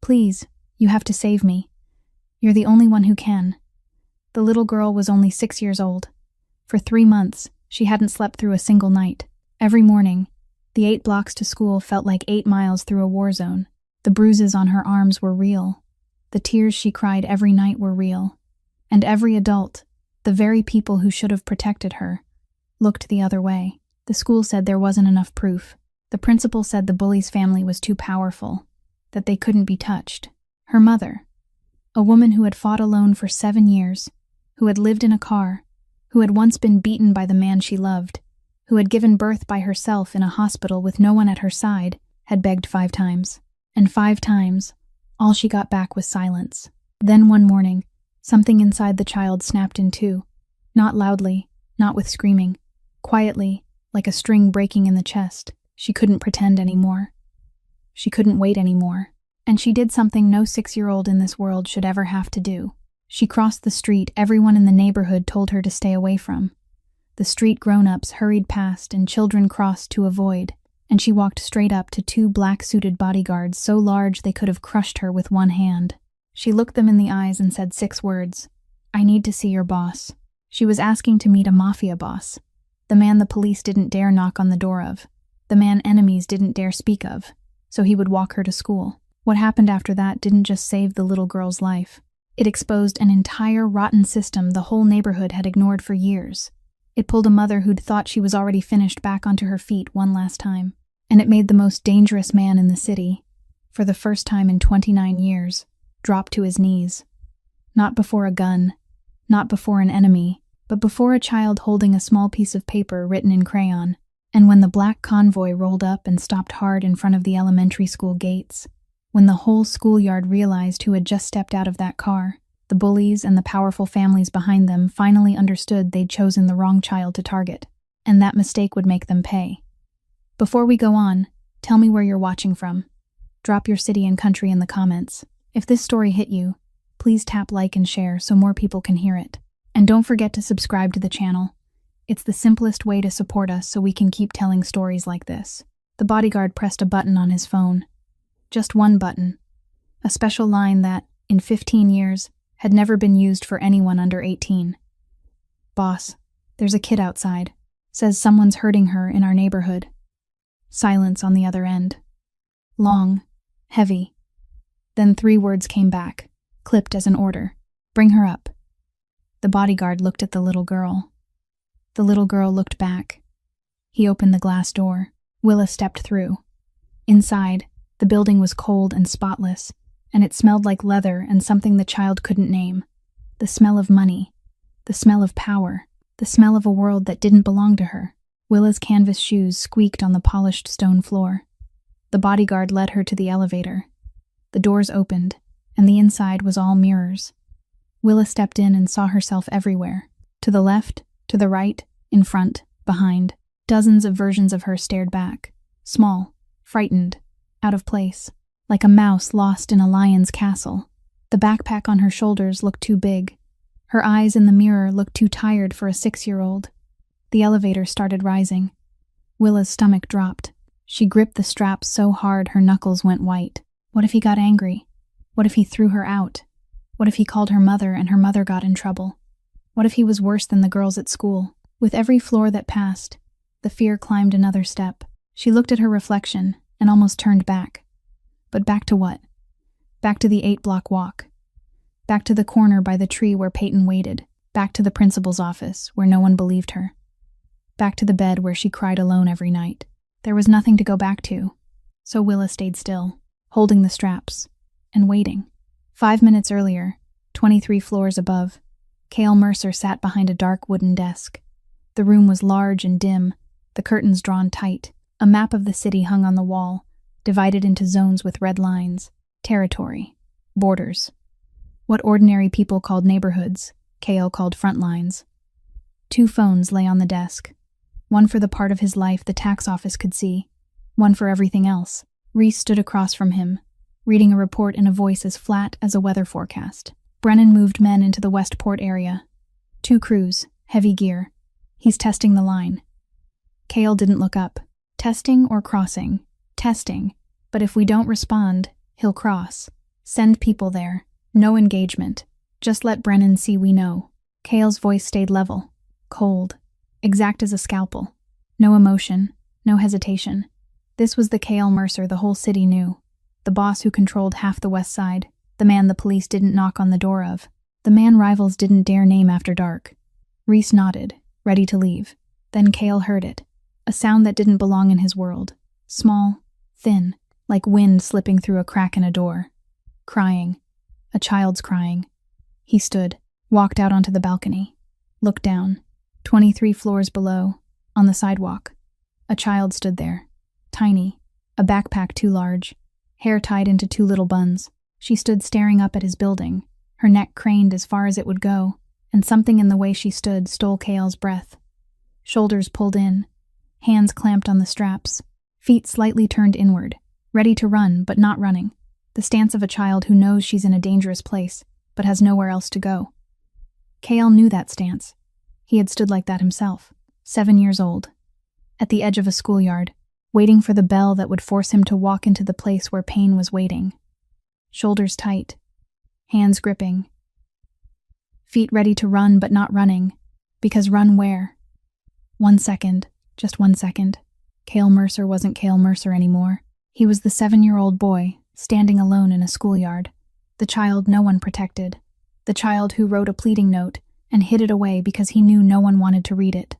Please, you have to save me. You're the only one who can." The little girl was only 6 years old. For 3 months, she hadn't slept through a single night. Every morning, the 8 blocks to school felt like 8 miles through a war zone. The bruises on her arms were real. The tears she cried every night were real. And every adult, the very people who should have protected her, looked the other way. The school said there wasn't enough proof. The principal said the bully's family was too powerful, that they couldn't be touched. Her mother, a woman who had fought alone for 7 years, who had lived in a car, who had once been beaten by the man she loved, who had given birth by herself in a hospital with no one at her side, had begged 5 times. And 5 times, all she got back was silence. Then one morning, something inside the child snapped in two. Not loudly, not with screaming. Quietly, like a string breaking in the chest. She couldn't pretend anymore. She couldn't wait anymore. And she did something no 6-year-old in this world should ever have to do. She crossed the street everyone in the neighborhood told her to stay away from. The street grown-ups hurried past and children crossed to avoid, and she walked straight up to 2 black-suited bodyguards so large they could have crushed her with one hand. She looked them in the eyes and said 6 words. "I need to see your boss." She was asking to meet a mafia boss, the man the police didn't dare knock on the door of, the man enemies didn't dare speak of, so he would walk her to school. What happened after that didn't just save the little girl's life. It exposed an entire rotten system the whole neighborhood had ignored for years. It pulled a mother who'd thought she was already finished back onto her feet one last time. And it made the most dangerous man in the city, for the first time in 29 years, drop to his knees. Not before a gun, not before an enemy, but before a child holding a small piece of paper written in crayon. And when the black convoy rolled up and stopped hard in front of the elementary school gates, when the whole schoolyard realized who had just stepped out of that car, the bullies and the powerful families behind them finally understood they'd chosen the wrong child to target, and that mistake would make them pay. Before we go on, tell me where you're watching from. Drop your city and country in the comments. If this story hit you, please tap like and share so more people can hear it. And don't forget to subscribe to the channel. It's the simplest way to support us so we can keep telling stories like this. The bodyguard pressed a button on his phone. Just one button. A special line that, in 15 years, had never been used for anyone under 18. "Boss, there's a kid outside. Says someone's hurting her in our neighborhood." Silence on the other end. Long, heavy. Then 3 words came back, clipped as an order. "Bring her up." The bodyguard looked at the little girl. The little girl looked back. He opened the glass door. Willa stepped through. Inside, the building was cold and spotless, and it smelled like leather and something the child couldn't name. The smell of money. The smell of power. The smell of a world that didn't belong to her. Willa's canvas shoes squeaked on the polished stone floor. The bodyguard led her to the elevator. The doors opened, and the inside was all mirrors. Willa stepped in and saw herself everywhere. To the left, to the right, in front, behind. Dozens of versions of her stared back. Small, frightened, out of place. Like a mouse lost in a lion's castle. The backpack on her shoulders looked too big. Her eyes in the mirror looked too tired for a 6-year-old. The elevator started rising. Willa's stomach dropped. She gripped the straps so hard her knuckles went white. What if he got angry? What if he threw her out? What if he called her mother and her mother got in trouble? What if he was worse than the girls at school? With every floor that passed, the fear climbed another step. She looked at her reflection and almost turned back. But back to what? Back to the 8-block walk. Back to the corner by the tree where Peyton waited. Back to the principal's office where no one believed her. Back to the bed where she cried alone every night. There was nothing to go back to, so Willa stayed still, holding the straps, and waiting. 5 minutes earlier, 23 floors above, Cale Mercer sat behind a dark wooden desk. The room was large and dim, the curtains drawn tight. A map of the city hung on the wall, divided into zones with red lines, territory, borders. What ordinary people called neighborhoods, Cale called front lines. 2 phones lay on the desk. One for the part of his life the tax office could see, one for everything else. Reese stood across from him, reading a report in a voice as flat as a weather forecast. Brennan moved men into the Westport area. 2 crews, heavy gear. He's testing the line. Cale didn't look up. Testing or crossing? Testing. But if we don't respond, he'll cross. Send people there. No engagement. Just let Brennan see we know. Cale's voice stayed level, cold, exact as a scalpel. No emotion, no hesitation. This was the Cale Mercer the whole city knew. The boss who controlled half the West Side. The man the police didn't knock on the door of. The man rivals didn't dare name after dark. Reese nodded, ready to leave. Then Cale heard it. A sound that didn't belong in his world. Small, thin, like wind slipping through a crack in a door. Crying. A child's crying. He stood, walked out onto the balcony, looked down. 23 floors below, on the sidewalk. A child stood there. Tiny, a backpack too large, hair tied into 2 little buns. She stood staring up at his building, her neck craned as far as it would go, and something in the way she stood stole Cale's breath. Shoulders pulled in, hands clamped on the straps, feet slightly turned inward, ready to run but not running. The stance of a child who knows she's in a dangerous place, but has nowhere else to go. Cale knew that stance. He had stood like that himself, 7 years old, at the edge of a schoolyard, waiting for the bell that would force him to walk into the place where pain was waiting. Shoulders tight, hands gripping, feet ready to run but not running, because run where? 1 second, just 1 second. Cale Mercer wasn't Cale Mercer anymore. He was the 7-year-old boy, standing alone in a schoolyard. The child no one protected. The child who wrote a pleading note and hid it away because he knew no one wanted to read it.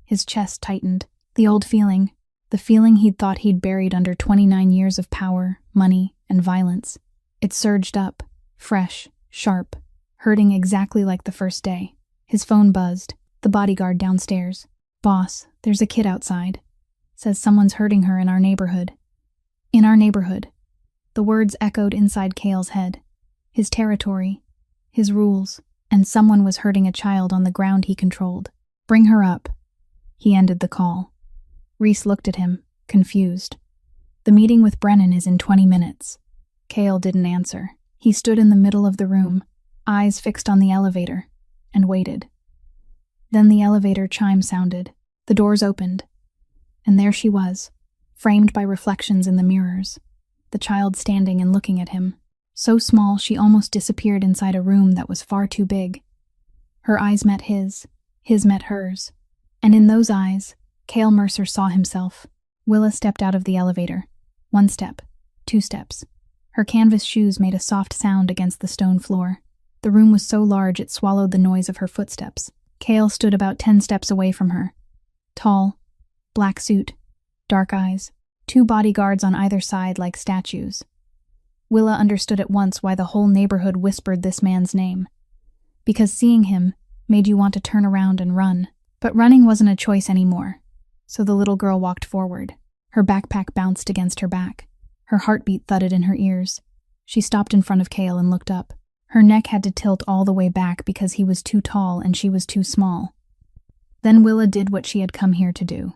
His chest tightened. The old feeling, the feeling he'd thought he'd buried under 29 years of power, money, and violence. It surged up, fresh, sharp, hurting exactly like the first day. His phone buzzed. The bodyguard downstairs. "Boss, there's a kid outside. Says someone's hurting her in our neighborhood." In our neighborhood. The words echoed inside Cale's head. His territory, his rules, and someone was hurting a child on the ground he controlled. "Bring her up." He ended the call. Reese looked at him, confused. "The meeting with Brennan is in 20 minutes. Cale didn't answer. He stood in the middle of the room, eyes fixed on the elevator, and waited. Then the elevator chime sounded. The doors opened. And there she was, framed by reflections in the mirrors. The child standing and looking at him. So small she almost disappeared inside a room that was far too big. Her eyes met his met hers. And in those eyes, Cale Mercer saw himself. Willa stepped out of the elevator. 1 step, 2 steps. Her canvas shoes made a soft sound against the stone floor. The room was so large it swallowed the noise of her footsteps. Cale stood about 10 steps away from her. Tall, black suit, dark eyes, 2 bodyguards on either side like statues. Willa understood at once why the whole neighborhood whispered this man's name. Because seeing him made you want to turn around and run. But running wasn't a choice anymore. So the little girl walked forward. Her backpack bounced against her back. Her heartbeat thudded in her ears. She stopped in front of Cale and looked up. Her neck had to tilt all the way back because he was too tall and she was too small. Then Willa did what she had come here to do.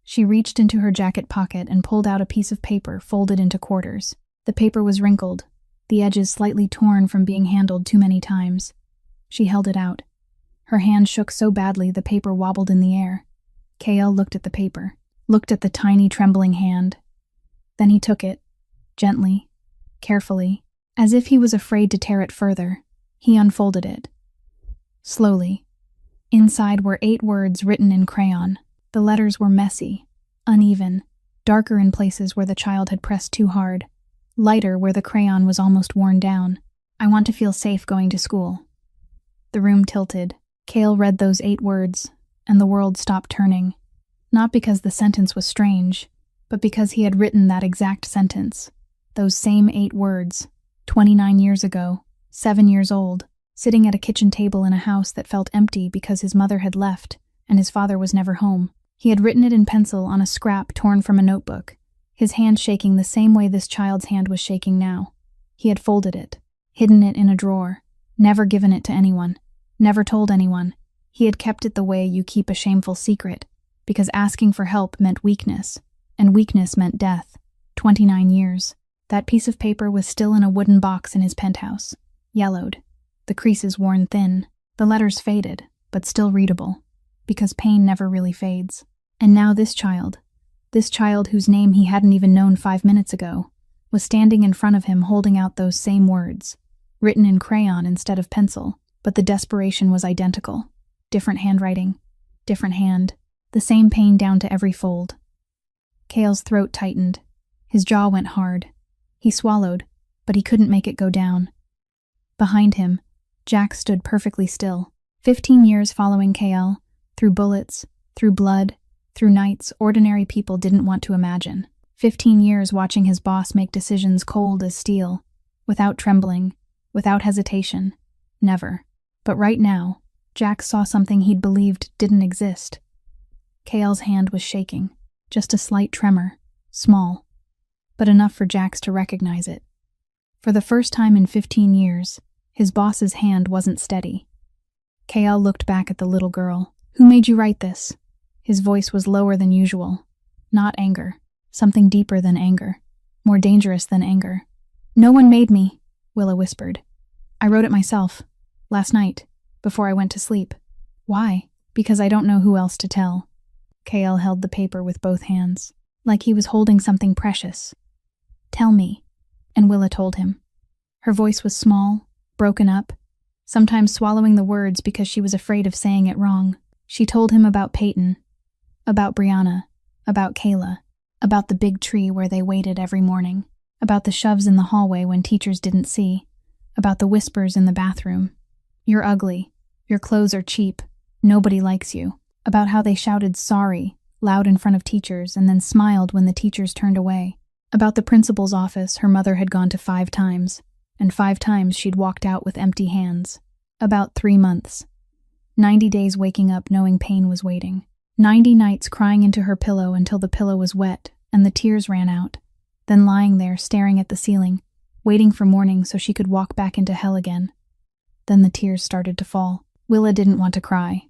She reached into her jacket pocket and pulled out a piece of paper folded into quarters. The paper was wrinkled, the edges slightly torn from being handled too many times. She held it out. Her hand shook so badly the paper wobbled in the air. Cale looked at the paper, looked at the tiny trembling hand. Then he took it, gently, carefully, as if he was afraid to tear it further. He unfolded it. Slowly. Inside were 8 words written in crayon. The letters were messy, uneven, darker in places where the child had pressed too hard, lighter where the crayon was almost worn down. "I want to feel safe going to school." The room tilted. Cale read those 8 words, and the world stopped turning. Not because the sentence was strange, but because he had written that exact sentence. Those same 8 words, 29 years ago, 7 years old, sitting at a kitchen table in a house that felt empty because his mother had left and his father was never home. He had written it in pencil on a scrap torn from a notebook, his hand shaking the same way this child's hand was shaking now. He had folded it, hidden it in a drawer, never given it to anyone, never told anyone. He had kept it the way you keep a shameful secret, because asking for help meant weakness, and weakness meant death. 29 years. That piece of paper was still in a wooden box in his penthouse, yellowed, the creases worn thin, the letters faded, but still readable, because pain never really fades. And now this child whose name he hadn't even known 5 minutes ago, was standing in front of him holding out those same words, written in crayon instead of pencil, but the desperation was identical. Different handwriting, different hand, the same pain down to every fold. Cale's throat tightened. His jaw went hard. He swallowed, but he couldn't make it go down. Behind him, Jack stood perfectly still. 15 years following Cale, through bullets, through blood, through nights ordinary people didn't want to imagine. 15 years watching his boss make decisions cold as steel, without trembling, without hesitation, never. But right now, Jack saw something he'd believed didn't exist. Cale's hand was shaking, just a slight tremor, small, but enough for Jax to recognize it. For the first time in 15 years, his boss's hand wasn't steady. Cale looked back at the little girl. "Who made you write this?" His voice was lower than usual. Not anger. Something deeper than anger. More dangerous than anger. "No one made me," Willa whispered. "I wrote it myself. Last night, before I went to sleep." "Why?" "Because I don't know who else to tell." Cale held the paper with both hands, like he was holding something precious. "Tell me," and Willa told him. Her voice was small, broken up, sometimes swallowing the words because she was afraid of saying it wrong. She told him about Peyton, about Brianna, about Kayla, about the big tree where they waited every morning, about the shoves in the hallway when teachers didn't see, about the whispers in the bathroom. "You're ugly. Your clothes are cheap. Nobody likes you." About how they shouted sorry, loud in front of teachers, and then smiled when the teachers turned away. About the principal's office her mother had gone to 5 times, and 5 times she'd walked out with empty hands. About 3 months. 90 days waking up knowing pain was waiting. 90 nights crying into her pillow until the pillow was wet and the tears ran out, then lying there staring at the ceiling, waiting for morning so she could walk back into hell again. Then the tears started to fall. Willa didn't want to cry.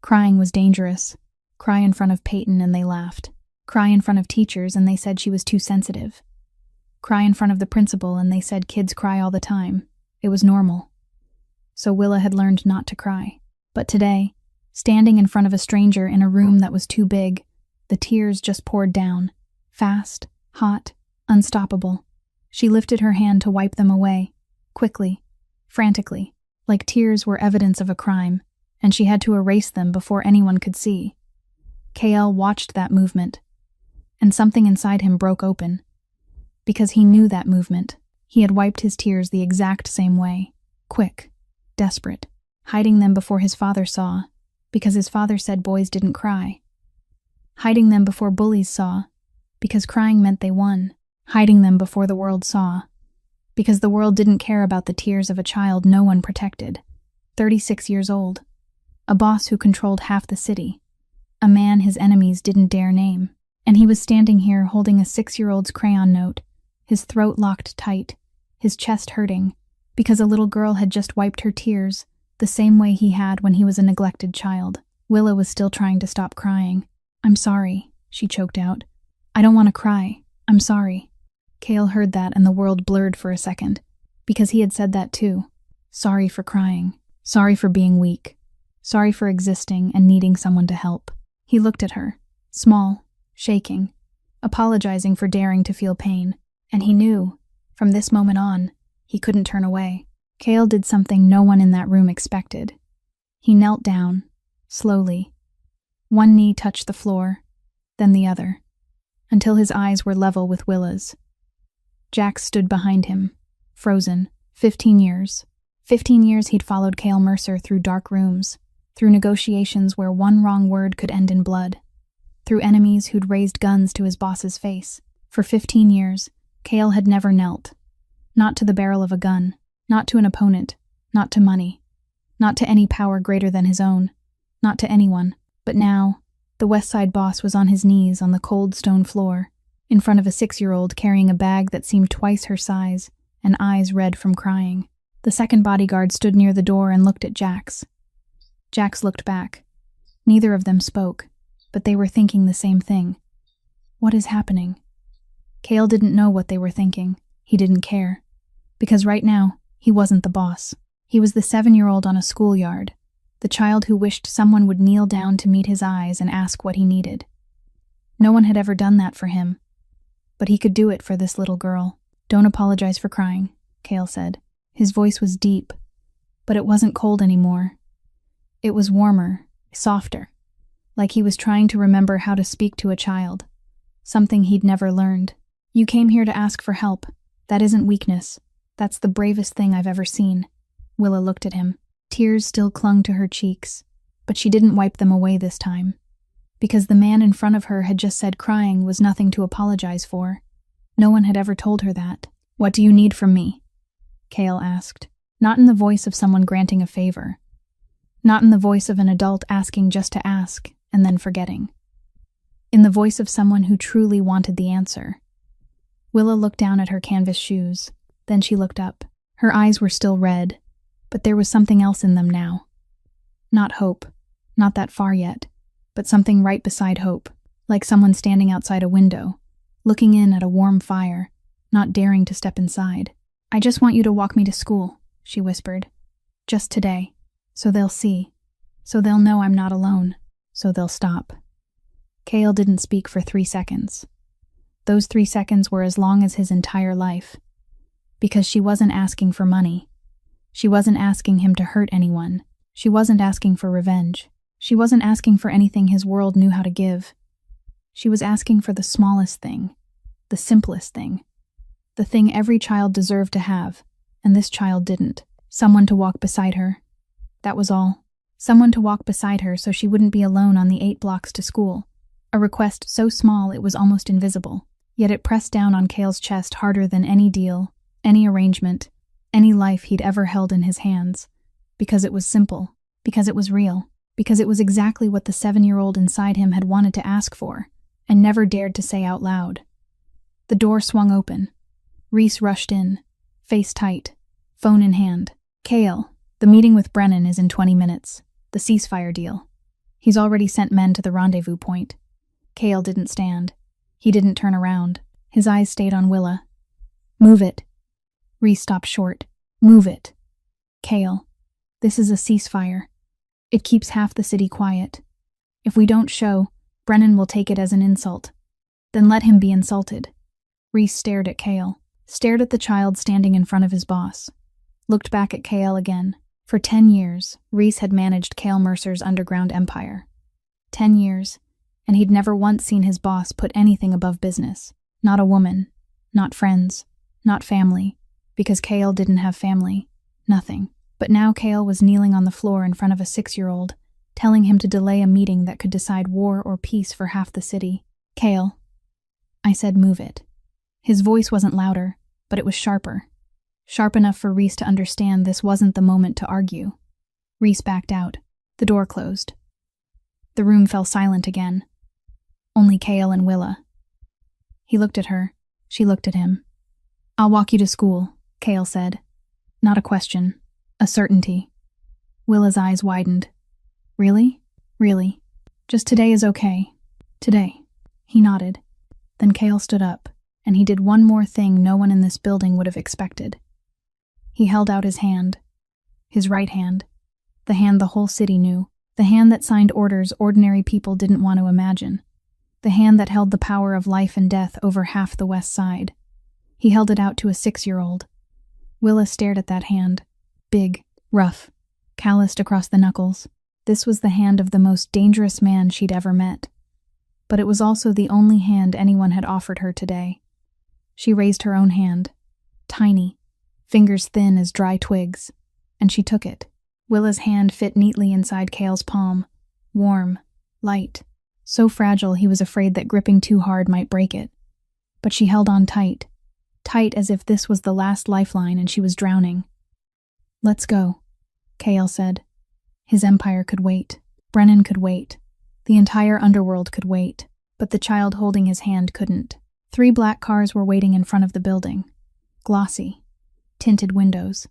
Crying was dangerous. Cry in front of Peyton and they laughed. Cry in front of teachers and they said she was too sensitive. Cry in front of the principal and they said kids cry all the time. It was normal. So Willa had learned not to cry. But today, standing in front of a stranger in a room that was too big, the tears just poured down. Fast, hot, unstoppable. She lifted her hand to wipe them away, quickly, frantically, like tears were evidence of a crime, and she had to erase them before anyone could see. Cale watched that movement, and something inside him broke open. Because he knew that movement, he had wiped his tears the exact same way, quick, desperate, hiding them before his father saw, because his father said boys didn't cry. Hiding them before bullies saw, because crying meant they won. Hiding them before the world saw, because the world didn't care about the tears of a child no one protected. 36 years old. A boss who controlled half the city. A man his enemies didn't dare name. And he was standing here holding a 6-year-old's crayon note, his throat locked tight, his chest hurting, because a little girl had just wiped her tears, the same way he had when he was a neglected child. Willa was still trying to stop crying. "I'm sorry," she choked out. "I don't want to cry. I'm sorry." Cale heard that and the world blurred for a second, because he had said that too. Sorry for crying. Sorry for being weak. Sorry for existing and needing someone to help. He looked at her, small, shaking, apologizing for daring to feel pain, and he knew, from this moment on, he couldn't turn away. Cale did something no one in that room expected. He knelt down, slowly. One knee touched the floor, then the other, until his eyes were level with Willa's. Jax stood behind him, frozen. 15 years. 15 years he'd followed Cale Mercer through dark rooms, through negotiations where one wrong word could end in blood, through enemies who'd raised guns to his boss's face. For 15 years, Cale had never knelt. Not to the barrel of a gun, not to an opponent, not to money, not to any power greater than his own, not to anyone. But now, the West Side boss was on his knees on the cold stone floor, in front of a 6-year-old carrying a bag that seemed twice her size and eyes red from crying. The second bodyguard stood near the door and looked at Jax. Jax looked back. Neither of them spoke, but they were thinking the same thing. What is happening? Cale didn't know what they were thinking. He didn't care. Because right now, he wasn't the boss. He was the 7-year-old on a schoolyard, the child who wished someone would kneel down to meet his eyes and ask what he needed. No one had ever done that for him. but he could do it for this little girl. "Don't apologize for crying," Cale said. His voice was deep, but it wasn't cold anymore. It was warmer, softer, like he was trying to remember how to speak to a child, something he'd never learned. "You came here to ask for help. That isn't weakness. That's the bravest thing I've ever seen." Willa looked at him. Tears still clung to her cheeks, but she didn't wipe them away this time, because the man in front of her had just said crying was nothing to apologize for. No one had ever told her that. "What do you need from me?" Cale asked, not in the voice of someone granting a favor, not in the voice of an adult asking just to ask and then forgetting, in the voice of someone who truly wanted the answer. Willa looked down at her canvas shoes, then she looked up. Her eyes were still red, but there was something else in them now. Not hope, not that far yet, but something right beside hope, like someone standing outside a window, looking in at a warm fire, not daring to step inside. "I just want you to walk me to school," she whispered. "Just today. So they'll see. So they'll know I'm not alone. So they'll stop." Cale didn't speak for 3 seconds. Those 3 seconds were as long as his entire life. Because she wasn't asking for money. She wasn't asking him to hurt anyone. She wasn't asking for revenge. She wasn't asking for anything his world knew how to give. She was asking for the smallest thing, the simplest thing, the thing every child deserved to have, and this child didn't. Someone to walk beside her. That was all. Someone to walk beside her so she wouldn't be alone on the 8 blocks to school. A request so small it was almost invisible, yet it pressed down on Cale's chest harder than any deal, any arrangement, any life he'd ever held in his hands. Because it was simple, because it was real, because it was exactly what the 7-year-old inside him had wanted to ask for, and never dared to say out loud. The door swung open. Reese rushed in, face tight, phone in hand. "Cale, the meeting with Brennan is in 20 minutes. The ceasefire deal. He's already sent men to the rendezvous point." Cale didn't stand. He didn't turn around. His eyes stayed on Willa. "Move it." Reese stopped short. "Move it." "Cale, this is a ceasefire. It keeps half the city quiet. If we don't show, Brennan will take it as an insult. Then let him be insulted." Reese stared at Cale, stared at the child standing in front of his boss, looked back at Cale again. For 10 years, Reese had managed Cale Mercer's underground empire. 10 years, and he'd never once seen his boss put anything above business. Not a woman, not friends, not family, because Cale didn't have family. Nothing. But now Cale was kneeling on the floor in front of a 6-year-old, telling him to delay a meeting that could decide war or peace for half the city. "Cale," I said, "move it." His voice wasn't louder, but it was sharper. Sharp enough for Reese to understand this wasn't the moment to argue. Reese backed out. The door closed. The room fell silent again. Only Cale and Willa. He looked at her. She looked at him. "I'll walk you to school," Cale said. Not a question. A certainty. Willa's eyes widened. "Really? Really? Just today is okay. Today." He nodded. Then Cale stood up, and he did one more thing no one in this building would have expected. He held out his hand. His right hand. The hand the whole city knew. The hand that signed orders ordinary people didn't want to imagine. The hand that held the power of life and death over half the West Side. He held it out to a 6-year-old. Willa stared at that hand. Big, rough, calloused across the knuckles. This was the hand of the most dangerous man she'd ever met. But it was also the only hand anyone had offered her today. She raised her own hand. Tiny, fingers thin as dry twigs, and she took it. Willa's hand fit neatly inside Cale's palm. Warm, light, so fragile he was afraid that gripping too hard might break it. But she held on tight. Tight as if this was the last lifeline and she was drowning. "Let's go," Cale said. His empire could wait. Brennan could wait. The entire underworld could wait. But the child holding his hand couldn't. 3 black cars were waiting in front of the building. Glossy. Tinted windows.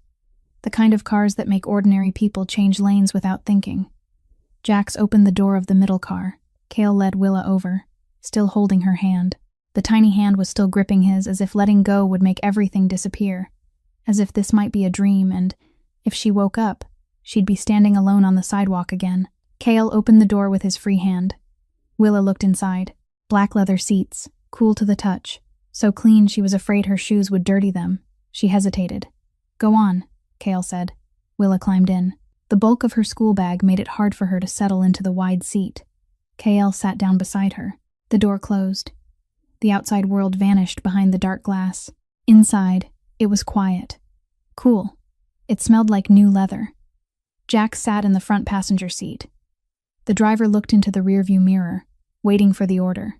The kind of cars that make ordinary people change lanes without thinking. Jax opened the door of the middle car. Cale led Willa over, still holding her hand. The tiny hand was still gripping his, as if letting go would make everything disappear. As if this might be a dream, and if she woke up, she'd be standing alone on the sidewalk again. Cale opened the door with his free hand. Willa looked inside. Black leather seats, cool to the touch, So clean she was afraid her shoes would dirty them. She hesitated. Go on, Kale said. Willa climbed in. The bulk of her school bag made it hard for her to settle into the wide seat. Kale sat down beside her. The door closed. The outside world vanished behind the dark glass. Inside, it was quiet. Cool. It smelled like new leather. Jack sat in the front passenger seat. The driver looked into the rearview mirror, waiting for the order.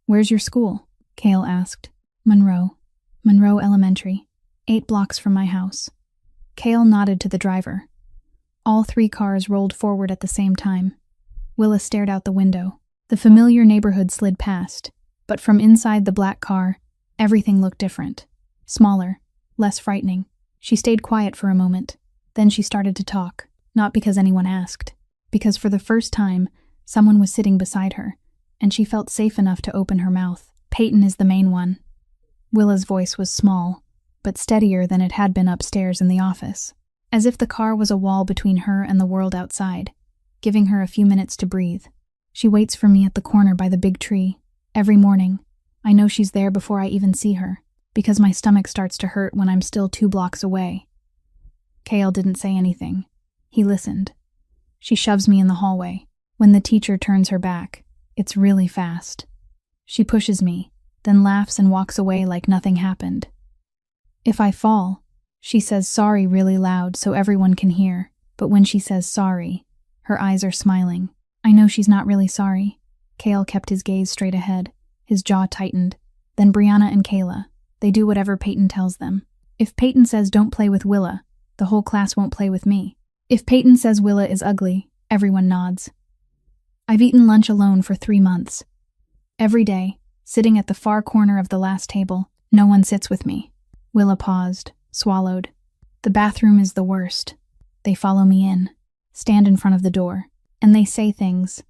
Where's your school? Kale asked. Monroe Elementary, 8 blocks from my house. Kale nodded to the driver. All 3 cars rolled forward at the same time. Willa stared out the window. The familiar neighborhood slid past, but from inside the black car, everything looked different. Smaller, less frightening. She stayed quiet for a moment. Then she started to talk, not because anyone asked, because for the first time, someone was sitting beside her, and she felt safe enough to open her mouth. Peyton is the main one. Willa's voice was small, but steadier than it had been upstairs in the office, as if the car was a wall between her and the world outside, giving her a few minutes to breathe. She waits for me at the corner by the big tree. Every morning. I know she's there before I even see her, because my stomach starts to hurt when I'm still 2 blocks away. Kale didn't say anything. He listened. She shoves me in the hallway. When the teacher turns her back, it's really fast. She pushes me, then laughs and walks away like nothing happened. If I fall, she says sorry really loud so everyone can hear, but when she says sorry, her eyes are smiling. I know she's not really sorry. Kale kept his gaze straight ahead. His jaw tightened. Then Brianna and Kayla. They do whatever Peyton tells them. If Peyton says don't play with Willa, the whole class won't play with me. If Peyton says Willa is ugly, everyone nods. I've eaten lunch alone for 3 months. Every day, sitting at the far corner of the last table, no one sits with me. Willa paused, swallowed. The bathroom is the worst. They follow me in, stand in front of the door, and they say things.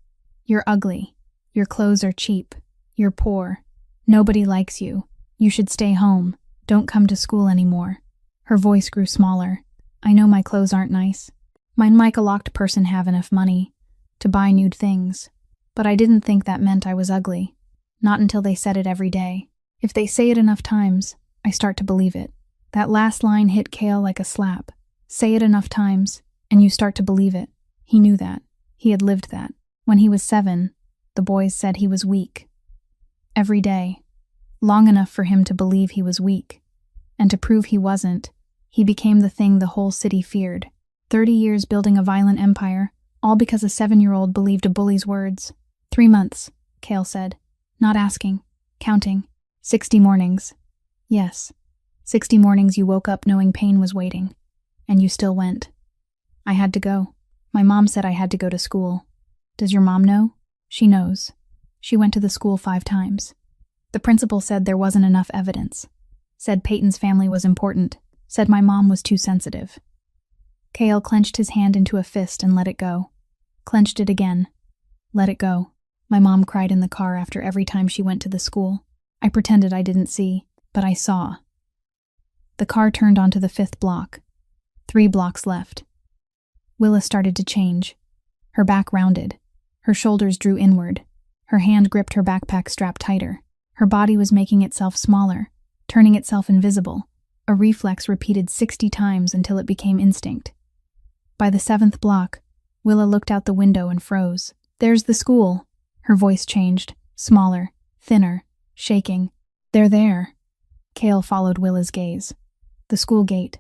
You're ugly. Your clothes are cheap. You're poor. Nobody likes you. You should stay home. Don't come to school anymore. Her voice grew smaller. I know my clothes aren't nice. Mine like a locked person have enough money to buy new things. But I didn't think that meant I was ugly. Not until they said it every day. If they say it enough times, I start to believe it. That last line hit Kale like a slap. Say it enough times, and you start to believe it. He knew that. He had lived that. When he was 7, the boys said he was weak. Every day. Long enough for him to believe he was weak. And to prove he wasn't, he became the thing the whole city feared. 30 years building a violent empire, all because a 7-year-old believed a bully's words. 3 months, Kale said. Not asking. Counting. 60 mornings. Yes. 60 mornings you woke up knowing pain was waiting. And you still went. I had to go. My mom said I had to go to school. Does your mom know? She knows. She went to the school 5 times. The principal said there wasn't enough evidence. Said Peyton's family was important. Said my mom was too sensitive. Kale clenched his hand into a fist and let it go. Clenched it again. Let it go. My mom cried in the car after every time she went to the school. I pretended I didn't see, but I saw. The car turned onto the 5th block. 3 blocks left. Willa started to change. Her back rounded. Her shoulders drew inward. Her hand gripped her backpack strap tighter. Her body was making itself smaller, turning itself invisible. A reflex repeated 60 times until it became instinct. By the 7th block, Willa looked out the window and froze. There's the school. Her voice changed, smaller, thinner, shaking. They're there. Kale followed Willa's gaze. The school gate.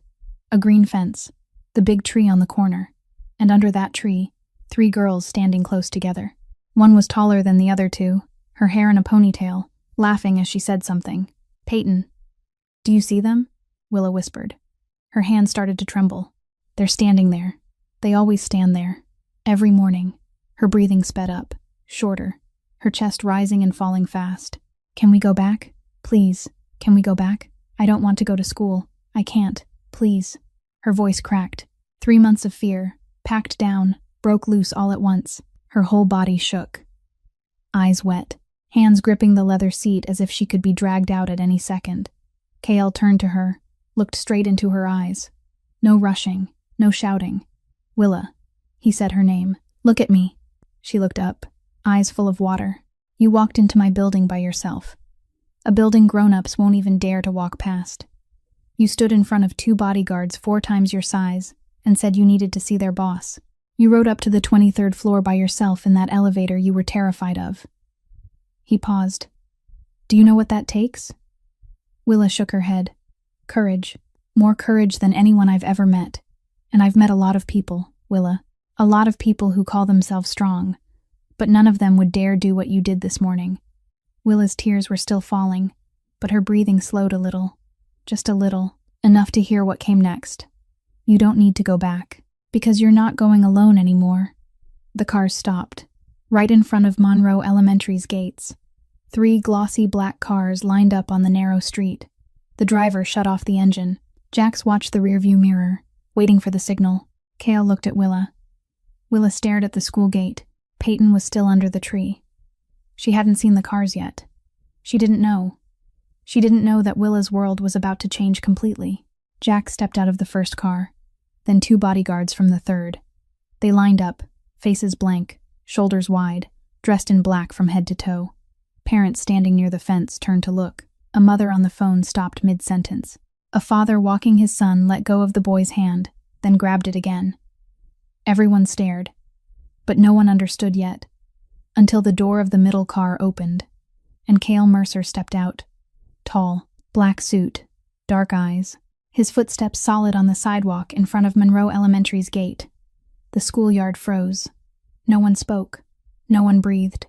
A green fence. The big tree on the corner. And under that tree, 3 girls standing close together. One was taller than the other 2, her hair in a ponytail, laughing as she said something. Peyton. Do you see them? Willa whispered. Her hand started to tremble. They're standing there. They always stand there. Every morning. Her breathing sped up, shorter, her chest rising and falling fast. Can we go back? Please. Can we go back? I don't want to go to school. I can't. Please. Her voice cracked. 3 months of fear, packed down, broke loose all at once. Her whole body shook. Eyes wet, hands gripping the leather seat as if she could be dragged out at any second. Kale turned to her, looked straight into her eyes. No rushing, no shouting. Willa. He said her name. Look at me. She looked up, eyes full of water. You walked into my building by yourself. A building grown-ups won't even dare to walk past. You stood in front of 2 bodyguards 4 times your size and said you needed to see their boss. You rode up to the 23rd floor by yourself in that elevator you were terrified of. He paused. Do you know what that takes? Willa shook her head. Courage. More courage than anyone I've ever met. And I've met a lot of people, Willa. A lot of people who call themselves strong. But none of them would dare do what you did this morning. Willa's tears were still falling, but her breathing slowed a little. Just a little. Enough to hear what came next. You don't need to go back. Because you're not going alone anymore. The cars stopped. Right in front of Monroe Elementary's gates. 3 glossy black cars lined up on the narrow street. The driver shut off the engine. Jax watched the rearview mirror, waiting for the signal. Cale looked at Willa. Willa stared at the school gate. Peyton was still under the tree. She hadn't seen the cars yet. She didn't know. She didn't know that Willa's world was about to change completely. Jax stepped out of the first car, then 2 bodyguards from the third. They lined up, faces blank, shoulders wide, dressed in black from head to toe. Parents standing near the fence turned to look. A mother on the phone stopped mid-sentence. A father walking his son let go of the boy's hand, then grabbed it again. Everyone stared, but no one understood yet, until the door of the middle car opened, and Cale Mercer stepped out. Tall, black suit, dark eyes, his footsteps solid on the sidewalk in front of Monroe Elementary's gate. The schoolyard froze. No one spoke. No one breathed.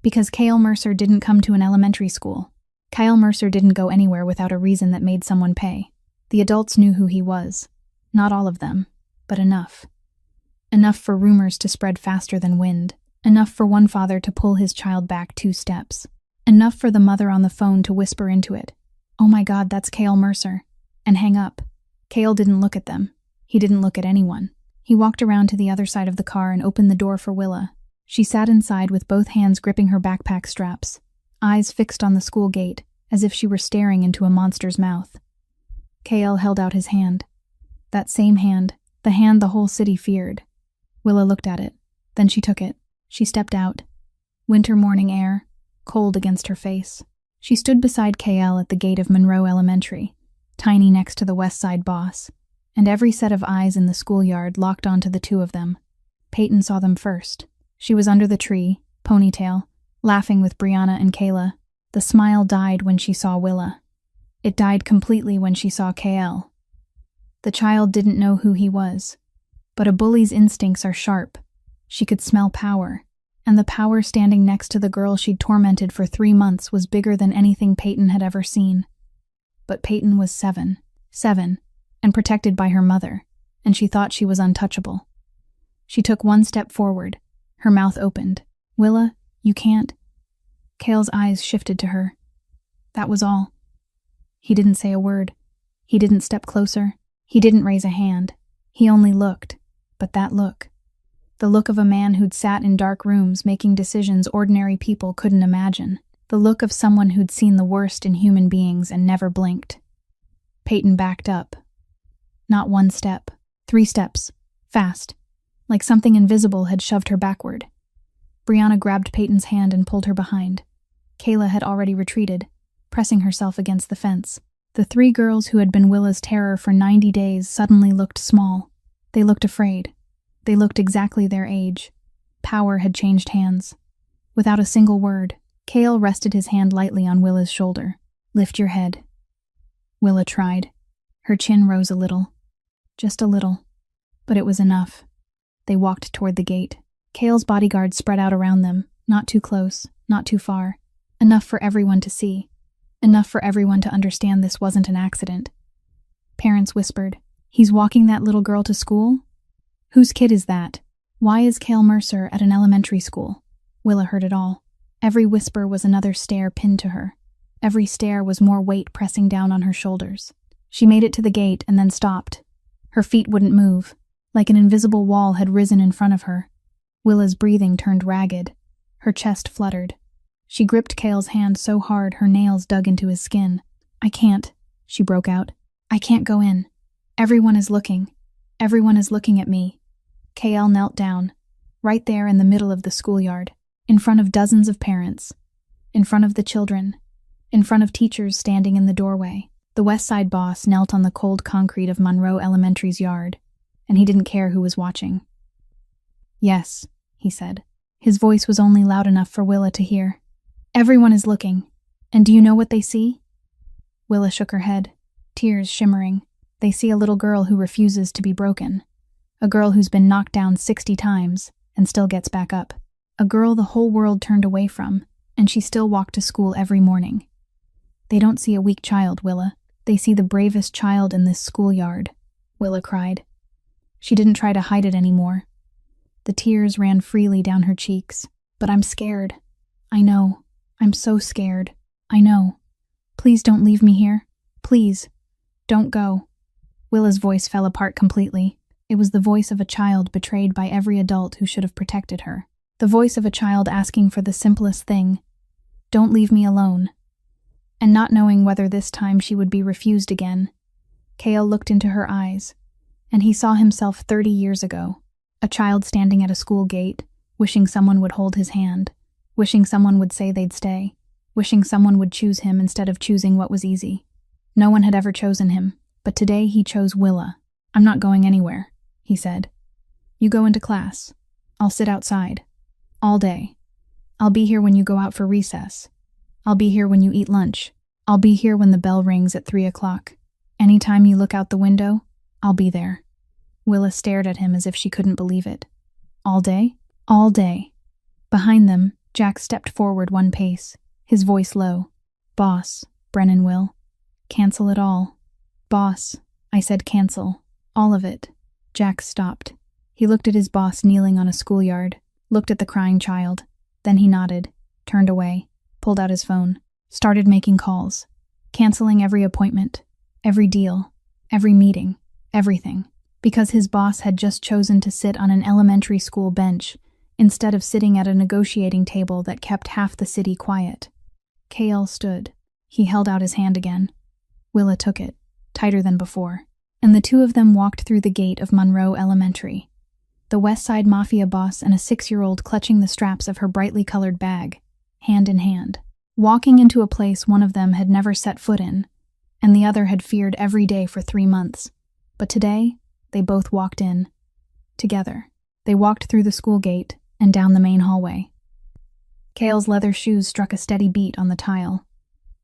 Because Cale Mercer didn't come to an elementary school. Kyle Mercer didn't go anywhere without a reason that made someone pay. The adults knew who he was. Not all of them, but enough. Enough for rumors to spread faster than wind. Enough for one father to pull his child back 2 steps. Enough for the mother on the phone to whisper into it, "Oh my God, that's Cale Mercer," and hang up. Cale didn't look at them. He didn't look at anyone. He walked around to the other side of the car and opened the door for Willa. She sat inside with both hands gripping her backpack straps, eyes fixed on the school gate, as if she were staring into a monster's mouth. Cale held out his hand. That same hand, the hand the whole city feared. Willa looked at it. Then she took it. She stepped out. Winter morning air, cold against her face. She stood beside Cale at the gate of Monroe Elementary, tiny next to the West Side boss, and every set of eyes in the schoolyard locked onto the 2 of them. Peyton saw them first. She was under the tree, ponytail, laughing with Brianna and Kayla. The smile died when she saw Willa. It died completely when she saw Cale. The child didn't know who he was, but a bully's instincts are sharp. She could smell power, and the power standing next to the girl she'd tormented for 3 months was bigger than anything Peyton had ever seen. But Peyton was 7, and protected by her mother, and she thought she was untouchable. She took 1 step forward, her mouth opened. "Willa, you can't." Cale's eyes shifted to her. That was all. He didn't say a word. He didn't step closer. He didn't raise a hand. He only looked. But that look. The look of a man who'd sat in dark rooms making decisions ordinary people couldn't imagine. The look of someone who'd seen the worst in human beings and never blinked. Peyton backed up. Not 1 step. 3 steps. Fast. Like something invisible had shoved her backward. Brianna grabbed Peyton's hand and pulled her behind. Kayla had already retreated, pressing herself against the fence. The 3 girls who had been Willa's terror for 90 days suddenly looked small. They looked afraid. They looked exactly their age. Power had changed hands. Without a single word, Cale rested his hand lightly on Willa's shoulder. "Lift your head." Willa tried. Her chin rose a little. Just a little. But it was enough. They walked toward the gate. Cale's bodyguards spread out around them, not too close, not too far. Enough for everyone to see. Enough for everyone to understand this wasn't an accident. Parents whispered, "He's walking that little girl to school? Whose kid is that? Why is Cale Mercer at an elementary school?" Willa heard it all. Every whisper was another stare pinned to her. Every stare was more weight pressing down on her shoulders. She made it to the gate and then stopped. Her feet wouldn't move, like an invisible wall had risen in front of her. Willa's breathing turned ragged. Her chest fluttered. She gripped Cale's hand so hard her nails dug into his skin. "I can't," she broke out. "I can't go in. Everyone is looking. Everyone is looking at me." Cale knelt down, right there in the middle of the schoolyard, in front of dozens of parents, in front of the children, in front of teachers standing in the doorway. The West Side boss knelt on the cold concrete of Monroe Elementary's yard, and he didn't care who was watching. "Yes," he said. His voice was only loud enough for Willa to hear. "Everyone is looking. And do you know what they see?" Willa shook her head, tears shimmering. They see a little girl who refuses to be broken. A girl who's been knocked down 60 times and still gets back up. A girl the whole world turned away from, and she still walked to school every morning. "They don't see a weak child, Willa. They see the bravest child in this schoolyard," Willa cried. She didn't try to hide it anymore. The tears ran freely down her cheeks. "But I'm scared. I know. I'm so scared. I know. Please don't leave me here. Please. Don't go." Willa's voice fell apart completely. It was the voice of a child betrayed by every adult who should have protected her. The voice of a child asking for the simplest thing: "Don't leave me alone." And not knowing whether this time she would be refused again, Cale looked into her eyes, and he saw himself 30 years ago, a child standing at a school gate, wishing someone would hold his hand, wishing someone would say they'd stay, wishing someone would choose him instead of choosing what was easy. No one had ever chosen him, but today he chose Willa. "I'm not going anywhere," he said. "You go into class. I'll sit outside. All day. I'll be here when you go out for recess. I'll be here when you eat lunch. I'll be here when the bell rings at 3 o'clock. Anytime you look out the window, I'll be there." Willa stared at him as if she couldn't believe it. "All day?" "All day." Behind them, Jack stepped forward 1 pace, his voice low. "Boss, Brennan will. Cancel it all." "Boss," I said, "cancel. All of it." Jack stopped. He looked at his boss kneeling on a schoolyard, looked at the crying child. Then he nodded, turned away, pulled out his phone, started making calls, canceling every appointment, every deal, every meeting, everything, because his boss had just chosen to sit on an elementary school bench instead of sitting at a negotiating table that kept half the city quiet. Cale stood. He held out his hand again. Willa took it, tighter than before, and the two of them walked through the gate of Monroe Elementary. The West Side Mafia boss and a 6-year-old clutching the straps of her brightly colored bag, hand in hand, walking into a place one of them had never set foot in, and the other had feared every day for 3 months. But today, they both walked in. Together. They walked through the school gate and down the main hallway. Cale's leather shoes struck a steady beat on the tile.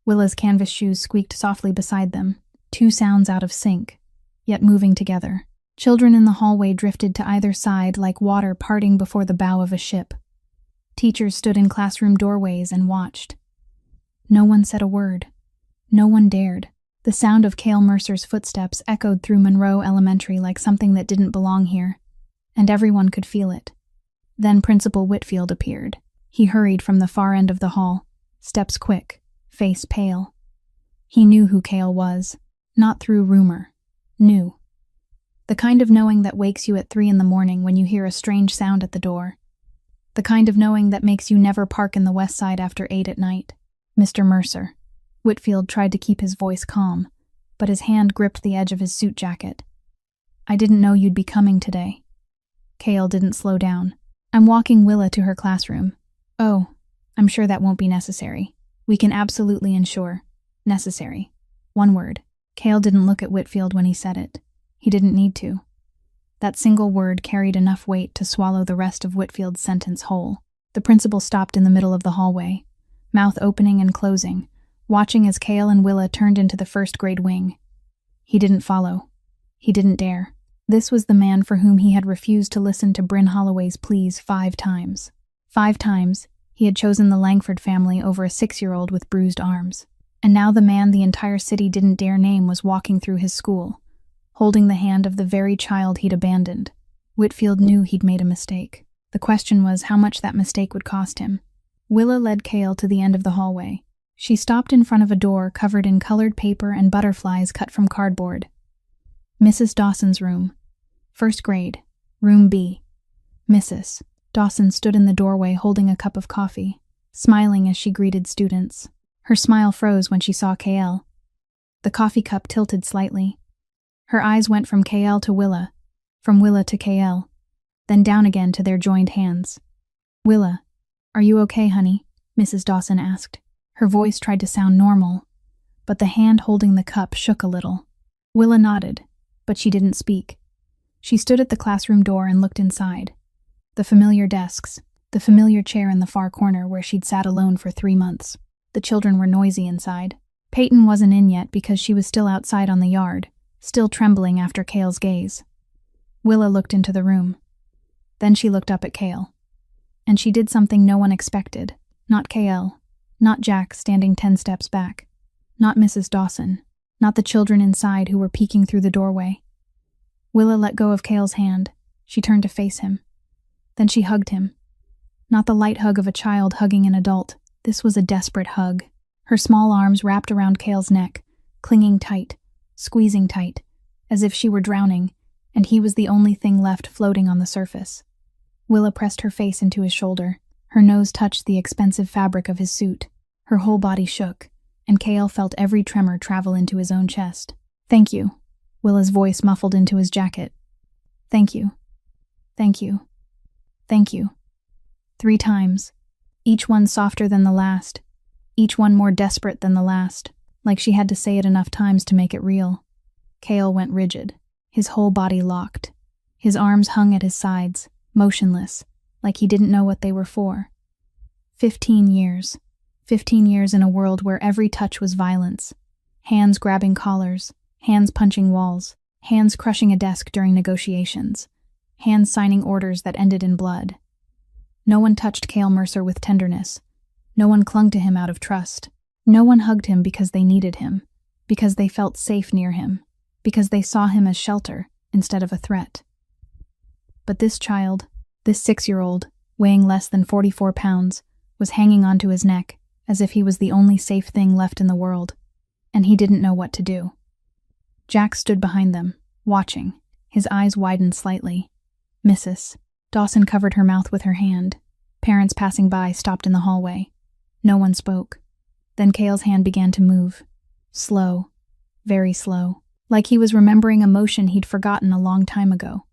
Willa's canvas shoes squeaked softly beside them, 2 sounds out of sync, yet moving together. Children in the hallway drifted to either side like water parting before the bow of a ship. Teachers stood in classroom doorways and watched. No one said a word. No one dared. The sound of Cale Mercer's footsteps echoed through Monroe Elementary like something that didn't belong here, and everyone could feel it. Then Principal Whitfield appeared. He hurried from the far end of the hall, steps quick, face pale. He knew who Cale was, not through rumor. Knew. The kind of knowing that wakes you at 3 in the morning when you hear a strange sound at the door. The kind of knowing that makes you never park in the West Side after 8 at night. "Mr. Mercer." Whitfield tried to keep his voice calm, but his hand gripped the edge of his suit jacket. "I didn't know you'd be coming today." Cale didn't slow down. "I'm walking Willa to her classroom." "Oh, I'm sure that won't be necessary. We can absolutely ensure. Necessary. 1 word. Cale didn't look at Whitfield when he said it. He didn't need to. That single word carried enough weight to swallow the rest of Whitfield's sentence whole. The principal stopped in the middle of the hallway, mouth opening and closing, watching as Cale and Willa turned into the first grade wing. He didn't follow. He didn't dare. This was the man for whom he had refused to listen to Bryn Holloway's pleas 5 times. 5 times, he had chosen the Langford family over a 6-year-old with bruised arms. And now the man the entire city didn't dare name was walking through his school, holding the hand of the very child he'd abandoned. Whitfield knew he'd made a mistake. The question was how much that mistake would cost him. Willa led Cale to the end of the hallway. She stopped in front of a door covered in colored paper and butterflies cut from cardboard. Mrs. Dawson's room. 1st grade. Room B. Mrs. Dawson stood in the doorway holding a cup of coffee, smiling as she greeted students. Her smile froze when she saw Cale. The coffee cup tilted slightly. Her eyes went from Cale to Willa, from Willa to Cale, then down again to their joined hands. "Willa, are you okay, honey?" Mrs. Dawson asked. Her voice tried to sound normal, but the hand holding the cup shook a little. Willa nodded, but she didn't speak. She stood at the classroom door and looked inside. The familiar desks, the familiar chair in the far corner where she'd sat alone for 3 months. The children were noisy inside. Peyton wasn't in yet because she was still outside on the yard, still trembling after Cale's gaze. Willa looked into the room. Then she looked up at Cale. And she did something no one expected. Not Cale, not Jack standing 10 steps back, not Mrs. Dawson, not the children inside who were peeking through the doorway. Willa let go of Cale's hand. She turned to face him. Then she hugged him. Not the light hug of a child hugging an adult. This was a desperate hug. Her small arms wrapped around Cale's neck, clinging tight, squeezing tight, as if she were drowning, and he was the only thing left floating on the surface. Willa pressed her face into his shoulder. Her nose touched the expensive fabric of his suit. Her whole body shook, and Cale felt every tremor travel into his own chest. "Thank you," Willa's voice muffled into his jacket. "Thank you. Thank you. Thank you." 3 times, each one softer than the last, each one more desperate than the last, like she had to say it enough times to make it real. Cale went rigid, his whole body locked. His arms hung at his sides, motionless, like he didn't know what they were for. 15 years. 15 years in a world where every touch was violence. Hands grabbing collars, hands punching walls, hands crushing a desk during negotiations, hands signing orders that ended in blood. No one touched Cale Mercer with tenderness. No one clung to him out of trust. No one hugged him because they needed him, because they felt safe near him, because they saw him as shelter instead of a threat. But this child, this 6-year-old, weighing less than 44 pounds, was hanging onto his neck as if he was the only safe thing left in the world, and he didn't know what to do. Jack stood behind them, watching. His eyes widened slightly. "Mrs." Dawson covered her mouth with her hand. Parents passing by stopped in the hallway. No one spoke. Then Cale's hand began to move. Slow, very slow, like he was remembering a motion he'd forgotten a long time ago.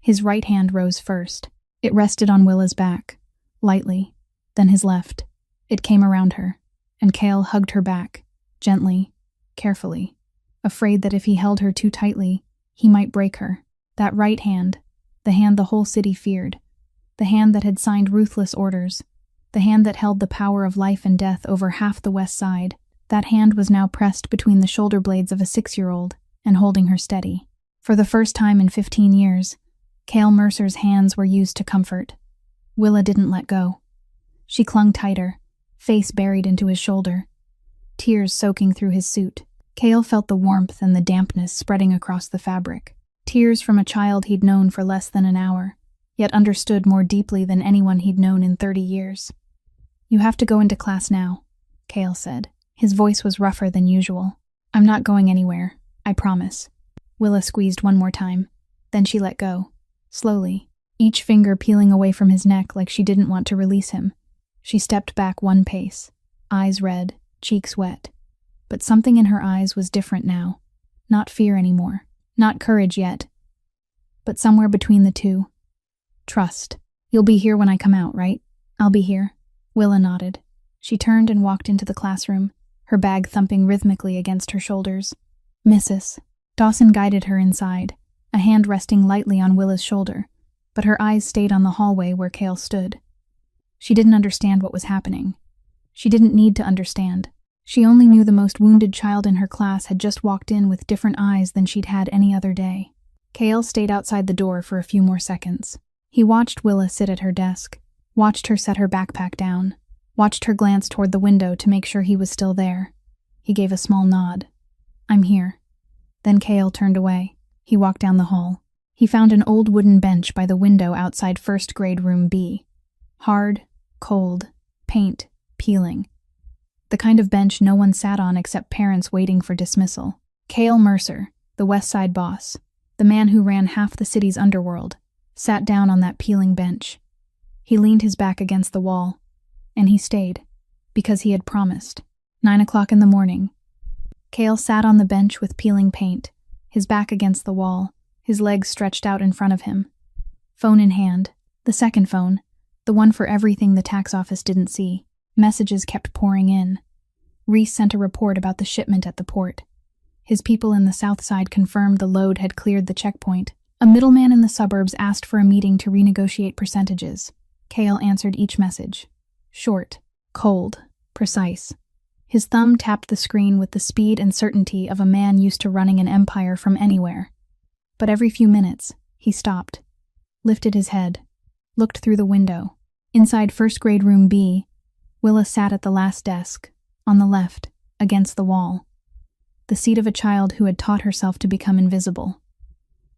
His right hand rose first. It rested on Willa's back, lightly, then his left. It came around her, and Cale hugged her back, gently, carefully, afraid that if he held her too tightly, he might break her. That right hand, the hand the whole city feared, the hand that had signed ruthless orders, the hand that held the power of life and death over half the West Side, that hand was now pressed between the shoulder blades of a 6-year-old and holding her steady. For the first time in 15 years, Cale Mercer's hands were used to comfort. Willa didn't let go. She clung tighter, face buried into his shoulder, tears soaking through his suit. Cale felt the warmth and the dampness spreading across the fabric. Tears from a child he'd known for less than an hour, yet understood more deeply than anyone he'd known in 30 years. "You have to go into class now," Cale said. His voice was rougher than usual. "I'm not going anywhere, I promise." Willa squeezed one more time. Then she let go, slowly, each finger peeling away from his neck like she didn't want to release him. She stepped back 1 pace, eyes red, cheeks wet. But something in her eyes was different now. Not fear anymore. Not courage yet, but somewhere between the two. Trust. "You'll be here when I come out, right?" "I'll be here." Willa nodded. She turned and walked into the classroom, her bag thumping rhythmically against her shoulders. "Mrs." Dawson guided her inside, a hand resting lightly on Willa's shoulder, but her eyes stayed on the hallway where Cale stood. She didn't understand what was happening. She didn't need to understand. She only knew the most wounded child in her class had just walked in with different eyes than she'd had any other day. Cale stayed outside the door for a few more seconds. He watched Willa sit at her desk, watched her set her backpack down, watched her glance toward the window to make sure he was still there. He gave a small nod. "I'm here." Then Cale turned away. He walked down the hall. He found an old wooden bench by the window outside first grade room B. Hard, cold, paint, peeling. The kind of bench no one sat on except parents waiting for dismissal. Cale Mercer, the West Side boss, the man who ran half the city's underworld, sat down on that peeling bench. He leaned his back against the wall, and he stayed, because he had promised. 9 o'clock in the morning. Cale sat on the bench with peeling paint, his back against the wall, his legs stretched out in front of him. Phone in hand, the second phone, the one for everything the tax office didn't see. Messages kept pouring in. Reese sent a report about the shipment at the port. His people in the south side confirmed the load had cleared the checkpoint. A middleman in the suburbs asked for a meeting to renegotiate percentages. Kale answered each message. Short, cold, precise. His thumb tapped the screen with the speed and certainty of a man used to running an empire from anywhere. But every few minutes, he stopped, lifted his head, looked through the window. Inside first grade room B, Willa sat at the last desk, on the left, against the wall. The seat of a child who had taught herself to become invisible.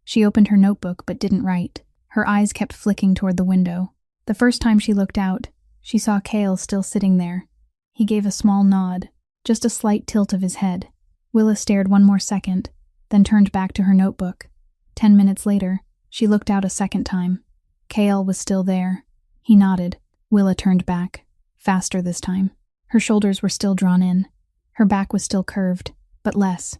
She opened her notebook but didn't write. Her eyes kept flicking toward the window. The first time she looked out, she saw Kale still sitting there. He gave a small nod, just a slight tilt of his head. Willa stared one more second, then turned back to her notebook. 10 minutes later, she looked out a second time. Kale was still there. He nodded. Willa turned back, faster this time. Her shoulders were still drawn in. Her back was still curved, but less.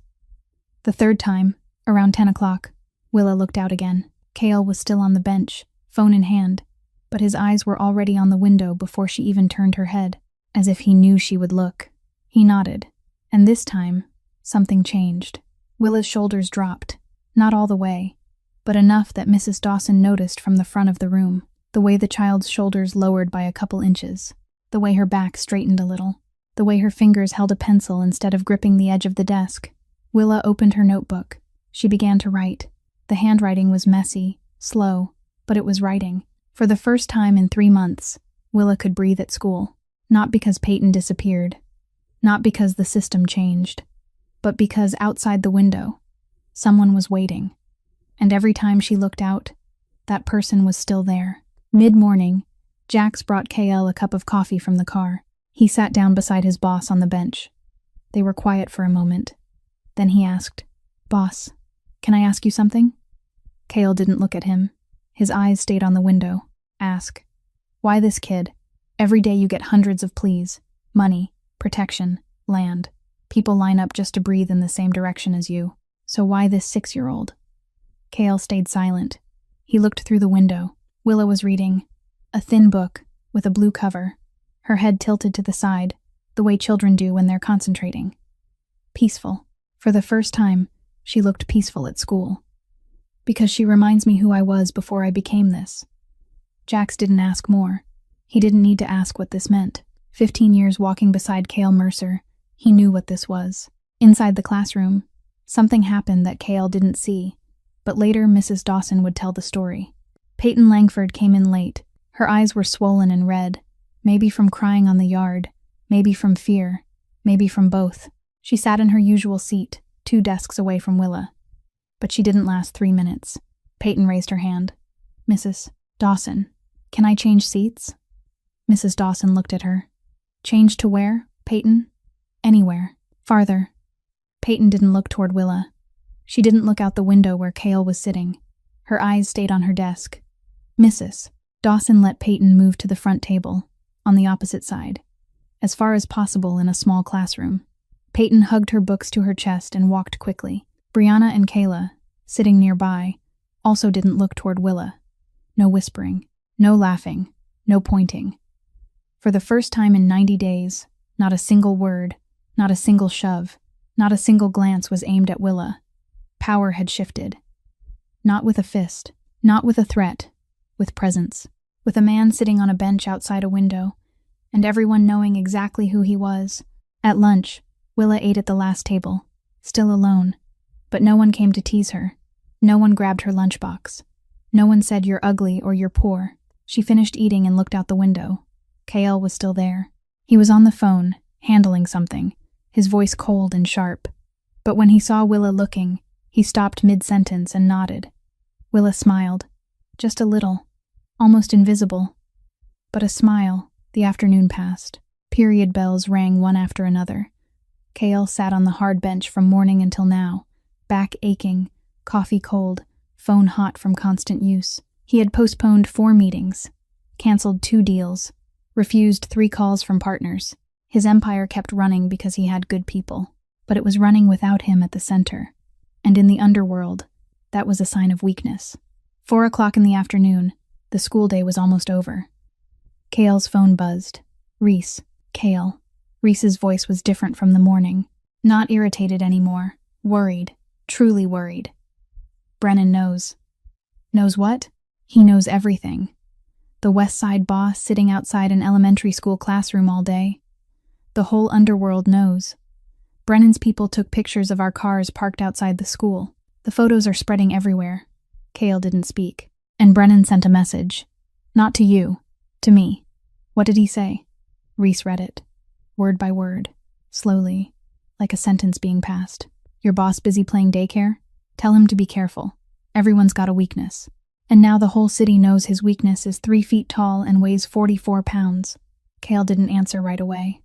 The third time, around 10 o'clock, Willa looked out again. Kale was still on the bench, phone in hand, but his eyes were already on the window before she even turned her head, as if he knew she would look. He nodded, and this time, something changed. Willa's shoulders dropped, not all the way, but enough that Mrs. Dawson noticed from the front of the room, the way the child's shoulders lowered by a couple inches, the way her back straightened a little, the way her fingers held a pencil instead of gripping the edge of the desk. Willa opened her notebook. She began to write. The handwriting was messy, slow, but it was writing. For the first time in 3 months, Willa could breathe at school. Not because Peyton disappeared, not because the system changed, but because outside the window, someone was waiting. And every time she looked out, that person was still there. Mid-morning, Jax brought KL a cup of coffee from the car. He sat down beside his boss on the bench. They were quiet for a moment. Then he asked, "Boss, can I ask you something?" Kale didn't look at him. His eyes stayed on the window. Ask. Why this kid? Every day you get hundreds of pleas. Money, protection, land. People line up just to breathe in the same direction as you. So why this 6-year-old? Kale stayed silent. He looked through the window. Willa was reading. A thin book, with a blue cover. Her head tilted to the side, the way children do when they're concentrating. Peaceful. For the first time, she looked peaceful at school. Because she reminds me who I was before I became this. Jax didn't ask more. He didn't need to ask what this meant. 15 years walking beside Kale Mercer, he knew what this was. Inside the classroom, something happened that Kale didn't see, but later Mrs. Dawson would tell the story. Peyton Langford came in late. Her eyes were swollen and red, maybe from crying on the yard, maybe from fear, maybe from both. She sat in her usual seat, 2 desks away from Willa. But she didn't last 3 minutes. Peyton raised her hand. "Mrs. Dawson, can I change seats?" Mrs. Dawson looked at her. "Change to where, Peyton?" "Anywhere. Farther." Peyton didn't look toward Willa. She didn't look out the window where Kale was sitting. Her eyes stayed on her desk. "Mrs." Dawson let Peyton move to the front table, on the opposite side, as far as possible in a small classroom. Peyton hugged her books to her chest and walked quickly. Brianna and Kayla, sitting nearby, also didn't look toward Willa. No whispering, no laughing, no pointing. For the first time in 90 days, not a single word, not a single shove, not a single glance was aimed at Willa. Power had shifted. Not with a fist, not with a threat, with presence. With a man sitting on a bench outside a window, and everyone knowing exactly who he was. At lunch, Willa ate at the last table, still alone, but no one came to tease her. No one grabbed her lunchbox. No one said you're ugly or you're poor. She finished eating and looked out the window. Kale was still there. He was on the phone, handling something, his voice cold and sharp. But when he saw Willa looking, he stopped mid-sentence and nodded. Willa smiled, just a little, almost invisible. But a smile. The afternoon passed. Period bells rang one after another. Kale sat on the hard bench from morning until now, back aching, coffee cold, phone hot from constant use. He had postponed 4 meetings, canceled 2 deals, refused 3 calls from partners. His empire kept running because he had good people, but it was running without him at the center. And in the underworld, that was a sign of weakness. 4 o'clock in the afternoon, the school day was almost over. Kale's phone buzzed. Reese, Kale. Reese's voice was different from the morning. Not irritated anymore. Worried. Truly worried. Brennan knows. Knows what? He knows everything. The West Side boss sitting outside an elementary school classroom all day. The whole underworld knows. Brennan's people took pictures of our cars parked outside the school. The photos are spreading everywhere. Cale didn't speak. And Brennan sent a message. Not to you. To me. What did he say? Reese read it. Word by word. Slowly. Like a sentence being passed. Your boss busy playing daycare? Tell him to be careful. Everyone's got a weakness. And now the whole city knows his weakness is 3 feet tall and weighs 44 pounds. Cale didn't answer right away.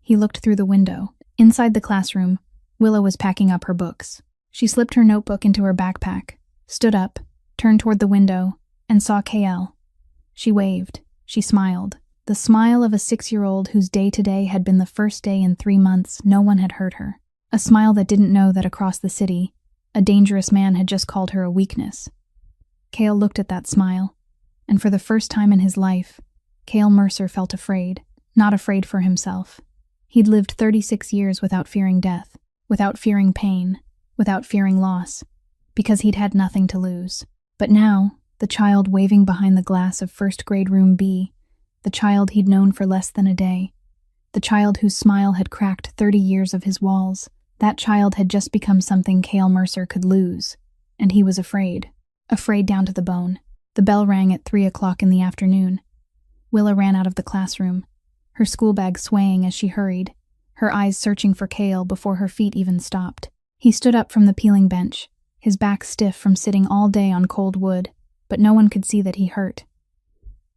He looked through the window. Inside the classroom, Willa was packing up her books. She slipped her notebook into her backpack, stood up, turned toward the window, and saw Cale. She waved. She smiled. The smile of a 6-year-old whose day-to-day had been the first day in 3 months no one had hurt her. A smile that didn't know that across the city, a dangerous man had just called her a weakness. Cale looked at that smile, and for the first time in his life, Cale Mercer felt afraid, not afraid for himself. He'd lived 36 years without fearing death, without fearing pain, without fearing loss, because he'd had nothing to lose. But now, the child waving behind the glass of first-grade room B, the child he'd known for less than a day, the child whose smile had cracked 30 years of his walls, that child had just become something Cale Mercer could lose, and he was afraid. Afraid down to the bone. The bell rang at 3 o'clock in the afternoon. Willa ran out of the classroom, her school bag swaying as she hurried, her eyes searching for Cale before her feet even stopped. He stood up from the peeling bench, his back stiff from sitting all day on cold wood, but no one could see that he hurt.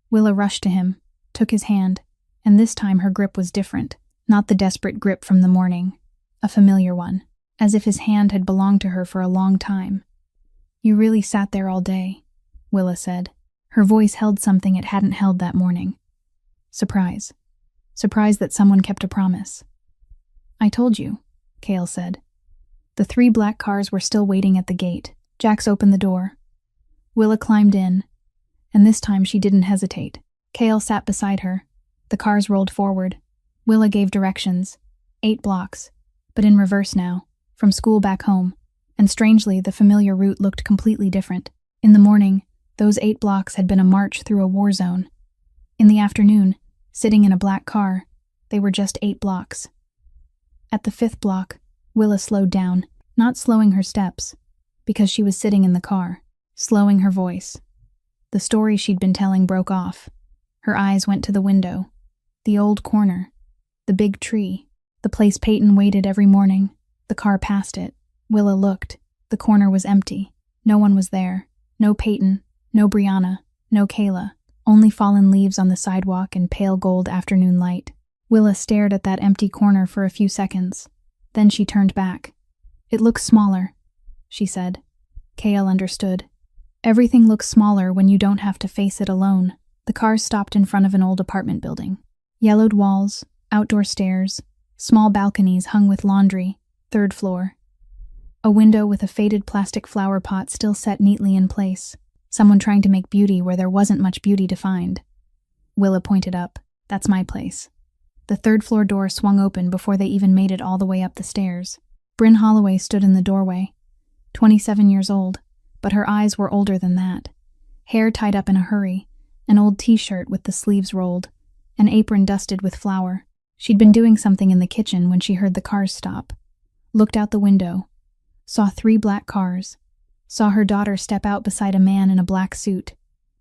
Willa rushed to him, took his hand, and this time her grip was different, not the desperate grip from the morning, a familiar one, as if his hand had belonged to her for a long time. You really sat there all day, Willa said. Her voice held something it hadn't held that morning. Surprise. Surprise that someone kept a promise. I told you, Cale said. The 3 black cars were still waiting at the gate. Jax opened the door. Willa climbed in, and this time she didn't hesitate. Cale sat beside her. The cars rolled forward. Willa gave directions. 8 blocks, but in reverse now, from school back home. And strangely, the familiar route looked completely different. In the morning, those 8 blocks had been a march through a war zone. In the afternoon, sitting in a black car, they were just 8 blocks. At the 5th block, Willa slowed down, not slowing her steps, because she was sitting in the car, slowing her voice. The story she'd been telling broke off. Her eyes went to the window, the old corner, the big tree, the place Peyton waited every morning. The car passed it. Willa looked. The corner was empty. No one was there. No Peyton, no Brianna, no Kayla. Only fallen leaves on the sidewalk and pale gold afternoon light. Willa stared at that empty corner for a few seconds. Then she turned back. It looks smaller, she said. Cale understood. Everything looks smaller when you don't have to face it alone. The cars stopped in front of an old apartment building. Yellowed walls, outdoor stairs, small balconies hung with laundry, 3rd floor. A window with a faded plastic flower pot still set neatly in place. Someone trying to make beauty where there wasn't much beauty to find. Willa pointed up. That's my place. The 3rd floor door swung open before they even made it all the way up the stairs. Bryn Holloway stood in the doorway, 27 years old, but her eyes were older than that. Hair tied up in a hurry, an old t-shirt with the sleeves rolled, an apron dusted with flour. She'd been doing something in the kitchen when she heard the cars stop. Looked out the window, saw 3 black cars, saw her daughter step out beside a man in a black suit,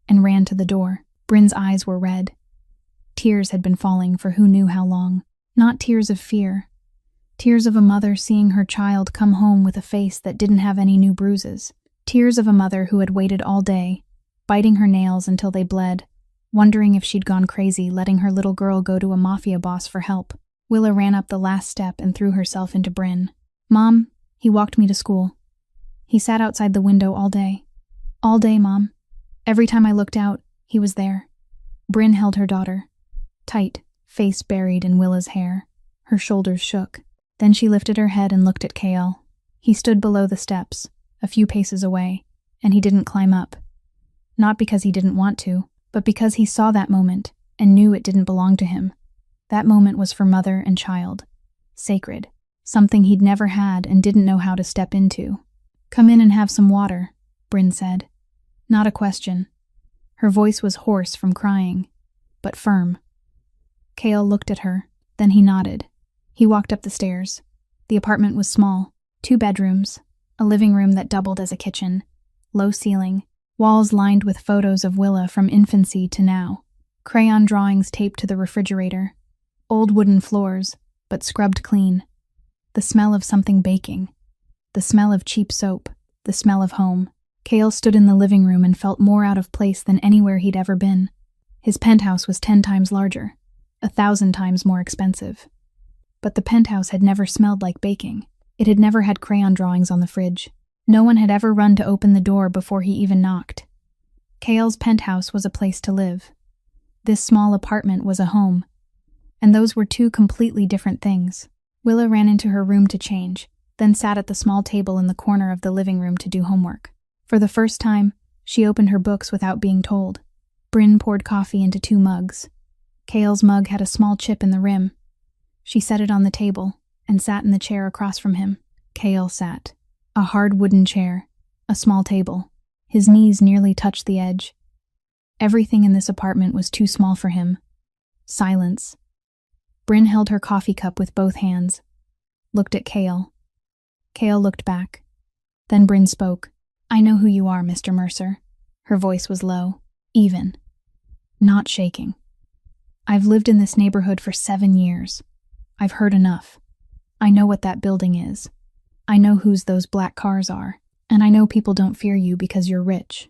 and ran to the door. Bryn's eyes were red. Tears had been falling for who knew how long. Not tears of fear. Tears of a mother seeing her child come home with a face that didn't have any new bruises. Tears of a mother who had waited all day, biting her nails until they bled, wondering if she'd gone crazy letting her little girl go to a Mafia Boss for help. Willa ran up the last step and threw herself into Bryn. Mom, he walked me to school. He sat outside the window all day. All day, Mom. Every time I looked out, he was there. Bryn held her daughter. Tight, face buried in Willa's hair. Her shoulders shook. Then she lifted her head and looked at Cale. He stood below the steps, a few paces away, and he didn't climb up. Not because he didn't want to, but because he saw that moment and knew it didn't belong to him. That moment was for mother and child. Sacred. Something he'd never had and didn't know how to step into. "Come in and have some water," Bryn said. Not a question. Her voice was hoarse from crying, but firm. Cale looked at her, then he nodded. He walked up the stairs. The apartment was small. 2 bedrooms, a living room that doubled as a kitchen, low ceiling, walls lined with photos of Willa from infancy to now, crayon drawings taped to the refrigerator, old wooden floors, but scrubbed clean. The smell of something baking. The smell of cheap soap. The smell of home. Cale stood in the living room and felt more out of place than anywhere he'd ever been. His penthouse was 10 times larger, 1,000 times more expensive. But the penthouse had never smelled like baking. It had never had crayon drawings on the fridge. No one had ever run to open the door before he even knocked. Cale's penthouse was a place to live. This small apartment was a home. And those were 2 completely different things. Willa ran into her room to change, then sat at the small table in the corner of the living room to do homework. For the first time, she opened her books without being told. Bryn poured coffee into 2 mugs. Cale's mug had a small chip in the rim. She set it on the table and sat in the chair across from him. Cale sat. A hard wooden chair, a small table. His knees nearly touched the edge. Everything in this apartment was too small for him. Silence. Bryn held her coffee cup with both hands, looked at Cale. Cale looked back. Then Bryn spoke. "I know who you are, Mr. Mercer." Her voice was low, even, not shaking. "I've lived in this neighborhood for 7 years. I've heard enough. I know what that building is. I know whose those black cars are. And I know people don't fear you because you're rich."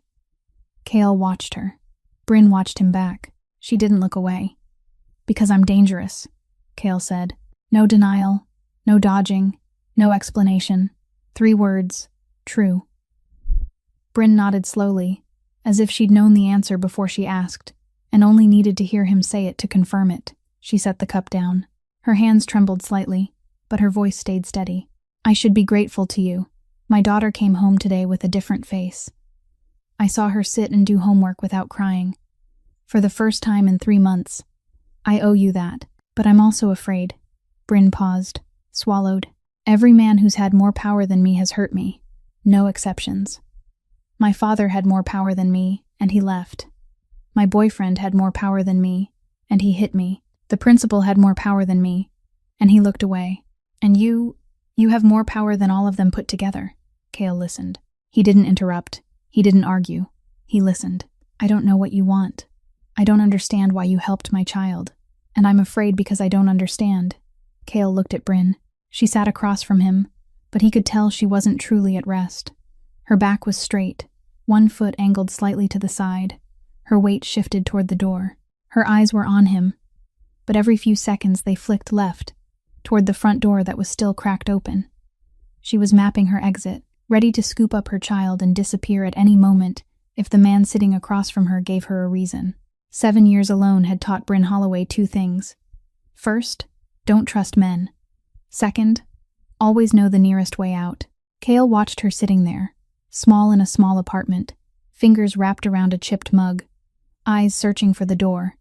Cale watched her. Bryn watched him back. She didn't look away. "Because I'm dangerous," Cale said. No denial, no dodging, no explanation. 3 words. True. Bryn nodded slowly, as if she'd known the answer before she asked, and only needed to hear him say it to confirm it. She set the cup down. Her hands trembled slightly, but her voice stayed steady. "I should be grateful to you. My daughter came home today with a different face. I saw her sit and do homework without crying. For the first time in 3 months. I owe you that, but I'm also afraid." Bryn paused, swallowed. "Every man who's had more power than me has hurt me. No exceptions. My father had more power than me, and he left. My boyfriend had more power than me, and he hit me. The principal had more power than me, and he looked away. And you have more power than all of them put together." Cale listened. He didn't interrupt. He didn't argue. He listened. "I don't know what you want. I don't understand why you helped my child. And I'm afraid because I don't understand." Cale looked at Bryn. She sat across from him, but he could tell she wasn't truly at rest. Her back was straight, 1 foot angled slightly to the side. Her weight shifted toward the door. Her eyes were on him, but every few seconds they flicked left, toward the front door that was still cracked open. She was mapping her exit, ready to scoop up her child and disappear at any moment if the man sitting across from her gave her a reason. 7 years alone had taught Bryn Holloway 2 things. First, don't trust men. Second, always know the nearest way out. Cale watched her sitting there, small in a small apartment, fingers wrapped around a chipped mug, eyes searching for the door,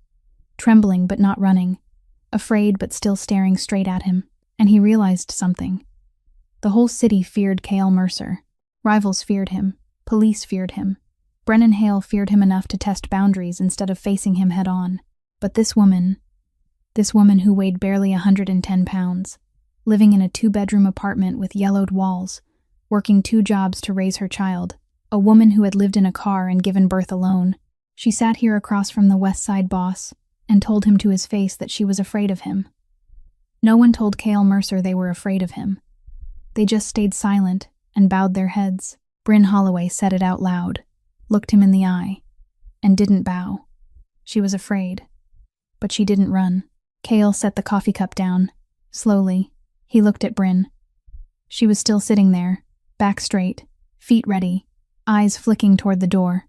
trembling but not running, afraid but still staring straight at him, and he realized something. The whole city feared Cale Mercer. Rivals feared him. Police feared him. Brennan Hale feared him enough to test boundaries instead of facing him head-on. But this woman who weighed barely 110 pounds, living in a 2-bedroom apartment with yellowed walls, working 2 jobs to raise her child, a woman who had lived in a car and given birth alone. She sat here across from the West Side boss and told him to his face that she was afraid of him. No one told Cale Mercer they were afraid of him. They just stayed silent and bowed their heads. Bryn Holloway said it out loud, looked him in the eye, and didn't bow. She was afraid, but she didn't run. Cale set the coffee cup down. Slowly, he looked at Bryn. She was still sitting there, back straight, feet ready, eyes flicking toward the door.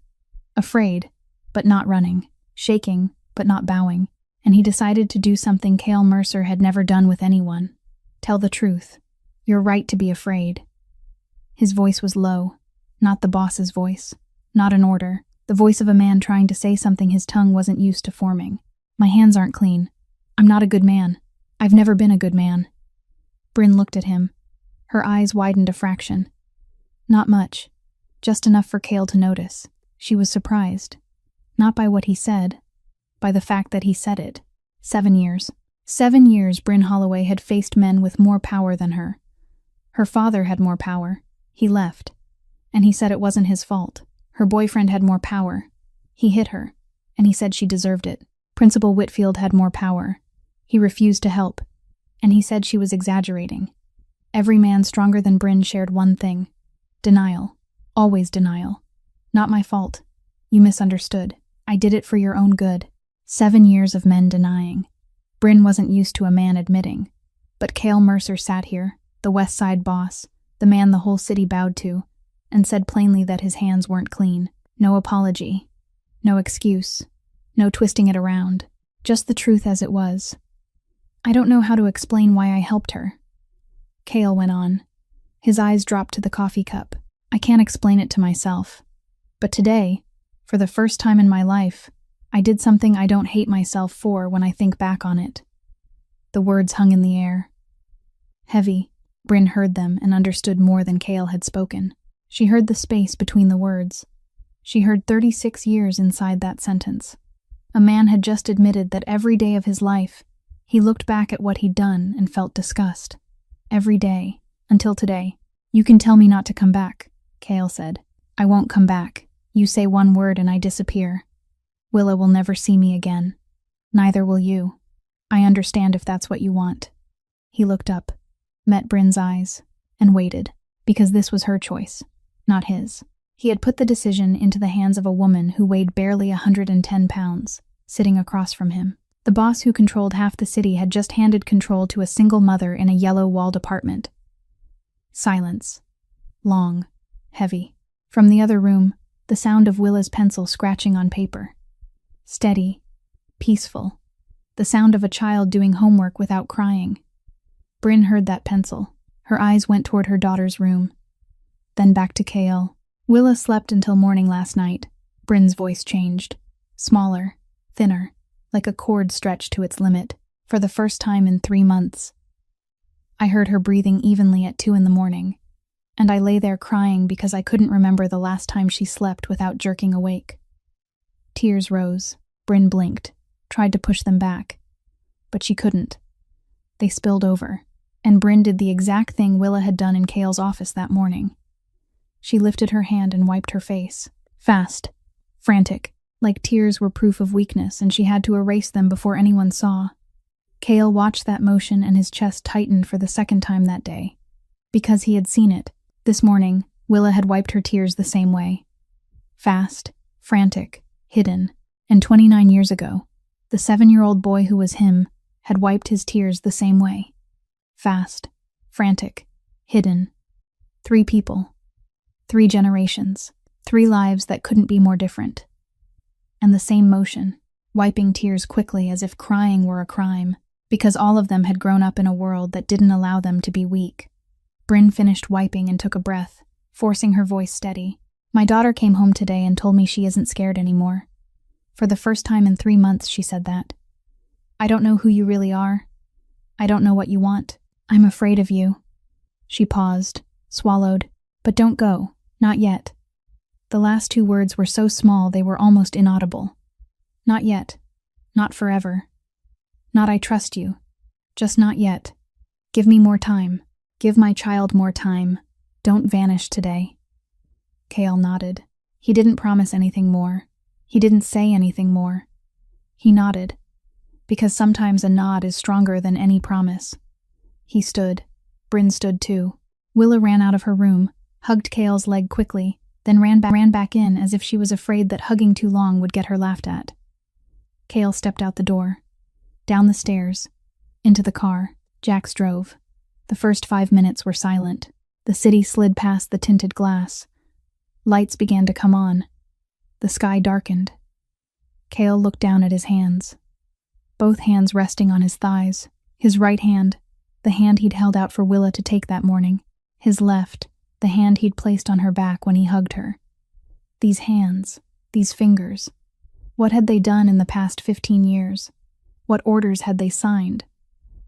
Afraid, but not running. Shaking, but not bowing. And he decided to do something Cale Mercer had never done with anyone. Tell the truth. You're right to be afraid. His voice was low, not the boss's voice, not an order, the voice of a man trying to say something his tongue wasn't used to forming. My hands aren't clean. I'm not a good man. I've never been a good man. Bryn looked at him. Her eyes widened a fraction. Not much. Just enough for Cale to notice. She was surprised. Not by what he said, by the fact that he said it. 7 years. 7 years Bryn Holloway had faced men with more power than her. Her father had more power. He left. And he said it wasn't his fault. Her boyfriend had more power. He hit her. And he said she deserved it. Principal Whitfield had more power. He refused to help. And he said she was exaggerating. Every man stronger than Bryn shared one thing. Denial. Always denial. Not my fault. You misunderstood. I did it for your own good. 7 years of men denying. Bryn wasn't used to a man admitting. But Cale Mercer sat here, the West Side boss, the man the whole city bowed to, and said plainly that his hands weren't clean. No apology. No excuse. No twisting it around. Just the truth as it was. I don't know how to explain why I helped her. Cale went on. His eyes dropped to the coffee cup. I can't explain it to myself. But today, for the first time in my life, I did something I don't hate myself for when I think back on it. The words hung in the air. Heavy. Bryn heard them and understood more than Cale had spoken. She heard the space between the words. She heard 36 years inside that sentence. A man had just admitted that every day of his life, he looked back at what he'd done and felt disgust. Every day, until today. You can tell me not to come back, Cale said. I won't come back. You say one word and I disappear. Willa will never see me again. Neither will you. I understand if that's what you want. He looked up, met Bryn's eyes, and waited, because this was her choice, not his. He had put the decision into the hands of a woman who weighed barely 110 pounds, sitting across from him. The boss who controlled half the city had just handed control to a single mother in a yellow-walled apartment. Silence. Long. Heavy. From the other room, the sound of Willa's pencil scratching on paper. Steady. Peaceful. The sound of a child doing homework without crying. Bryn heard that pencil. Her eyes went toward her daughter's room. Then back to Cale. Willa slept until morning last night. Bryn's voice changed. Smaller. Thinner. Like a cord stretched to its limit, for the first time in 3 months. I heard her breathing evenly at 2 a.m, and I lay there crying because I couldn't remember the last time she slept without jerking awake. Tears rose. Bryn blinked, tried to push them back, but she couldn't. They spilled over, and Bryn did the exact thing Willa had done in Cale's office that morning. She lifted her hand and wiped her face. Fast. Frantic. Like tears were proof of weakness and she had to erase them before anyone saw. Cale watched that motion and his chest tightened for the second time that day. Because he had seen it. This morning, Willa had wiped her tears the same way. Fast, frantic, hidden. And 29 years ago, the 7-year-old boy who was him had wiped his tears the same way. Fast, frantic, hidden. 3 people. 3 generations. 3 lives that couldn't be more different. And the same motion, wiping tears quickly as if crying were a crime, because all of them had grown up in a world that didn't allow them to be weak. Bryn finished wiping and took a breath, forcing her voice steady. My daughter came home today and told me she isn't scared anymore. For the first time in 3 months, she said that. I don't know who you really are. I don't know what you want. I'm afraid of you. She paused, swallowed. But don't go, not yet. The last 2 words were so small they were almost inaudible. Not yet. Not forever. Not I trust you. Just not yet. Give me more time. Give my child more time. Don't vanish today. Cale nodded. He didn't promise anything more. He didn't say anything more. He nodded. Because sometimes a nod is stronger than any promise. He stood. Bryn stood too. Willa ran out of her room, hugged Cale's leg quickly, then ran back in as if she was afraid that hugging too long would get her laughed at. Cale stepped out the door. Down the stairs. Into the car. Jax drove. The first 5 minutes were silent. The city slid past the tinted glass. Lights began to come on. The sky darkened. Cale looked down at his hands. Both hands resting on his thighs. His right hand, the hand he'd held out for Willa to take that morning. His left, the hand he'd placed on her back when he hugged her. These hands, these fingers, what had they done in the past 15 years? What orders had they signed?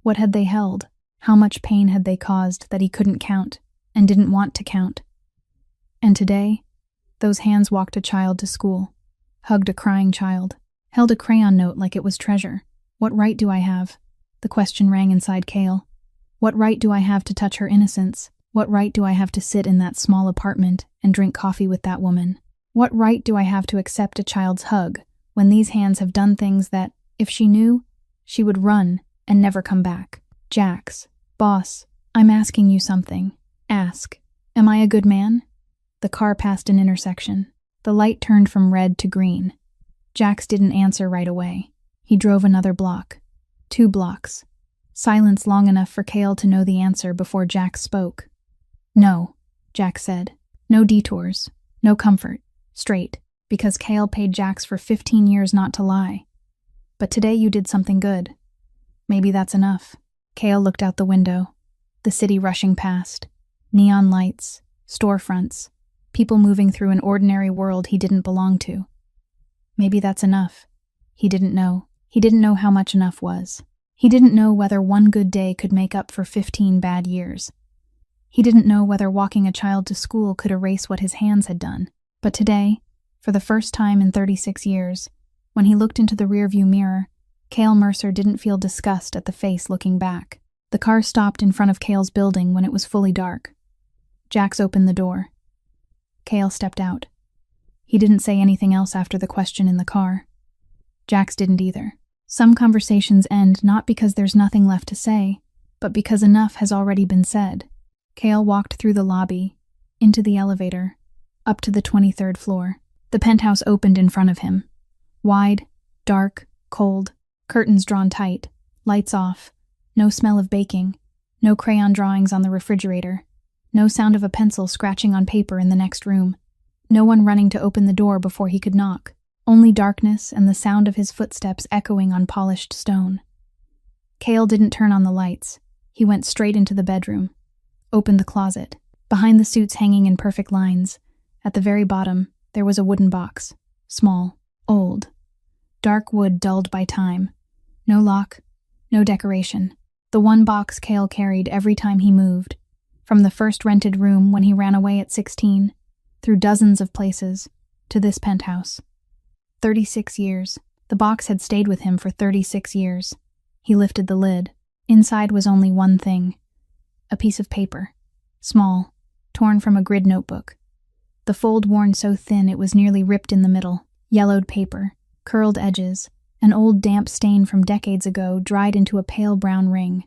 What had they held? How much pain had they caused that he couldn't count and didn't want to count? And today, those hands walked a child to school, hugged a crying child, held a crayon note like it was treasure. What right do I have? The question rang inside Cale. What right do I have to touch her innocence? What right do I have to sit in that small apartment and drink coffee with that woman? What right do I have to accept a child's hug when these hands have done things that, if she knew, she would run and never come back? Jax, boss, I'm asking you something. Ask. Am I a good man? The car passed an intersection. The light turned from red to green. Jax didn't answer right away. He drove another block. 2 blocks. Silence long enough for Cale to know the answer before Jax spoke. No, Jax said. No detours. No comfort. Straight. Because Cale paid Jax for 15 years not to lie. But today you did something good. Maybe that's enough. Cale looked out the window. The city rushing past. Neon lights. Storefronts. People moving through an ordinary world he didn't belong to. Maybe that's enough. He didn't know. He didn't know how much enough was. He didn't know whether one good day could make up for 15 bad years. He didn't know whether walking a child to school could erase what his hands had done. But today, for the first time in 36 years, when he looked into the rearview mirror, Cale Mercer didn't feel disgust at the face looking back. The car stopped in front of Cale's building when it was fully dark. Jax opened the door. Cale stepped out. He didn't say anything else after the question in the car. Jax didn't either. Some conversations end not because there's nothing left to say, but because enough has already been said. Cale walked through the lobby, into the elevator, up to the 23rd floor. The penthouse opened in front of him. Wide, dark, cold, curtains drawn tight, lights off, no smell of baking, no crayon drawings on the refrigerator, no sound of a pencil scratching on paper in the next room, no one running to open the door before he could knock. Only darkness and the sound of his footsteps echoing on polished stone. Cale didn't turn on the lights. He went straight into the bedroom. Opened the closet. Behind the suits hanging in perfect lines, at the very bottom, there was a wooden box. Small. Old. Dark wood dulled by time. No lock. No decoration. The one box Cale carried every time he moved. From the first rented room when he ran away at 16, through dozens of places, to this penthouse. 36 years. The box had stayed with him for 36 years. He lifted the lid. Inside was only one thing. A piece of paper. Small. Torn from a grid notebook. The fold worn so thin it was nearly ripped in the middle. Yellowed paper. Curled edges. An old damp stain from decades ago dried into a pale brown ring.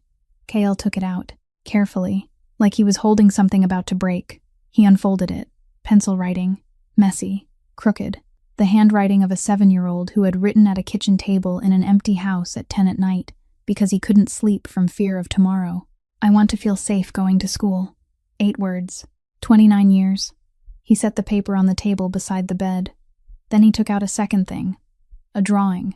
Cale took it out. Carefully. Like he was holding something about to break. He unfolded it. Pencil writing. Messy. Crooked. The handwriting of a 7-year-old who had written at a kitchen table in an empty house at 10 at night because he couldn't sleep from fear of tomorrow. I want to feel safe going to school. 8 words. 29 years. He set the paper on the table beside the bed. Then he took out a second thing. A drawing.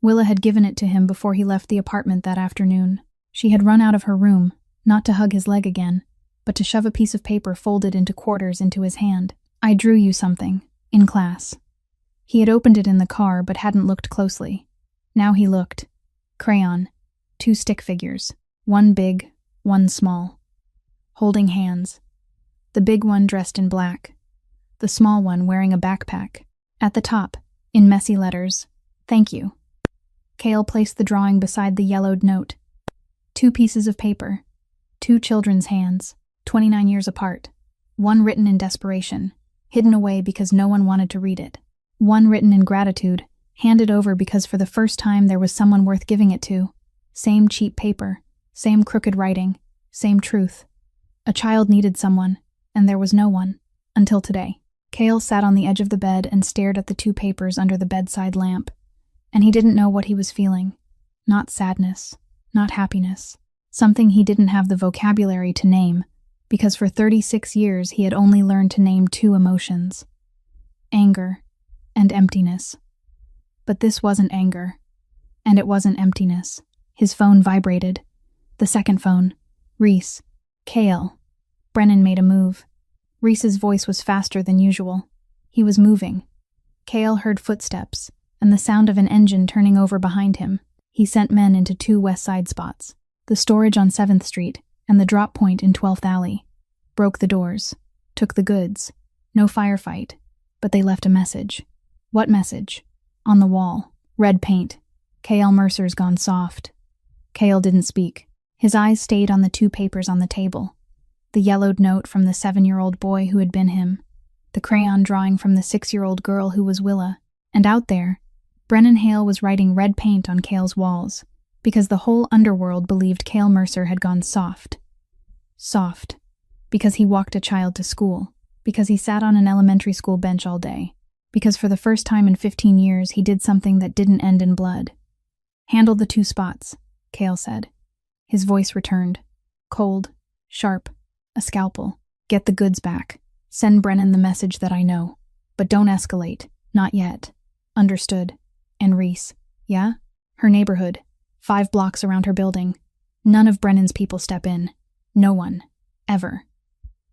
Willa had given it to him before he left the apartment that afternoon. She had run out of her room, not to hug his leg again, but to shove a piece of paper folded into quarters into his hand. I drew you something. In class. He had opened it in the car but hadn't looked closely. Now he looked. Crayon. 2 stick figures. One big, one small. Holding hands. The big one dressed in black. The small one wearing a backpack. At the top, in messy letters, thank you. Cale placed the drawing beside the yellowed note. 2 pieces of paper. 2 children's hands. 29 years apart. One written in desperation. Hidden away because no one wanted to read it. One written in gratitude, handed over because for the first time there was someone worth giving it to. Same cheap paper, same crooked writing, same truth. A child needed someone, and there was no one, until today. Cale sat on the edge of the bed and stared at the 2 papers under the bedside lamp, and he didn't know what he was feeling. Not sadness, not happiness, something he didn't have the vocabulary to name, because for 36 years he had only learned to name 2 emotions. Anger and emptiness. But this wasn't anger, and it wasn't emptiness. His phone vibrated. The second phone. Reese. Cale. Brennan made a move. Reese's voice was faster than usual. He was moving. Cale heard footsteps, and the sound of an engine turning over behind him. He sent men into 2 West Side spots, the storage on 7th Street and the drop point in 12th Alley. Broke the doors, took the goods. No firefight, but they left a message. What message? On the wall, red paint. K.L. Mercer's gone soft. K.L. didn't speak. His eyes stayed on the 2 papers on the table. The yellowed note from the 7-year-old boy who had been him, the crayon drawing from the 6-year-old girl who was Willa, and out there, Brennan Hale was writing red paint on K.L.'s walls, because the whole underworld believed K.L. Mercer had gone soft. Soft. Because he walked a child to school. Because he sat on an elementary school bench all day. Because for the first time in 15 years he did something that didn't end in blood. Handle the 2 spots, K.L. said. His voice returned. Cold, sharp, a scalpel. Get the goods back. Send Brennan the message that I know. But don't escalate. Not yet. Understood. And Reese. Yeah? Her neighborhood. 5 blocks around her building. None of Brennan's people step in. No one. Ever.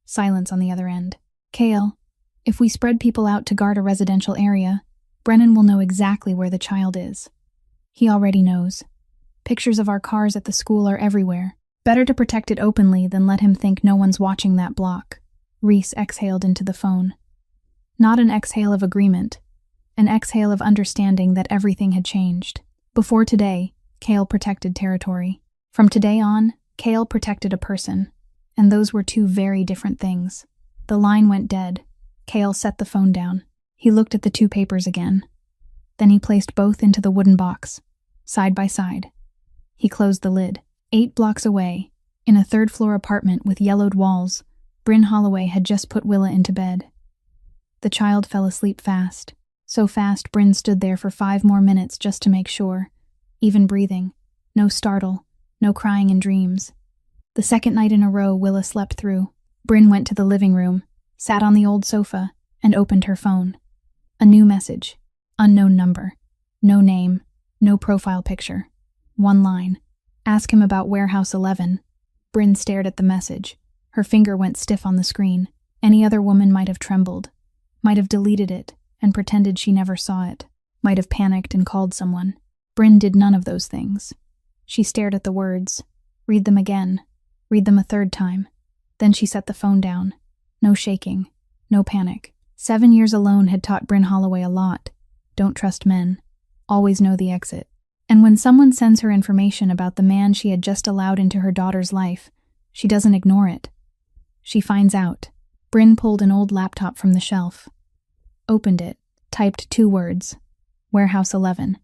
Silence on the other end. K.L., if we spread people out to guard a residential area, Brennan will know exactly where the child is. He already knows. Pictures of our cars at the school are everywhere. Better to protect it openly than let him think no one's watching that block. Reese exhaled into the phone. Not an exhale of agreement. An exhale of understanding that everything had changed. Before today, K.L. protected territory. From today on, K.L. protected a person. And those were 2 very different things. The line went dead. K.L. set the phone down. He looked at the 2 papers again. Then he placed both into the wooden box, side by side. He closed the lid. 8 blocks away, in a 3rd-floor apartment with yellowed walls, Bryn Holloway had just put Willa into bed. The child fell asleep fast. So fast Bryn stood there for 5 more minutes just to make sure. Even breathing. No startle. No crying in dreams. The 2nd night in a row Willa slept through. Bryn went to the living room, sat on the old sofa, and opened her phone. A new message. Unknown number. No name. No profile picture. 1 line. Ask him about Warehouse 11. Bryn stared at the message. Her finger went stiff on the screen. Any other woman might have trembled. Might have deleted it and pretended she never saw it. Might have panicked and called someone. Bryn did none of those things. She stared at the words. Read them again. Read them a 3rd time. Then she set the phone down. No shaking. No panic. 7 years alone had taught Bryn Holloway a lot. Don't trust men. Always know the exit. And when someone sends her information about the man she had just allowed into her daughter's life, she doesn't ignore it. She finds out. Bryn pulled an old laptop from the shelf. Opened it. Typed 2 words. Warehouse 11.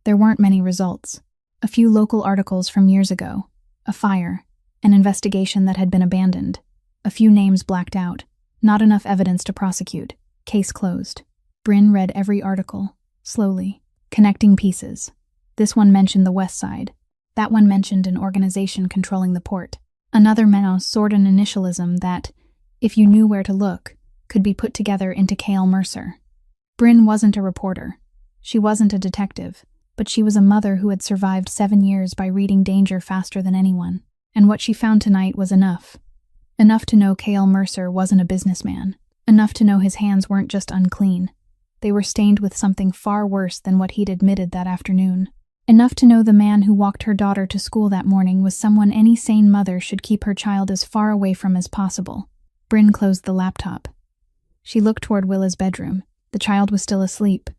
There weren't many results. A few local articles from years ago. A fire. An investigation that had been abandoned. A few names blacked out. Not enough evidence to prosecute. Case closed. Bryn read every article, slowly, connecting pieces. This one mentioned the West Side. That one mentioned an organization controlling the port. Another mentioned sort an initialism that, if you knew where to look, could be put together into K.L. Mercer. Bryn wasn't a reporter. She wasn't a detective, but she was a mother who had survived 7 years by reading danger faster than anyone. And what she found tonight was enough. Enough to know K.L. Mercer wasn't a businessman. Enough to know his hands weren't just unclean. They were stained with something far worse than what he'd admitted that afternoon. Enough to know the man who walked her daughter to school that morning was someone any sane mother should keep her child as far away from as possible. Bryn closed the laptop. She looked toward Willa's bedroom. The child was still asleep,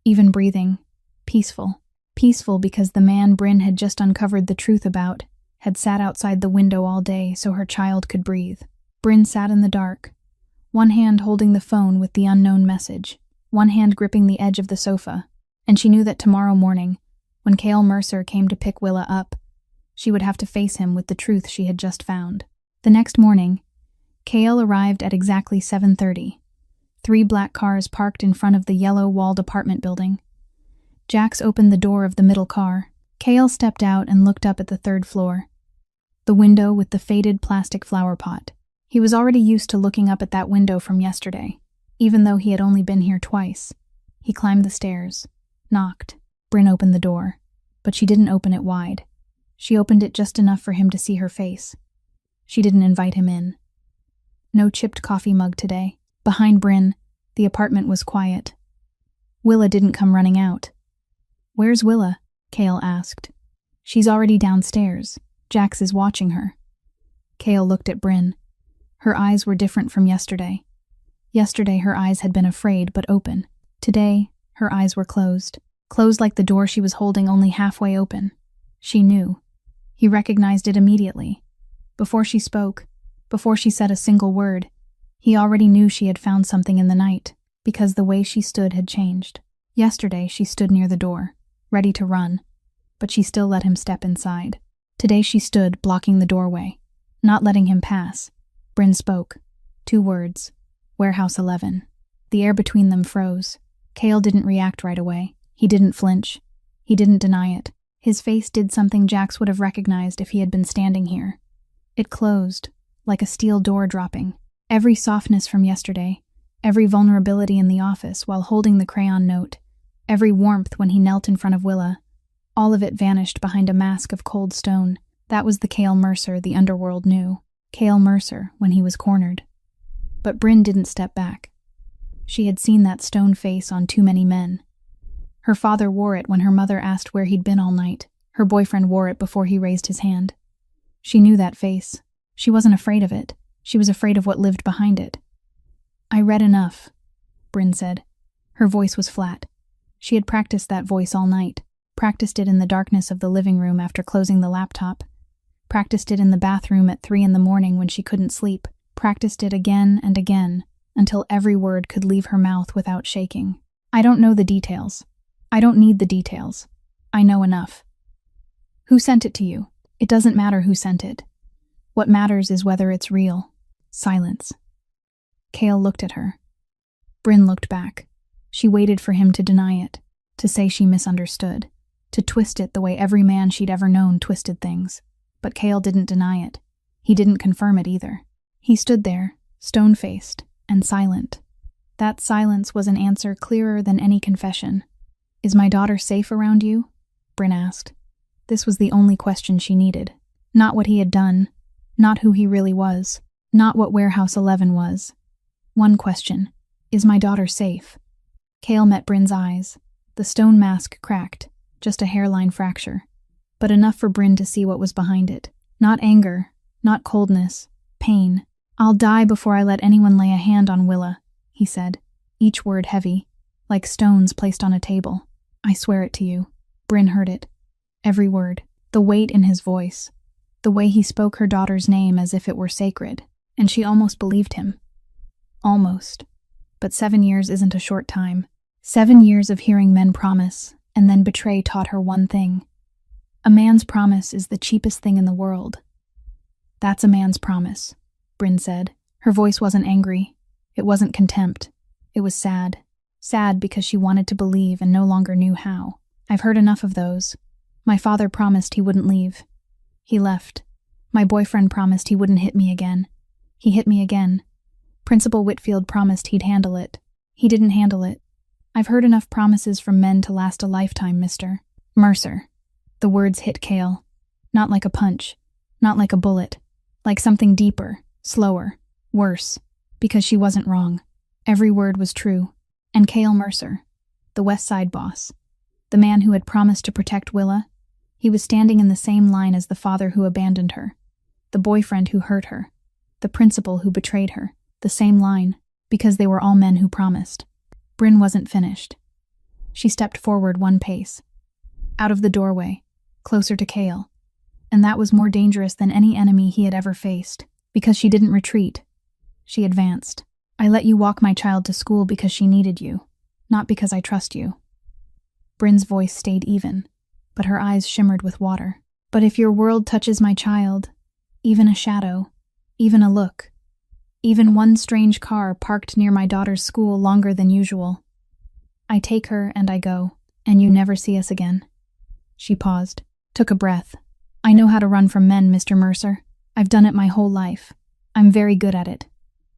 even breathing, peaceful. Peaceful because the man Bryn had just uncovered the truth about had sat outside the window all day so her child could breathe. Bryn sat in the dark, one hand holding the phone with the unknown message, one hand gripping the edge of the sofa, and she knew that tomorrow morning, when K.L. Mercer came to pick Willa up, she would have to face him with the truth she had just found. The next morning, K.L. arrived at exactly 7:30. 3 black cars parked in front of the yellow-walled apartment building. Jax opened the door of the middle car. K.L. stepped out and looked up at the 3rd floor. The window with the faded plastic flower pot. He was already used to looking up at that window from yesterday, even though he had only been here twice. He climbed the stairs, knocked. Bryn opened the door, but she didn't open it wide. She opened it just enough for him to see her face. She didn't invite him in. No chipped coffee mug today. Behind Bryn, the apartment was quiet. Willa didn't come running out. "Where's Willa?" K.L. asked. She's already downstairs. Jax is watching her. Kale looked at Bryn. Her eyes were different from yesterday. Yesterday her eyes had been afraid but open. Today, her eyes were closed. Closed like the door she was holding only halfway open. She knew. He recognized it immediately. Before she spoke, before she said a single word, he already knew she had found something in the night, because the way she stood had changed. Yesterday she stood near the door, ready to run, but she still let him step inside. Today she stood, blocking the doorway, not letting him pass. Bryn spoke. 2 words. Warehouse 11. The air between them froze. Kale didn't react right away. He didn't flinch. He didn't deny it. His face did something Jax would have recognized if he had been standing here. It closed, like a steel door dropping. Every softness from yesterday, every vulnerability in the office while holding the crayon note, every warmth when he knelt in front of Willa, all of it vanished behind a mask of cold stone. That was the Kale Mercer the underworld knew. Kale Mercer when he was cornered. But Bryn didn't step back. She had seen that stone face on too many men. Her father wore it when her mother asked where he'd been all night. Her boyfriend wore it before he raised his hand. She knew that face. She wasn't afraid of it. She was afraid of what lived behind it. I read enough, Bryn said. Her voice was flat. She had practiced that voice all night. Practiced it in the darkness of the living room after closing the laptop. Practiced it in the bathroom at 3 a.m. when she couldn't sleep. Practiced it again and again, until every word could leave her mouth without shaking. I don't know the details. I don't need the details. I know enough. Who sent it to you? It doesn't matter who sent it. What matters is whether it's real. Silence. Kale looked at her. Bryn looked back. She waited for him to deny it, to say she misunderstood, to twist it the way every man she'd ever known twisted things. But Kale didn't deny it. He didn't confirm it either. He stood there, stone-faced and silent. That silence was an answer clearer than any confession. Is my daughter safe around you? Bryn asked. This was the only question she needed. Not what he had done, not who he really was, not what Warehouse 11 was. One question. Is my daughter safe? Kale met Bryn's eyes. The stone mask cracked, just a hairline fracture, but enough for Bryn to see what was behind it. Not anger, not coldness, pain. I'll die before I let anyone lay a hand on Willa, he said, each word heavy, like stones placed on a table. I swear it to you. Bryn heard it. Every word. The weight in his voice. The way he spoke her daughter's name as if it were sacred. And she almost believed him. Almost. But 7 years isn't a short time. 7 years of hearing men promise and then betray taught her one thing. A man's promise is the cheapest thing in the world. That's a man's promise, Bryn said. Her voice wasn't angry. It wasn't contempt. It was sad. Sad because she wanted to believe and no longer knew how. I've heard enough of those. My father promised he wouldn't leave. He left. My boyfriend promised he wouldn't hit me again. He hit me again. Principal Whitfield promised he'd handle it. He didn't handle it. I've heard enough promises from men to last a lifetime, Mr. Mercer. The words hit Kale. Not like a punch. Not like a bullet. Like something deeper, slower, worse. Because she wasn't wrong. Every word was true. And Kale Mercer, the West Side boss, the man who had promised to protect Willa, he was standing in the same line as the father who abandoned her, the boyfriend who hurt her, the principal who betrayed her, the same line, because they were all men who promised. Bryn wasn't finished. She stepped forward 1 pace, out of the doorway, closer to Kale, and that was more dangerous than any enemy he had ever faced, because she didn't retreat. She advanced. I let you walk my child to school because she needed you, not because I trust you. Bryn's voice stayed even, but her eyes shimmered with water. But if your world touches my child, even a shadow, even a look, even one strange car parked near my daughter's school longer than usual, I take her and I go, and you never see us again. She paused, took a breath. I know how to run from men, Mr. Mercer. I've done it my whole life. I'm very good at it.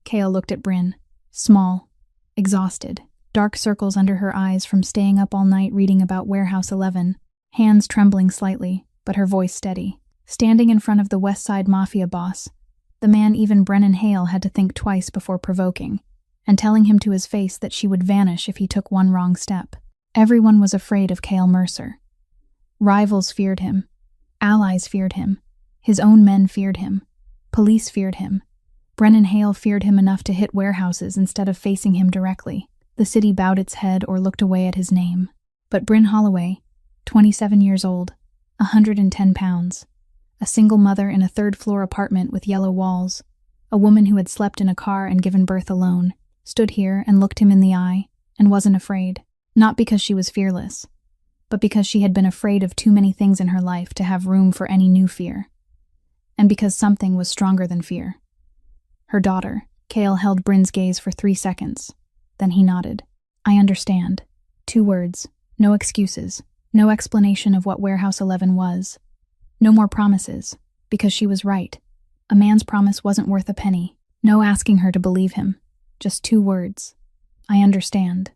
Kale looked at Bryn, small, exhausted, dark circles under her eyes from staying up all night reading about Warehouse 11, hands trembling slightly, but her voice steady. Standing in front of the West Side Mafia boss, the man even Brennan Hale had to think twice before provoking, and telling him to his face that she would vanish if he took one wrong step. Everyone was afraid of Kale Mercer. Rivals feared him. Allies feared him. His own men feared him. Police feared him. Brennan Hale feared him enough to hit warehouses instead of facing him directly. The city bowed its head or looked away at his name. But Bryn Holloway, 27 years old, 110 pounds, a single mother in a third-floor apartment with yellow walls, a woman who had slept in a car and given birth alone, stood here and looked him in the eye and wasn't afraid, not because she was fearless, but because she had been afraid of too many things in her life to have room for any new fear. And because something was stronger than fear. Her daughter. Cale held Bryn's gaze for 3 seconds. Then he nodded. I understand. 2 words. No excuses. No explanation of what Warehouse 11 was. No more promises. Because she was right. A man's promise wasn't worth a penny. No asking her to believe him. Just 2 words. I understand.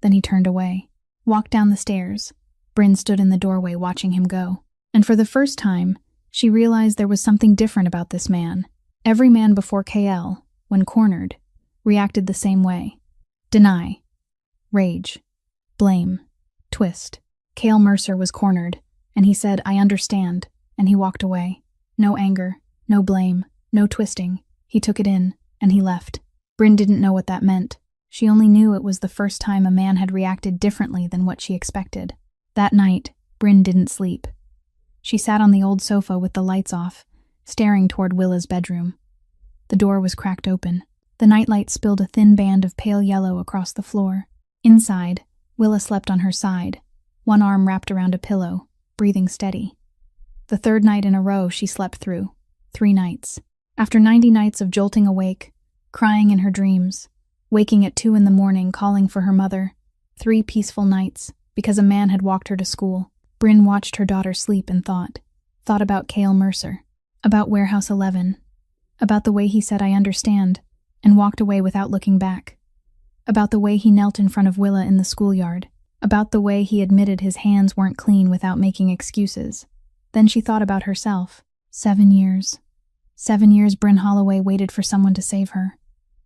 Then he turned away. Walked down the stairs. Bryn stood in the doorway watching him go. And for the first time, she realized there was something different about this man. Every man before KL, when cornered, reacted the same way. Deny. Rage. Blame. Twist. Cale Mercer was cornered, and he said, I understand, and he walked away. No anger, no blame, no twisting. He took it in, and he left. Bryn didn't know what that meant. She only knew it was the first time a man had reacted differently than what she expected. That night, Bryn didn't sleep. She sat on the old sofa with the lights off, staring toward Willa's bedroom. The door was cracked open. The nightlight spilled a thin band of pale yellow across the floor. Inside, Willa slept on her side, one arm wrapped around a pillow, breathing steady. The 3rd night in a row she slept through. 3 nights. After 90 nights of jolting awake, crying in her dreams, waking at 2 a.m. calling for her mother, 3 peaceful nights, because a man had walked her to school, Bryn watched her daughter sleep and thought about Cale Mercer, about Warehouse 11, about the way he said I understand, and walked away without looking back, about the way he knelt in front of Willa in the schoolyard, about the way he admitted his hands weren't clean without making excuses. Then she thought about herself. 7 years. 7 years Bryn Holloway waited for someone to save her,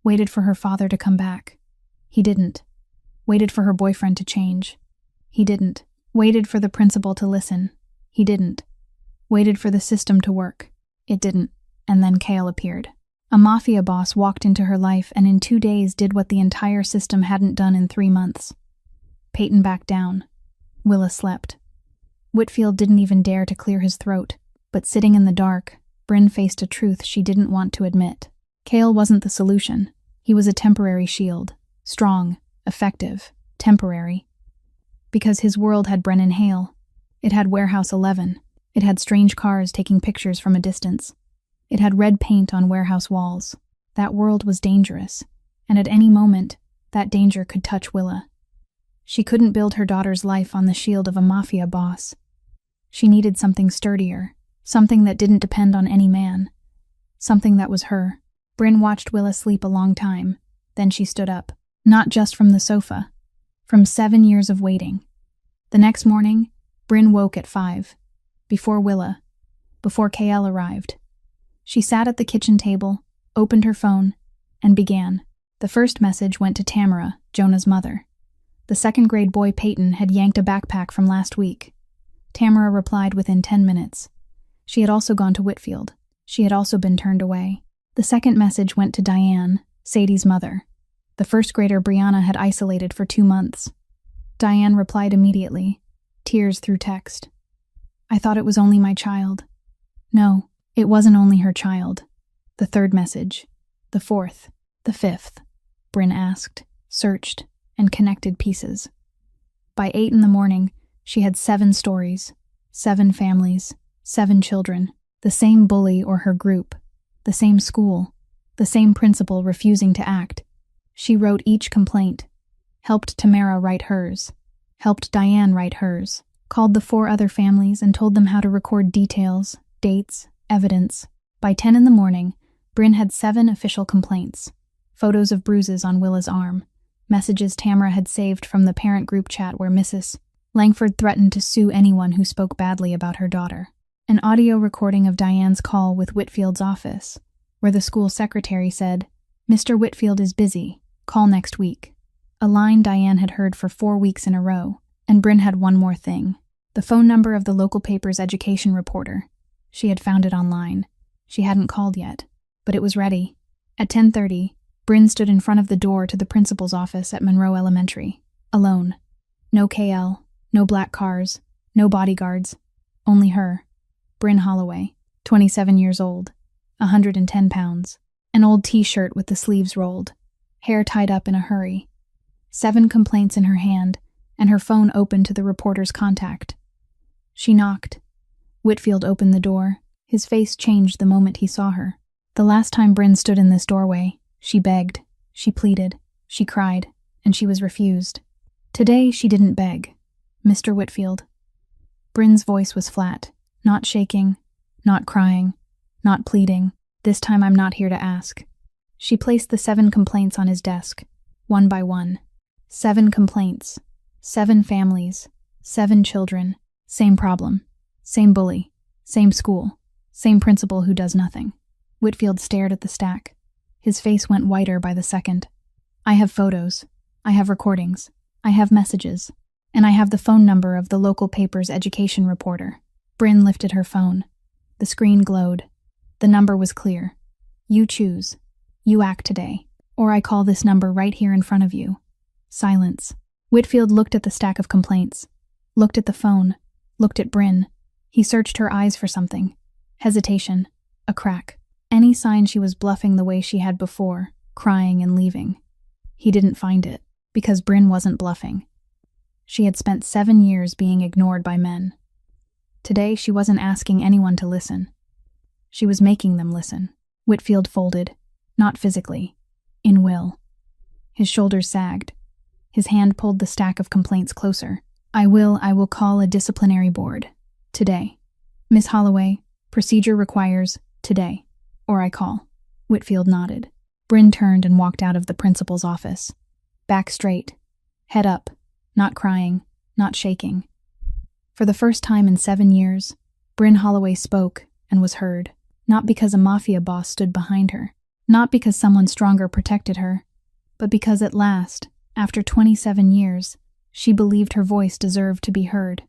waited for her father to come back. He didn't. Waited for her boyfriend to change. He didn't. Waited for the principal to listen. He didn't. Waited for the system to work. It didn't. And then Cale appeared. A mafia boss walked into her life and in 2 days did what the entire system hadn't done in 3 months. Peyton backed down. Willa slept. Whitfield didn't even dare to clear his throat, but sitting in the dark, Bryn faced a truth she didn't want to admit. Cale wasn't the solution. He was a temporary shield. Strong, effective, temporary. Because his world had Brennan Hale. It had Warehouse 11. It had strange cars taking pictures from a distance. It had red paint on warehouse walls. That world was dangerous, and at any moment, that danger could touch Willa. She couldn't build her daughter's life on the shield of a mafia boss. She needed something sturdier, something that didn't depend on any man, something that was her. Bryn watched Willa sleep a long time, then she stood up, not just from the sofa, from 7 years of waiting. The next morning, Bryn woke at 5, before Willa, before KL arrived. She sat at the kitchen table, opened her phone, and began. The first message went to Tamara, Jonah's mother. The 2nd grade boy Peyton had yanked a backpack from last week. Tamara replied within 10 minutes. She had also gone to Whitfield. She had also been turned away. The 2nd message went to Diane, Sadie's mother. The 1st grader Brianna had isolated for 2 months. Diane replied immediately, tears through text. I thought it was only my child. No, it wasn't only her child. The 3rd message. The 4th. The 5th. Bryn asked, searched, and connected pieces. By 8 a.m, she had 7 stories, 7 families, 7 children, the same bully or her group, the same school, the same principal refusing to act. She wrote each complaint, helped Tamara write hers, helped Diane write hers, called the 4 other families and told them how to record details, dates, evidence. By 10 a.m, Bryn had 7 official complaints, photos of bruises on Willa's arm, messages Tamara had saved from the parent group chat where Mrs. Langford threatened to sue anyone who spoke badly about her daughter, an audio recording of Diane's call with Whitfield's office, where the school secretary said, Mr. Whitfield is busy, call next week. A line Diane had heard for 4 weeks in a row, and Bryn had one more thing. The phone number of the local paper's education reporter. She had found it online. She hadn't called yet, but it was ready. At 10:30, Bryn stood in front of the door to the principal's office at Monroe Elementary. Alone. No KL, no black cars, no bodyguards. Only her. Bryn Holloway, 27 years old, 110 pounds. An old t-shirt with the sleeves rolled. Hair tied up in a hurry. 7 complaints in her hand, and her phone open to the reporter's contact. She knocked. Whitfield opened the door. His face changed the moment he saw her. The last time Bryn stood in this doorway, she begged, she pleaded, she cried, and she was refused. Today she didn't beg. Mr. Whitfield. Bryn's voice was flat, not shaking, not crying, not pleading. This time I'm not here to ask. She placed the 7 complaints on his desk, one by one. 7 complaints, 7 families, 7 children, same problem, same bully, same school, same principal who does nothing. Whitfield stared at the stack. His face went whiter by the second. I have photos. I have recordings. I have messages. And I have the phone number of the local paper's education reporter. Bryn lifted her phone. The screen glowed. The number was clear. You choose. You act today. Or I call this number right here in front of you. Silence. Whitfield looked at the stack of complaints. Looked at the phone. Looked at Bryn. He searched her eyes for something. Hesitation. A crack. Any sign she was bluffing the way she had before, crying and leaving. He didn't find it, because Bryn wasn't bluffing. She had spent 7 years being ignored by men. Today she wasn't asking anyone to listen. She was making them listen. Whitfield folded, not physically, in will. His shoulders sagged. His hand pulled the stack of complaints closer. I will call a disciplinary board. Today. Miss Holloway, procedure requires today. Or I call. Whitfield nodded. Bryn turned and walked out of the principal's office. Back straight. Head up. Not crying. Not shaking. For the first time in 7 years, Bryn Holloway spoke and was heard. Not because a mafia boss stood behind her. Not because someone stronger protected her. But because at last, after 27 years, she believed her voice deserved to be heard.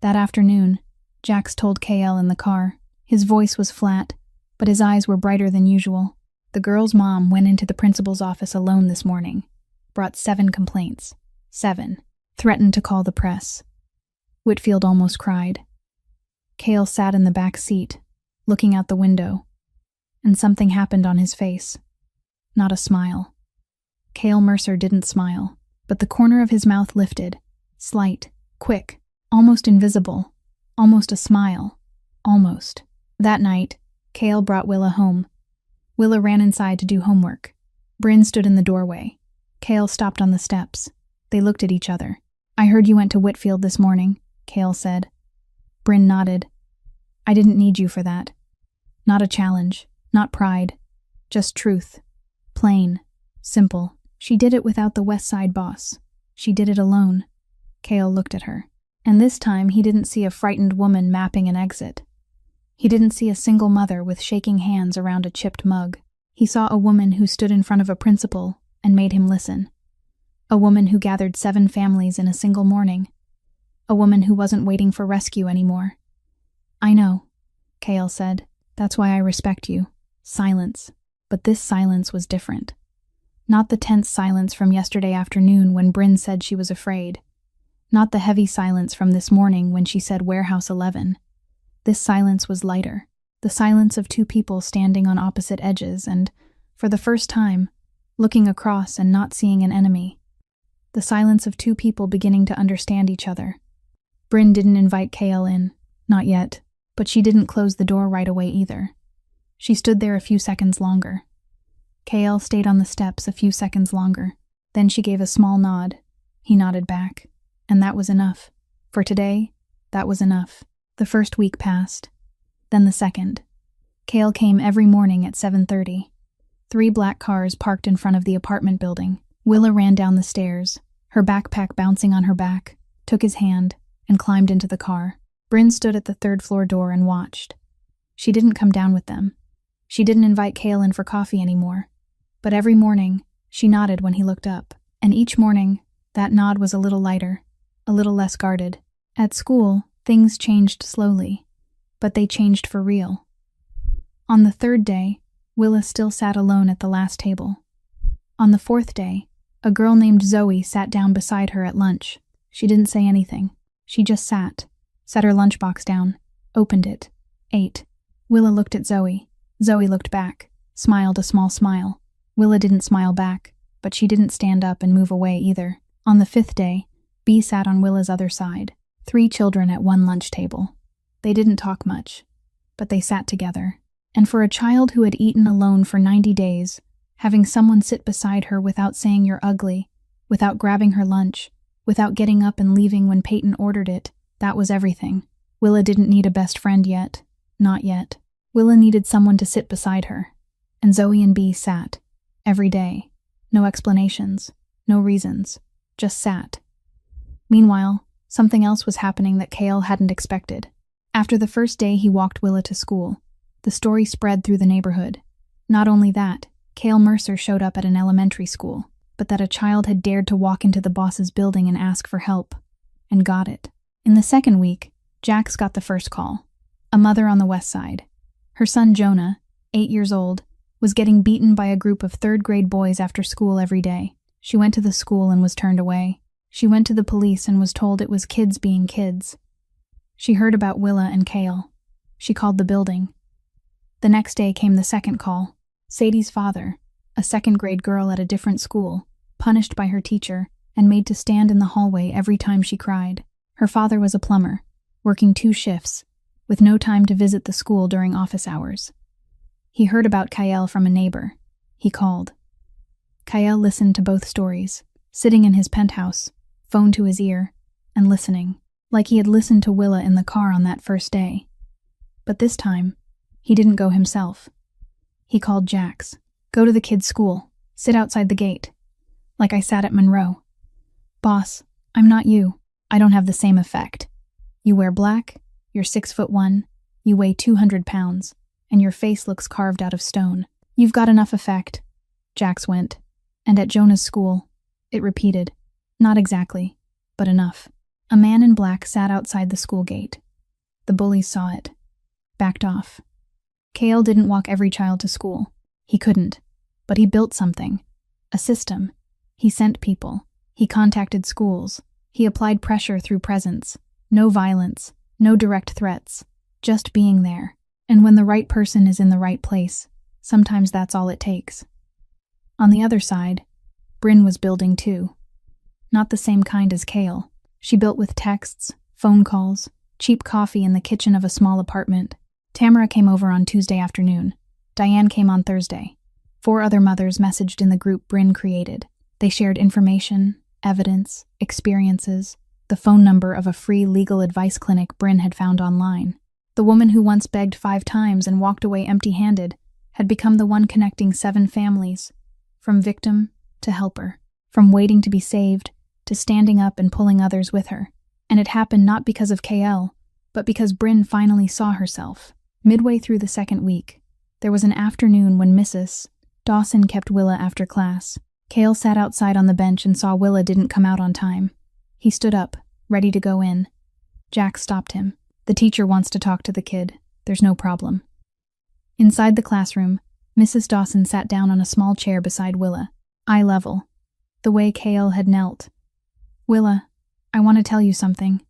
That afternoon, Jax told KL in the car. His voice was flat, but his eyes were brighter than usual. The girl's mom went into the principal's office alone this morning. Brought 7 complaints. 7. Threatened to call the press. Whitfield almost cried. Cale sat in the back seat, looking out the window, and something happened on his face. Not a smile. Cale Mercer didn't smile, but the corner of his mouth lifted, slight, quick, almost invisible, almost a smile, almost. That night, Cale brought Willa home. Willa ran inside to do homework. Bryn stood in the doorway. Cale stopped on the steps. They looked at each other. I heard you went to Whitfield this morning, Cale said. Bryn nodded. I didn't need you for that. Not a challenge, not pride, just truth. Plain, simple. She did it without the West Side boss. She did it alone. Cale looked at her. And this time he didn't see a frightened woman mapping an exit. He didn't see a single mother with shaking hands around a chipped mug. He saw a woman who stood in front of a principal and made him listen. A woman who gathered 7 families in a single morning. A woman who wasn't waiting for rescue anymore. I know, Cale said. That's why I respect you. Silence. But this silence was different. Not the tense silence from yesterday afternoon when Bryn said she was afraid. Not the heavy silence from this morning when she said Warehouse 11. This silence was lighter. The silence of 2 people standing on opposite edges and, for the first time, looking across and not seeing an enemy. The silence of 2 people beginning to understand each other. Bryn didn't invite Cale in. Not yet. But she didn't close the door right away either. She stood there a few seconds longer. Cale stayed on the steps a few seconds longer. Then she gave a small nod. He nodded back. And that was enough. For today, that was enough. The first week passed. Then the second. Cale came every morning at 7:30. 3 black cars parked in front of the apartment building. Willa ran down the stairs, her backpack bouncing on her back, took his hand, and climbed into the car. Bryn stood at the 3rd floor door and watched. She didn't come down with them. She didn't invite Cale in for coffee anymore. But every morning, she nodded when he looked up. And each morning, that nod was a little lighter, a little less guarded. At school, things changed slowly, but they changed for real. On the third day, Willa still sat alone at the last table. On the fourth day, a girl named Zoe sat down beside her at lunch. She didn't say anything. She just sat, set her lunchbox down, opened it, ate. Willa looked at Zoe. Zoe looked back, smiled a small smile. Willa didn't smile back, but she didn't stand up and move away either. On the fifth day, Bee sat on Willa's other side. 3 children at one lunch table. They didn't talk much, but they sat together. And for a child who had eaten alone for 90 days, having someone sit beside her without saying you're ugly, without grabbing her lunch, without getting up and leaving when Peyton ordered it, that was everything. Willa didn't need a best friend yet. Not yet. Willa needed someone to sit beside her. And Zoe and Bee sat. Every day. No explanations. No reasons. Just sat. Meanwhile, something else was happening that Kale hadn't expected. After the first day he walked Willa to school, the story spread through the neighborhood. Not only that, Kale Mercer showed up at an elementary school, but that a child had dared to walk into the boss's building and ask for help, and got it. In the second week, Jax got the first call. A mother on the west side. Her son Jonah, 8 years old, was getting beaten by a group of third-grade boys after school every day. She went to the school and was turned away. She went to the police and was told it was kids being kids. She heard about Willa and Kale. She called the building. The next day came the second call. Sadie's father, a second-grade girl at a different school, punished by her teacher and made to stand in the hallway every time she cried. Her father was a plumber, working 2 shifts, with no time to visit the school during office hours. He heard about Kyle from a neighbor. He called. Kyle listened to both stories, sitting in his penthouse, phone to his ear, and listening, like he had listened to Willa in the car on that first day. But this time, he didn't go himself. He called Jax. Go to the kids' school. Sit outside the gate. Like I sat at Monroe. Boss, I'm not you. I don't have the same effect. You wear black, you're 6'1", you weigh 200 pounds, and your face looks carved out of stone. You've got enough effect. Jax went. And at Jonah's school, it repeated. Not exactly, but enough. A man in black sat outside the school gate. The bullies saw it. Backed off. Kale didn't walk every child to school. He couldn't. But he built something. A system. He sent people. He contacted schools. He applied pressure through presence. No violence. No direct threats. Just being there. And when the right person is in the right place, sometimes that's all it takes. On the other side, Bryn was building too. Not the same kind as Kale. She built with texts, phone calls, cheap coffee in the kitchen of a small apartment. Tamara came over on Tuesday afternoon. Diane came on Thursday. 4 other mothers messaged in the group Bryn created. They shared information, evidence, experiences, the phone number of a free legal advice clinic Bryn had found online. The woman who once begged 5 times and walked away empty-handed had become the one connecting 7 families, from victim to helper, from waiting to be saved to standing up and pulling others with her. And it happened not because of KL, but because Bryn finally saw herself. Midway through the second week, there was an afternoon when Mrs. Dawson kept Willa after class. Kale sat outside on the bench and saw Willa didn't come out on time. He stood up, ready to go in. Jack stopped him. The teacher wants to talk to the kid. There's no problem. Inside the classroom, Mrs. Dawson sat down on a small chair beside Willa, eye level, the way Kale had knelt. Willa, I want to tell you something.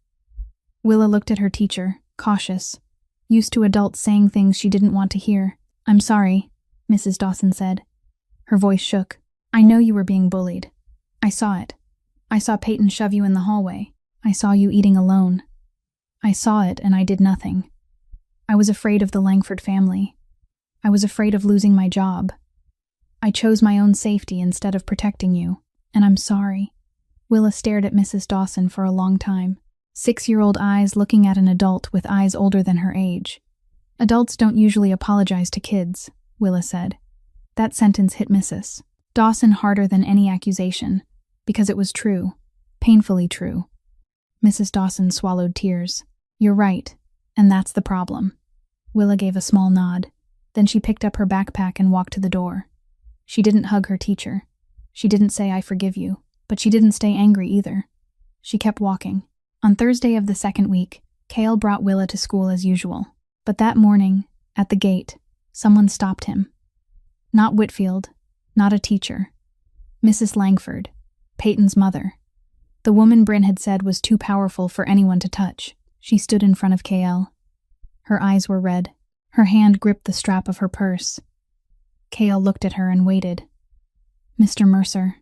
Willa looked at her teacher, cautious, used to adults saying things she didn't want to hear. I'm sorry, Mrs. Dawson said. Her voice shook. I know you were being bullied. I saw it. I saw Peyton shove you in the hallway. I saw you eating alone. I saw it and I did nothing. I was afraid of the Langford family. I was afraid of losing my job. I chose my own safety instead of protecting you, and I'm sorry. Willa stared at Mrs. Dawson for a long time, 6-year-old eyes looking at an adult with eyes older than her age. Adults don't usually apologize to kids, Willa said. That sentence hit Mrs. Dawson harder than any accusation, because it was true, painfully true. Mrs. Dawson swallowed tears. You're right, and that's the problem. Willa gave a small nod. Then she picked up her backpack and walked to the door. She didn't hug her teacher. She didn't say, I forgive you, but she didn't stay angry either. She kept walking. On Thursday of the second week, Cale brought Willa to school as usual. But that morning, at the gate, someone stopped him. Not Whitfield, not a teacher. Mrs. Langford, Peyton's mother. The woman Bryn had said was too powerful for anyone to touch. She stood in front of Cale. Her eyes were red. Her hand gripped the strap of her purse. Cale looked at her and waited. "Mr. Mercer."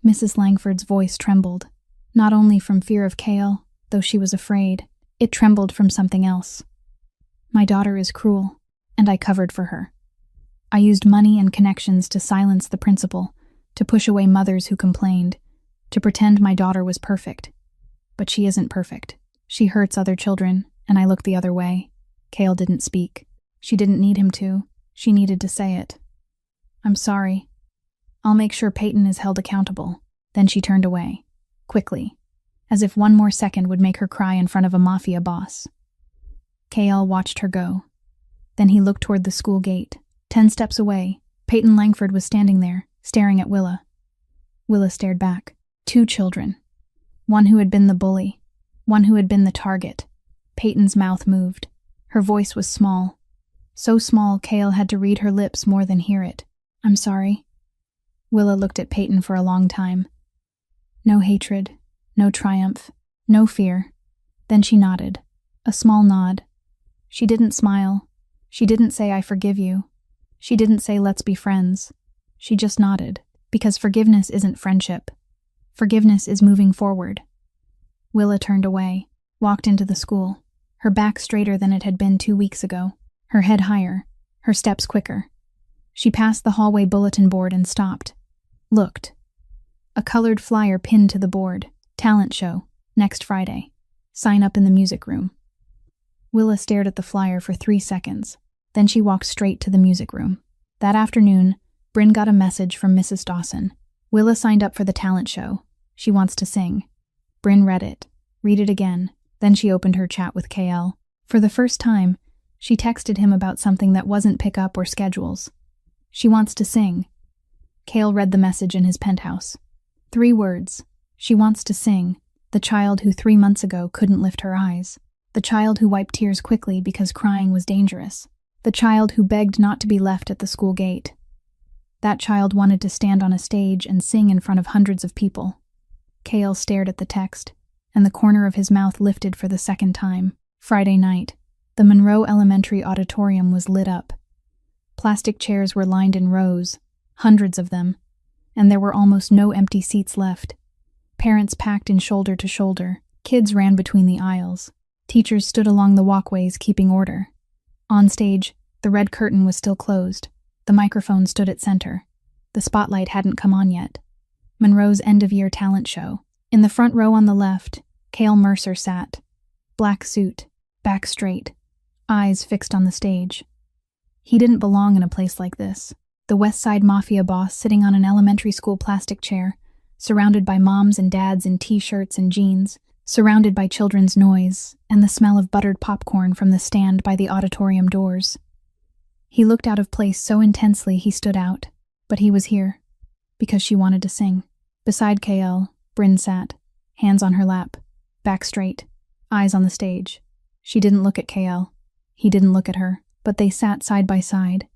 Mrs. Langford's voice trembled, not only from fear of Cale, though she was afraid. It trembled from something else. "My daughter is cruel, and I covered for her. I used money and connections to silence the principal, to push away mothers who complained, to pretend my daughter was perfect. But she isn't perfect. She hurts other children, and I looked the other way." Cale didn't speak. She didn't need him to. She needed to say it. "I'm sorry. I'll make sure Peyton is held accountable." Then she turned away, quickly, as if one more second would make her cry in front of a mafia boss. Cale watched her go. Then he looked toward the school gate. 10 steps away, Peyton Langford was standing there, staring at Willa. Willa stared back. 2 children. One who had been the bully, one who had been the target. Peyton's mouth moved. Her voice was small. So small, Cale had to read her lips more than hear it. "I'm sorry." Willa looked at Peyton for a long time. No hatred, no triumph, no fear. Then she nodded. A small nod. She didn't smile. She didn't say, "I forgive you." She didn't say, "Let's be friends." She just nodded, because forgiveness isn't friendship. Forgiveness is moving forward. Willa turned away, walked into the school, her back straighter than it had been 2 weeks ago, her head higher, her steps quicker. She passed the hallway bulletin board and stopped. Looked. A colored flyer pinned to the board. "Talent show, next Friday. Sign up in the music room." Willa stared at the flyer for 3 seconds. Then she walked straight to the music room. That afternoon, Bryn got a message from Mrs. Dawson. "Willa signed up for the talent show. She wants to sing." Bryn read it. Read it again. Then she opened her chat with Cale. For the first time, she texted him about something that wasn't pickup or schedules. "She wants to sing." Cale read the message in his penthouse. 3 words. She wants to sing. The child who 3 months ago couldn't lift her eyes. The child who wiped tears quickly because crying was dangerous. The child who begged not to be left at the school gate. That child wanted to stand on a stage and sing in front of hundreds of people. Cale stared at the text, and the corner of his mouth lifted for the second time. Friday night, the Monroe Elementary auditorium was lit up. Plastic chairs were lined in rows, hundreds of them, and there were almost no empty seats left. Parents packed in shoulder to shoulder. Kids ran between the aisles. Teachers stood along the walkways keeping order. On stage, the red curtain was still closed. The microphone stood at center. The spotlight hadn't come on yet. Monroe's end-of-year talent show. In the front row on the left, Cale Mercer sat. Black suit, back straight, eyes fixed on the stage. He didn't belong in a place like this. The West Side Mafia Boss sitting on an elementary school plastic chair, surrounded by moms and dads in t-shirts and jeans, surrounded by children's noise and the smell of buttered popcorn from the stand by the auditorium doors. He looked out of place so intensely he stood out, but he was here, because she wanted to sing. Beside Cale, Bryn sat, hands on her lap, back straight, eyes on the stage. She didn't look at Cale. He didn't look at her, but they sat side by side.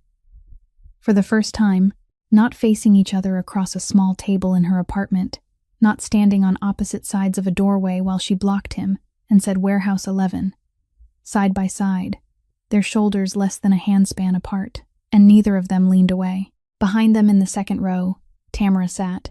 For the first time, not facing each other across a small table in her apartment, not standing on opposite sides of a doorway while she blocked him and said Warehouse 11. Side by side, their shoulders less than a handspan apart, and neither of them leaned away. Behind them in the second row, Tamara sat,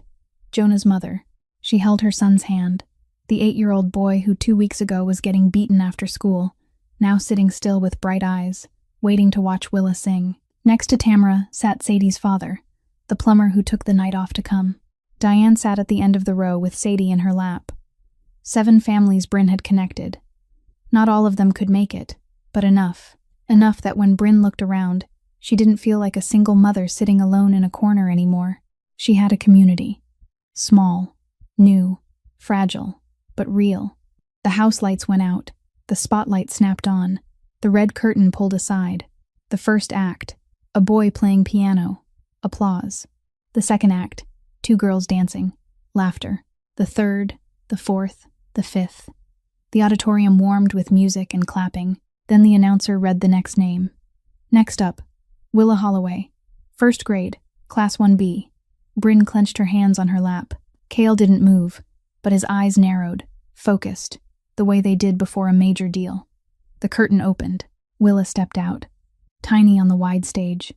Jonah's mother. She held her son's hand, the 8-year-old boy who 2 weeks ago was getting beaten after school, now sitting still with bright eyes, waiting to watch Willa sing. Next to Tamara sat Sadie's father, the plumber who took the night off to come. Diane sat at the end of the row with Sadie in her lap. 7 families Bryn had connected. Not all of them could make it, but enough. Enough that when Bryn looked around, she didn't feel like a single mother sitting alone in a corner anymore. She had a community. Small, new, fragile, but real. The house lights went out. The spotlight snapped on. The red curtain pulled aside. The first act, a boy playing piano. Applause. The second act, 2 girls dancing. Laughter. The third, the fourth, the fifth. The auditorium warmed with music and clapping. Then the announcer read the next name. Next up, Willa Holloway. First grade, Class 1B. Bryn clenched her hands on her lap. Cale didn't move, but his eyes narrowed, focused, the way they did before a major deal. The curtain opened. Willa stepped out. Tiny on the wide stage.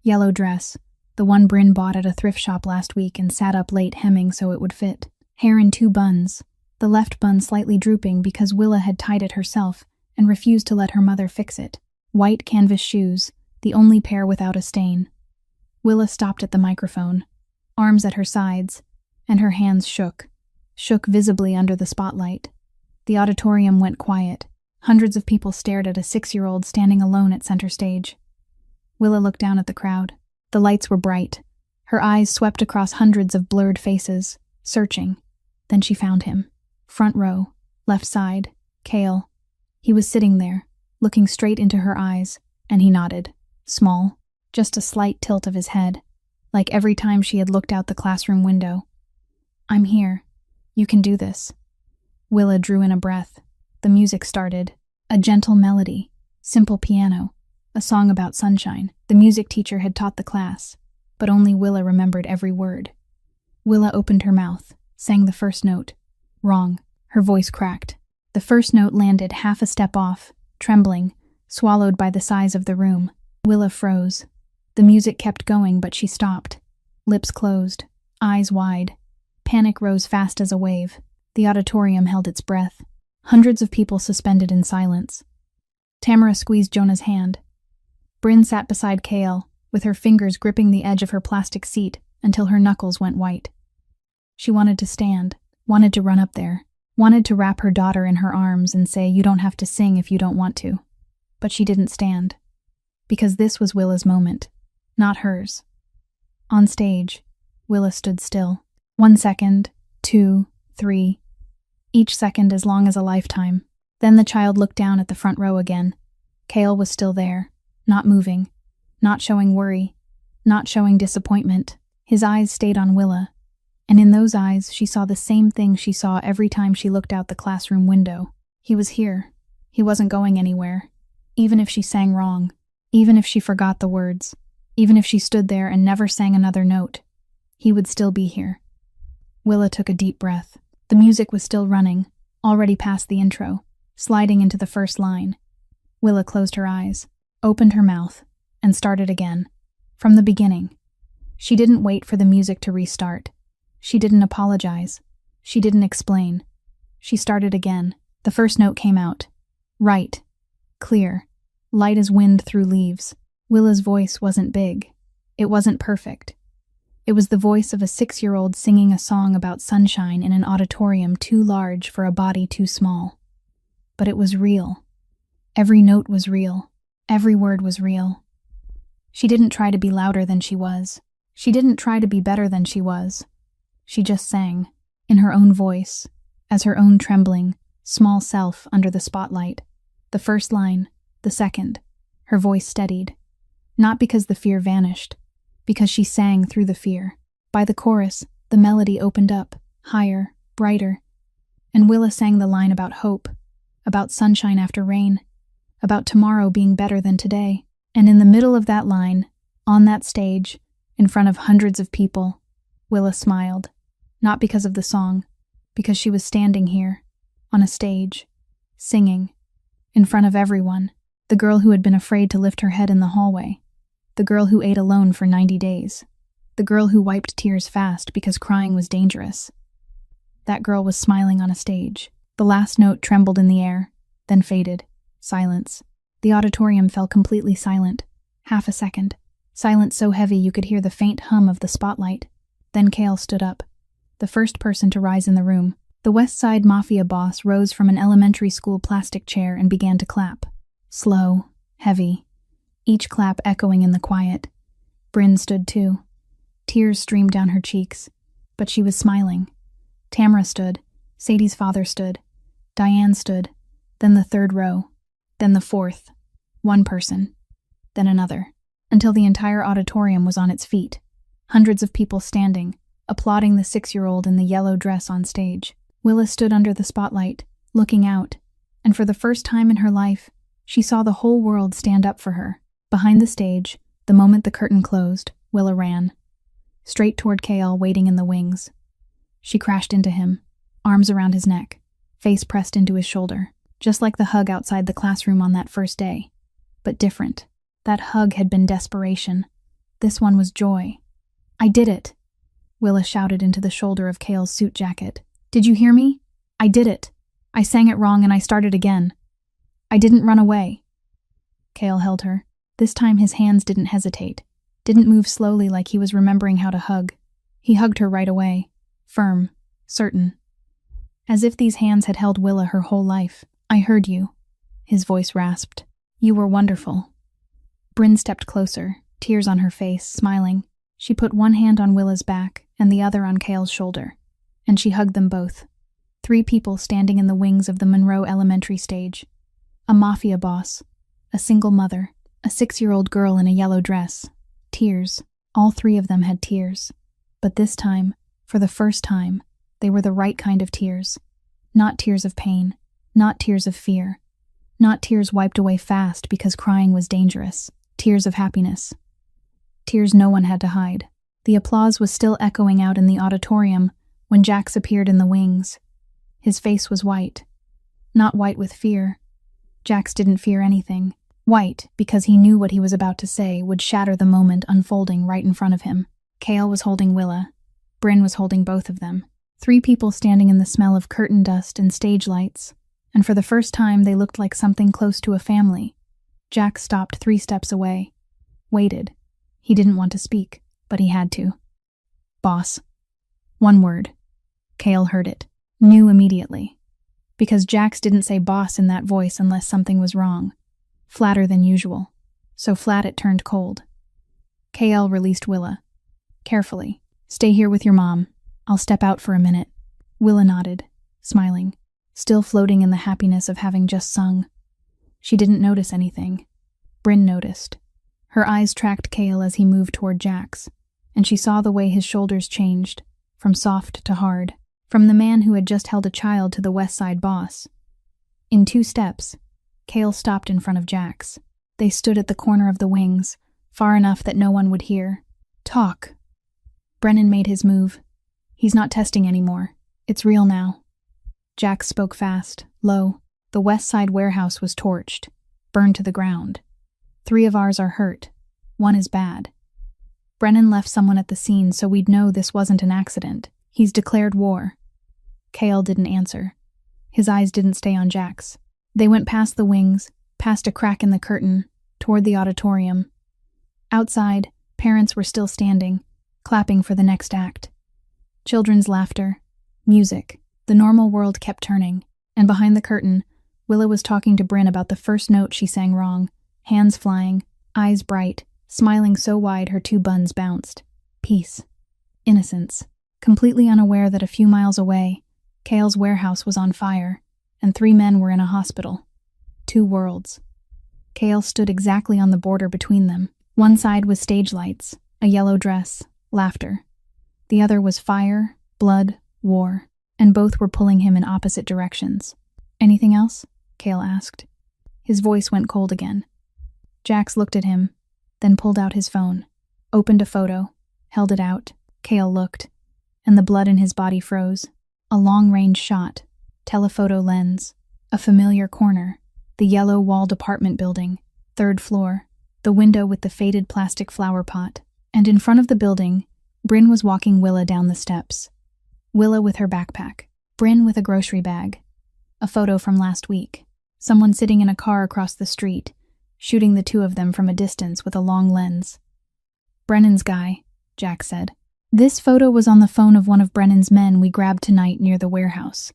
Yellow dress, the one Bryn bought at a thrift shop last week and sat up late hemming so it would fit. Hair in 2 buns, the left bun slightly drooping because Willa had tied it herself and refused to let her mother fix it. White canvas shoes, the only pair without a stain. Willa stopped at the microphone, arms at her sides, and her hands shook visibly under the spotlight. The auditorium went quiet. Hundreds of people stared at a 6-year-old standing alone at center stage. Willa looked down at the crowd. The lights were bright. Her eyes swept across hundreds of blurred faces, searching. Then she found him. Front row, left side, Cale. He was sitting there, looking straight into her eyes, and he nodded. Small, just a slight tilt of his head, like every time she had looked out the classroom window. I'm here. You can do this. Willa drew in a breath. The music started. A gentle melody, simple piano, a song about sunshine. The music teacher had taught the class, but only Willa remembered every word. Willa opened her mouth, sang the first note. Wrong. Her voice cracked. The first note landed half a step off, trembling, swallowed by the size of the room. Willa froze. The music kept going, but she stopped. Lips closed, eyes wide. Panic rose fast as a wave. The auditorium held its breath. Hundreds of people suspended in silence. Tamara squeezed Jonah's hand. Bryn sat beside Cale, with her fingers gripping the edge of her plastic seat until her knuckles went white. She wanted to stand, wanted to run up there, wanted to wrap her daughter in her arms and say, "You don't have to sing if you don't want to." But she didn't stand. Because this was Willa's moment, not hers. On stage, Willa stood still. 1 second, 2, 3. Each second as long as a lifetime. Then the child looked down at the front row again. Cale was still there, not moving, not showing worry, not showing disappointment. His eyes stayed on Willa, and in those eyes she saw the same thing she saw every time she looked out the classroom window. He was here. He wasn't going anywhere. Even if she sang wrong, even if she forgot the words, even if she stood there and never sang another note, he would still be here. Willa took a deep breath. The music was still running, already past the intro, sliding into the first line. Willa closed her eyes, opened her mouth, and started again. From the beginning. She didn't wait for the music to restart. She didn't apologize. She didn't explain. She started again. The first note came out. Right. Clear. Light as wind through leaves. Willa's voice wasn't big. It wasn't perfect. It was the voice of a 6-year-old singing a song about sunshine in an auditorium too large for a body too small. But it was real. Every note was real. Every word was real. She didn't try to be louder than she was. She didn't try to be better than she was. She just sang, in her own voice, as her own trembling, small self under the spotlight. The first line, the second, her voice steadied. Not because the fear vanished, because she sang through the fear. By the chorus, the melody opened up, higher, brighter, and Willa sang the line about hope, about sunshine after rain, about tomorrow being better than today. And in the middle of that line, on that stage, in front of hundreds of people, Willa smiled, not because of the song, because she was standing here, on a stage, singing, in front of everyone, the girl who had been afraid to lift her head in the hallway, the girl who ate alone for 90 days, the girl who wiped tears fast because crying was dangerous. That girl was smiling on a stage. The last note trembled in the air, then faded. Silence. The auditorium fell completely silent. Half a second. Silence so heavy you could hear the faint hum of the spotlight. Then Cale stood up, the first person to rise in the room. The West Side Mafia Boss rose from an elementary school plastic chair and began to clap. Slow, heavy, each clap echoing in the quiet. Bryn stood too. Tears streamed down her cheeks, but she was smiling. Tamara stood, Sadie's father stood, Diane stood, then the third row, then the fourth, one person, then another, until the entire auditorium was on its feet, hundreds of people standing, applauding the 6-year-old in the yellow dress on stage. Willa stood under the spotlight, looking out, and for the first time in her life, she saw the whole world stand up for her. Behind the stage, the moment the curtain closed, Willa ran. Straight toward Kale waiting in the wings. She crashed into him, arms around his neck, face pressed into his shoulder, just like the hug outside the classroom on that first day. But different. That hug had been desperation. This one was joy. "I did it!" Willa shouted into the shoulder of Kale's suit jacket. "Did you hear me? I did it. I sang it wrong and I started again. I didn't run away." Kale held her. This time his hands didn't hesitate, didn't move slowly like he was remembering how to hug. He hugged her right away, firm, certain. As if these hands had held Willa her whole life. "I heard you," his voice rasped. "You were wonderful." Bryn stepped closer, tears on her face, smiling. She put one hand on Willa's back and the other on Kale's shoulder, and she hugged them both. 3 people standing in the wings of the Monroe Elementary stage. A mafia boss, a single mother, a 6-year-old girl in a yellow dress. Tears. All 3 of them had tears. But this time, for the first time, they were the right kind of tears. Not tears of pain, not tears of fear, not tears wiped away fast because crying was dangerous. Tears of happiness. Tears no one had to hide. The applause was still echoing out in the auditorium when Jax appeared in the wings. His face was white. Not white with fear. Jax didn't fear anything. White because he knew what he was about to say would shatter the moment unfolding right in front of him. Kale was holding Willa. Bryn was holding both of them. 3 people standing in the smell of curtain dust and stage lights, and for the first time they looked like something close to a family. Jax stopped 3 steps away. Waited. He didn't want to speak, but he had to. "Boss." One word. Kale heard it. Knew immediately. Because Jax didn't say boss in that voice unless something was wrong. Flatter than usual. So flat it turned cold. Kale released Willa. Carefully. "Stay here with your mom. I'll step out for a minute." Willa nodded, smiling, still floating in the happiness of having just sung. She didn't notice anything. Bryn noticed. Her eyes tracked Kale as he moved toward Jax, and she saw the way his shoulders changed, from soft to hard, from the man who had just held a child to the West Side boss. In 2 steps, Kale stopped in front of Jax. They stood at the corner of the wings, far enough that no one would hear. "Talk." Brennan made his move. "He's not testing anymore. It's real now." Jax spoke fast, low. "The West Side warehouse was torched, burned to the ground. 3 of ours are hurt. 1 is bad. Brennan left someone at the scene so we'd know this wasn't an accident. He's declared war." Kale didn't answer. His eyes didn't stay on Jax. They went past the wings, past a crack in the curtain, toward the auditorium. Outside, parents were still standing, clapping for the next act. Children's laughter, music, the normal world kept turning, and behind the curtain, Willa was talking to Bryn about the first note she sang wrong, hands flying, eyes bright, smiling so wide her 2 buns bounced. Peace. Innocence. Completely unaware that a few miles away, Kale's warehouse was on fire, and 3 men were in a hospital. 2 worlds. Kale stood exactly on the border between them. One side was stage lights, a yellow dress, laughter. The other was fire, blood, war, and both were pulling him in opposite directions. "Anything else?" Kale asked. His voice went cold again. Jax looked at him, then pulled out his phone, opened a photo, held it out. Kale looked, and the blood in his body froze. A long-range shot, telephoto lens, a familiar corner, the yellow-walled apartment building, 3rd floor, the window with the faded plastic flower pot, and in front of the building, Bryn was walking Willa down the steps. Willa with her backpack, Bryn with a grocery bag. A photo from last week. Someone sitting in a car across the street, shooting the 2 of them from a distance with a long lens. "Brennan's guy," Jack said. "This photo was on the phone of one of Brennan's men we grabbed tonight near the warehouse.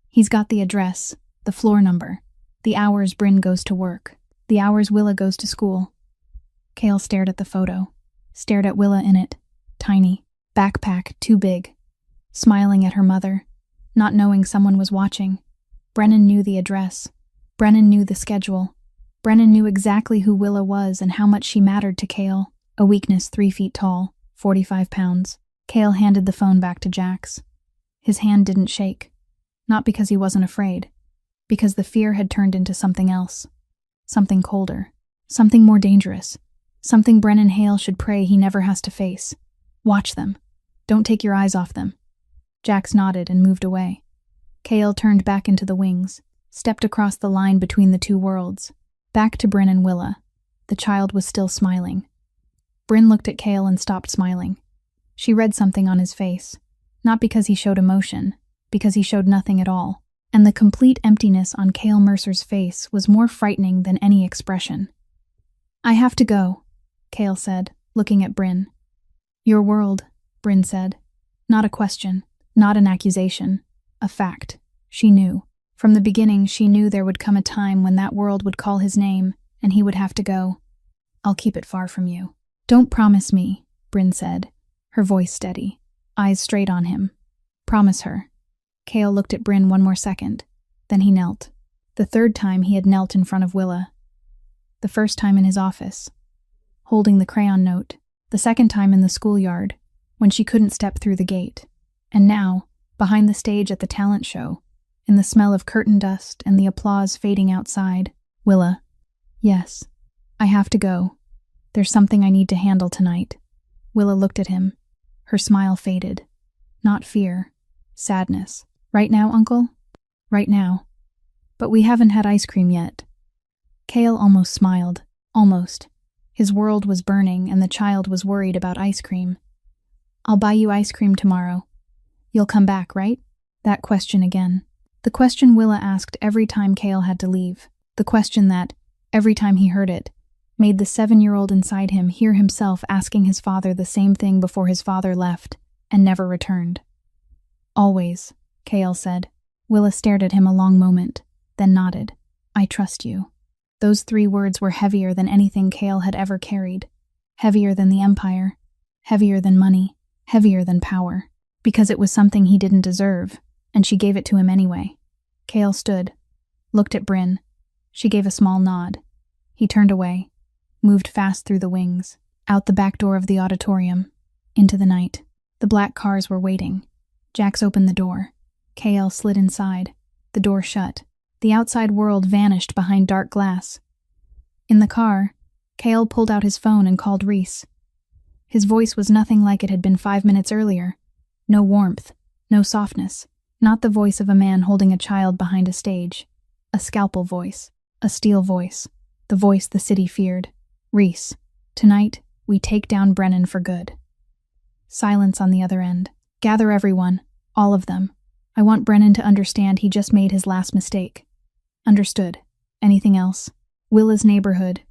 He's got the address, the floor number, the hours Bryn goes to work, the hours Willa goes to school." Kale stared at the photo, stared at Willa in it, tiny, backpack too big, smiling at her mother, not knowing someone was watching. Brennan knew the address. Brennan knew the schedule. Brennan knew exactly who Willa was and how much she mattered to Kale, a weakness 3 feet tall, 45 pounds. Kale handed the phone back to Jax. His hand didn't shake. Not because he wasn't afraid, because the fear had turned into something else. Something colder. Something more dangerous. Something Brennan Hale should pray he never has to face. Watch them. Don't take your eyes off them. Jax nodded and moved away. Cale turned back into the wings, stepped across the line between the two worlds. Back to Bryn and Willa. The child was still smiling. Bryn looked at Cale and stopped smiling. She read something on his face. Not because he showed emotion, because he showed nothing at all. And the complete emptiness on Cale Mercer's face was more frightening than any expression. I have to go, Cale said, looking at Bryn. Your world, Bryn said. Not a question, not an accusation. A fact. She knew. From the beginning, she knew there would come a time when that world would call his name, and he would have to go. I'll keep it far from you. Don't promise me, Bryn said, her voice steady, eyes straight on him. Promise her. Cale looked at Bryn one more second. Then he knelt. The third time he had knelt in front of Willa. The first time in his office, holding the crayon note. The second time in the schoolyard, when she couldn't step through the gate. And now, behind the stage at the talent show, in the smell of curtain dust and the applause fading outside. Willa. Yes. I have to go. There's something I need to handle tonight. Willa looked at him. Her smile faded. Not fear. Sadness. Right now, Uncle? Right now. But we haven't had ice cream yet. Cale almost smiled. Almost. His world was burning and the child was worried about ice cream. I'll buy you ice cream tomorrow. You'll come back, right? That question again. The question Willa asked every time Cale had to leave. The question that, every time he heard it, made the 7-year-old inside him hear himself asking his father the same thing before his father left and never returned. Always, Cale said. Willa stared at him a long moment, then nodded. I trust you. Those 3 words were heavier than anything Cale had ever carried. Heavier than the Empire. Heavier than money. Heavier than power. Because it was something he didn't deserve, and she gave it to him anyway. Cale stood, looked at Bryn. She gave a small nod. He turned away, moved fast through the wings, out the back door of the auditorium, into the night. The black cars were waiting. Jax opened the door. Cale slid inside. The door shut. The outside world vanished behind dark glass. In the car, Cale pulled out his phone and called Reese. His voice was nothing like it had been 5 minutes earlier. No warmth, no softness, not the voice of a man holding a child behind a stage. A scalpel voice, a steel voice, the voice the city feared. Reese, tonight, we take down Brennan for good. Silence on the other end. Gather everyone, all of them. I want Brennan to understand he just made his last mistake. Understood. Anything else? Willa's neighborhood.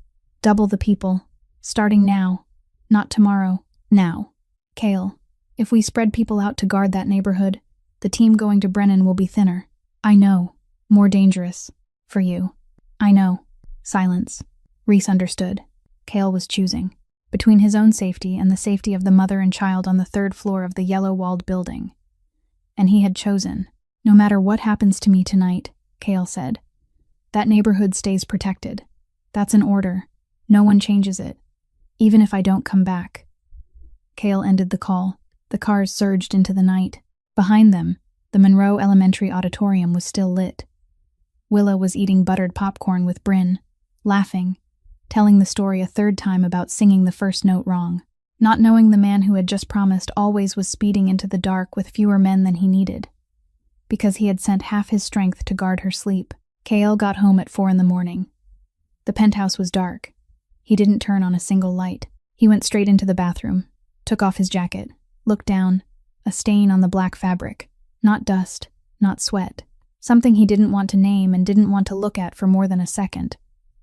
Double the people. Starting now. Not tomorrow. Now. Cale. If we spread people out to guard that neighborhood, the team going to Brennan will be thinner. I know. More dangerous. For you. I know. Silence. Reese understood. Cale was choosing. Between his own safety and the safety of the mother and child on the 3rd floor of the yellow-walled building. And he had chosen. No matter what happens to me tonight, Cale said. That neighborhood stays protected. That's an order. No one changes it. Even if I don't come back. Cale ended the call. The cars surged into the night. Behind them, the Monroe Elementary Auditorium was still lit. Willa was eating buttered popcorn with Bryn, laughing, telling the story a 3rd time about singing the first note wrong. Not knowing the man who had just promised always was speeding into the dark with fewer men than he needed. Because he had sent half his strength to guard her sleep. Cale got home at 4 a.m. The penthouse was dark. He didn't turn on a single light. He went straight into the bathroom, took off his jacket, looked down, a stain on the black fabric. Not dust, not sweat. Something he didn't want to name and didn't want to look at for more than a second.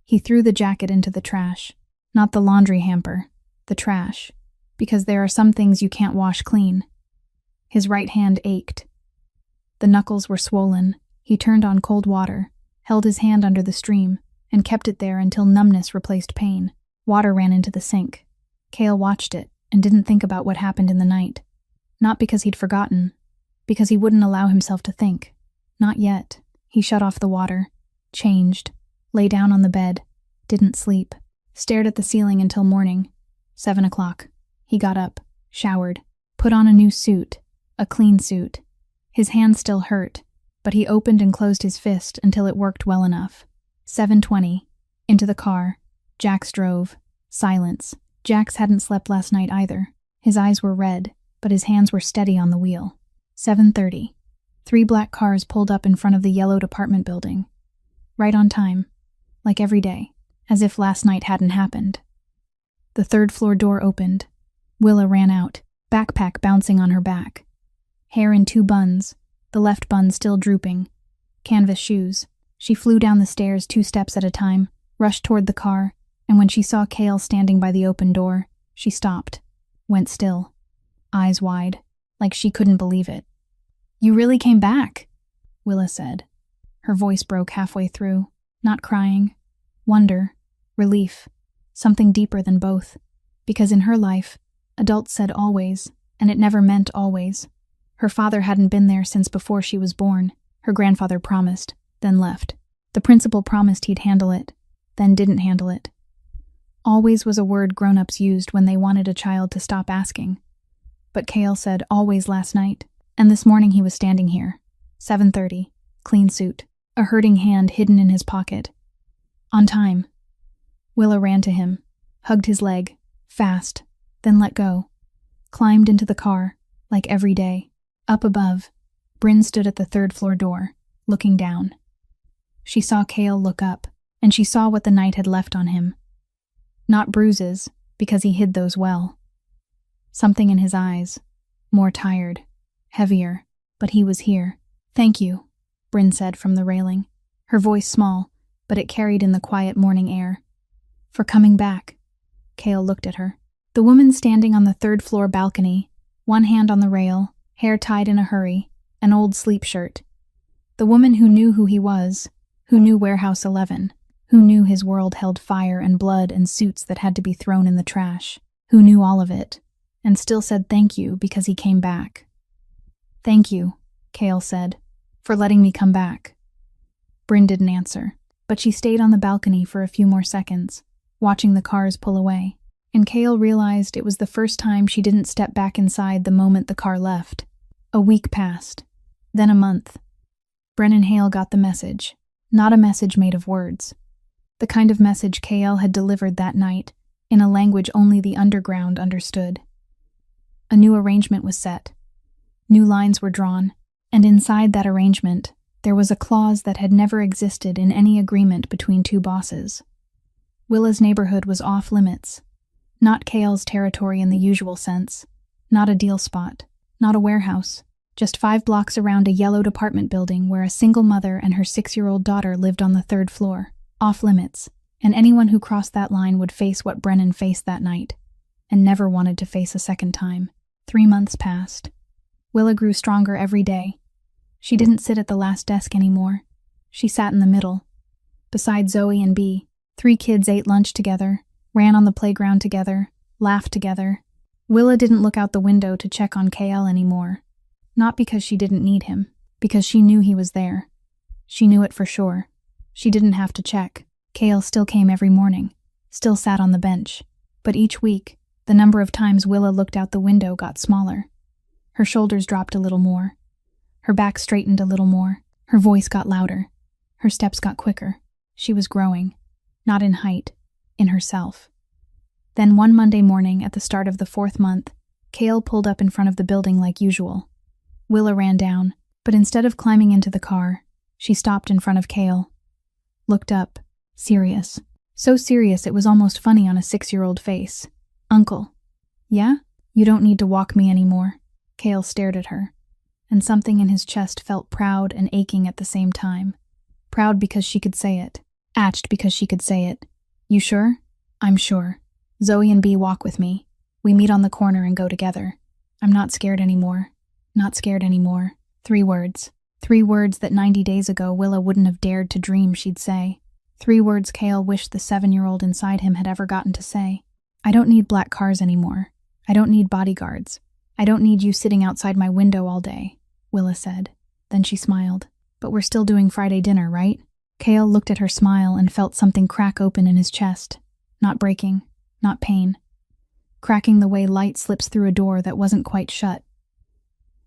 He threw the jacket into the trash. Not the laundry hamper, the trash. Because there are some things you can't wash clean. His right hand ached. The knuckles were swollen. He turned on cold water, held his hand under the stream, and kept it there until numbness replaced pain. Water ran into the sink. Cale watched it and didn't think about what happened in the night. Not because he'd forgotten, because he wouldn't allow himself to think. Not yet. He shut off the water, changed, lay down on the bed, didn't sleep, stared at the ceiling until morning. 7 o'clock. He got up, showered, put on a new suit, a clean suit. His hand still hurt. but he opened and closed his fist until it worked well enough. 7:20. Into the car. Jax drove. Silence. Jax hadn't slept last night either. His eyes were red, but his hands were steady on the wheel. 7:30. 3 black cars pulled up in front of the yellowed apartment building. Right on time. Like every day. As if last night hadn't happened. The 3rd floor door opened. Willa ran out, backpack bouncing on her back. Hair in 2 buns, the left bun still drooping. Canvas shoes. She flew down the stairs 2 steps at a time, rushed toward the car, and when she saw Cale standing by the open door, she stopped. Went still. Eyes wide, like she couldn't believe it. "You really came back," Willa said. Her voice broke halfway through, not crying. Wonder, relief, something deeper than both. Because in her life, adults said always, and it never meant always. Her father hadn't been there since before she was born. Her grandfather promised, then left. The principal promised he'd handle it, then didn't handle it. Always was a word grown-ups used when they wanted a child to stop asking. But Cale said always last night, and this morning he was standing here. 7:30, clean suit, a hurting hand hidden in his pocket. On time. Willa ran to him, hugged his leg, fast, then let go. Climbed into the car, like every day. Up above, Bryn stood at the 3rd floor door, looking down. She saw Cale look up, and she saw what the night had left on him. Not bruises, because he hid those well. Something in his eyes, more tired, heavier, but he was here. "Thank you," Bryn said from the railing, her voice small, but it carried in the quiet morning air. "For coming back." Cale looked at her. The woman standing on the 3rd floor balcony, one hand on the rail, hair tied in a hurry, an old sleep shirt. The woman who knew who he was, who knew Warehouse 11, who knew his world held fire and blood and suits that had to be thrown in the trash, who knew all of it, and still said thank you because he came back. "Thank you," Cale said, "for letting me come back." Bryn didn't answer, but she stayed on the balcony for a few more seconds, watching the cars pull away, and Cale realized it was the first time she didn't step back inside the moment the car left. A week passed, then a month. Brennan Hale got the message, not a message made of words. The kind of message Cale had delivered that night, in a language only the underground understood. A new arrangement was set. New lines were drawn, and inside that arrangement, there was a clause that had never existed in any agreement between 2 bosses. Willa's neighborhood was off limits. Not Cale's territory in the usual sense. Not a deal spot. Not a warehouse. Just 5 blocks around a yellowed apartment building where a single mother and her 6-year-old daughter lived on the 3rd floor. Off limits. And anyone who crossed that line would face what Brennan faced that night. And never wanted to face a second time. 3 months passed. Willa grew stronger every day. She didn't sit at the last desk anymore. She sat in the middle. Beside Zoe and Bea, 3 kids ate lunch together, ran on the playground together, laughed together. Willa didn't look out the window to check on Cale anymore. Not because she didn't need him, because she knew he was there. She knew it for sure. She didn't have to check. Cale still came every morning, still sat on the bench. But each week, the number of times Willa looked out the window got smaller. Her shoulders dropped a little more. Her back straightened a little more. Her voice got louder. Her steps got quicker. She was growing. Not in height, in herself. Then one Monday morning at the start of the 4th month, Cale pulled up in front of the building like usual. Willa ran down, but instead of climbing into the car, she stopped in front of Cale. Looked up, serious. So serious it was almost funny on a 6-year-old face. "Uncle." "Yeah? You don't need to walk me anymore." Cale stared at her, and something in his chest felt proud and aching at the same time. Proud because she could say it. Atched because she could say it. "You sure?" "I'm sure. Zoe and Bea walk with me. We meet on the corner and go together. I'm not scared anymore. Not scared anymore." 3 words. 3 words that 90 days ago Willa wouldn't have dared to dream she'd say. 3 words Cale wished the 7-year-old inside him had ever gotten to say. "I don't need black cars anymore. I don't need bodyguards. I don't need you sitting outside my window all day," Willa said. Then she smiled. "But we're still doing Friday dinner, right?" Cale looked at her smile and felt something crack open in his chest. Not breaking, not pain. Cracking the way light slips through a door that wasn't quite shut.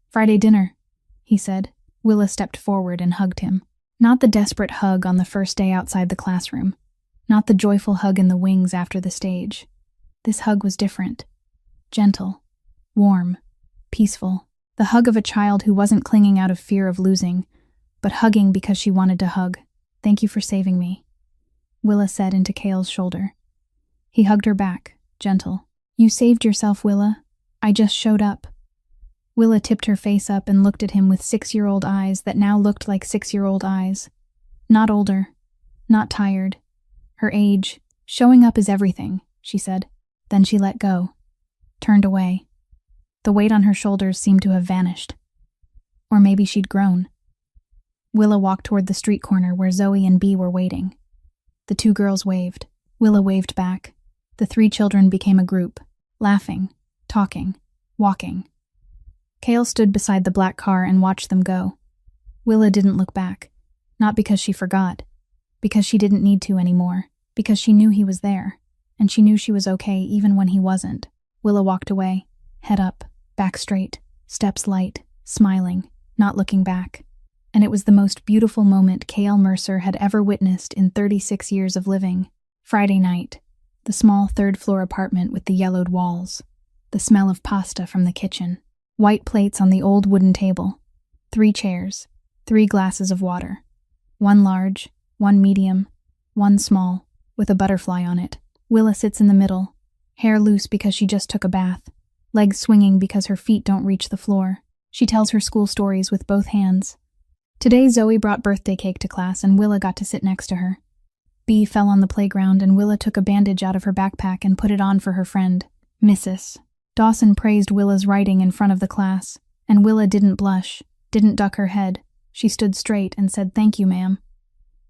"Friday dinner," he said. Willa stepped forward and hugged him. Not the desperate hug on the first day outside the classroom. Not the joyful hug in the wings after the stage. This hug was different. Gentle. Warm. Peaceful. The hug of a child who wasn't clinging out of fear of losing, but hugging because she wanted to hug. "Thank you for saving me," Willa said into Cale's shoulder. He hugged her back, gentle. "You saved yourself, Willa. I just showed up." Willa tipped her face up and looked at him with 6-year-old eyes that now looked like 6-year-old eyes. Not older. Not tired. Her age. "Showing up is everything," she said. Then she let go. Turned away. The weight on her shoulders seemed to have vanished. Or maybe she'd grown. Willa walked toward the street corner where Zoe and Bea were waiting. The 2 girls waved. Willa waved back. The 3 children became a group, laughing, talking, walking. Cale stood beside the black car and watched them go. Willa didn't look back. Not because she forgot. Because she didn't need to anymore. Because she knew he was there. And she knew she was okay even when he wasn't. Willa walked away, head up, back straight, steps light, smiling, not looking back. And it was the most beautiful moment Cale Mercer had ever witnessed in 36 years of living. Friday night. The small 3rd-floor apartment with the yellowed walls. The smell of pasta from the kitchen. White plates on the old wooden table. 3 chairs. 3 glasses of water. 1 large, 1 medium, 1 small, with a butterfly on it. Willa sits in the middle, hair loose because she just took a bath, legs swinging because her feet don't reach the floor. She tells her school stories with both hands. Today Zoe brought birthday cake to class and Willa got to sit next to her. Bea fell on the playground and Willa took a bandage out of her backpack and put it on for her friend, Mrs. Dawson praised Willa's writing in front of the class, and Willa didn't blush, didn't duck her head. She stood straight and said, "Thank you, ma'am."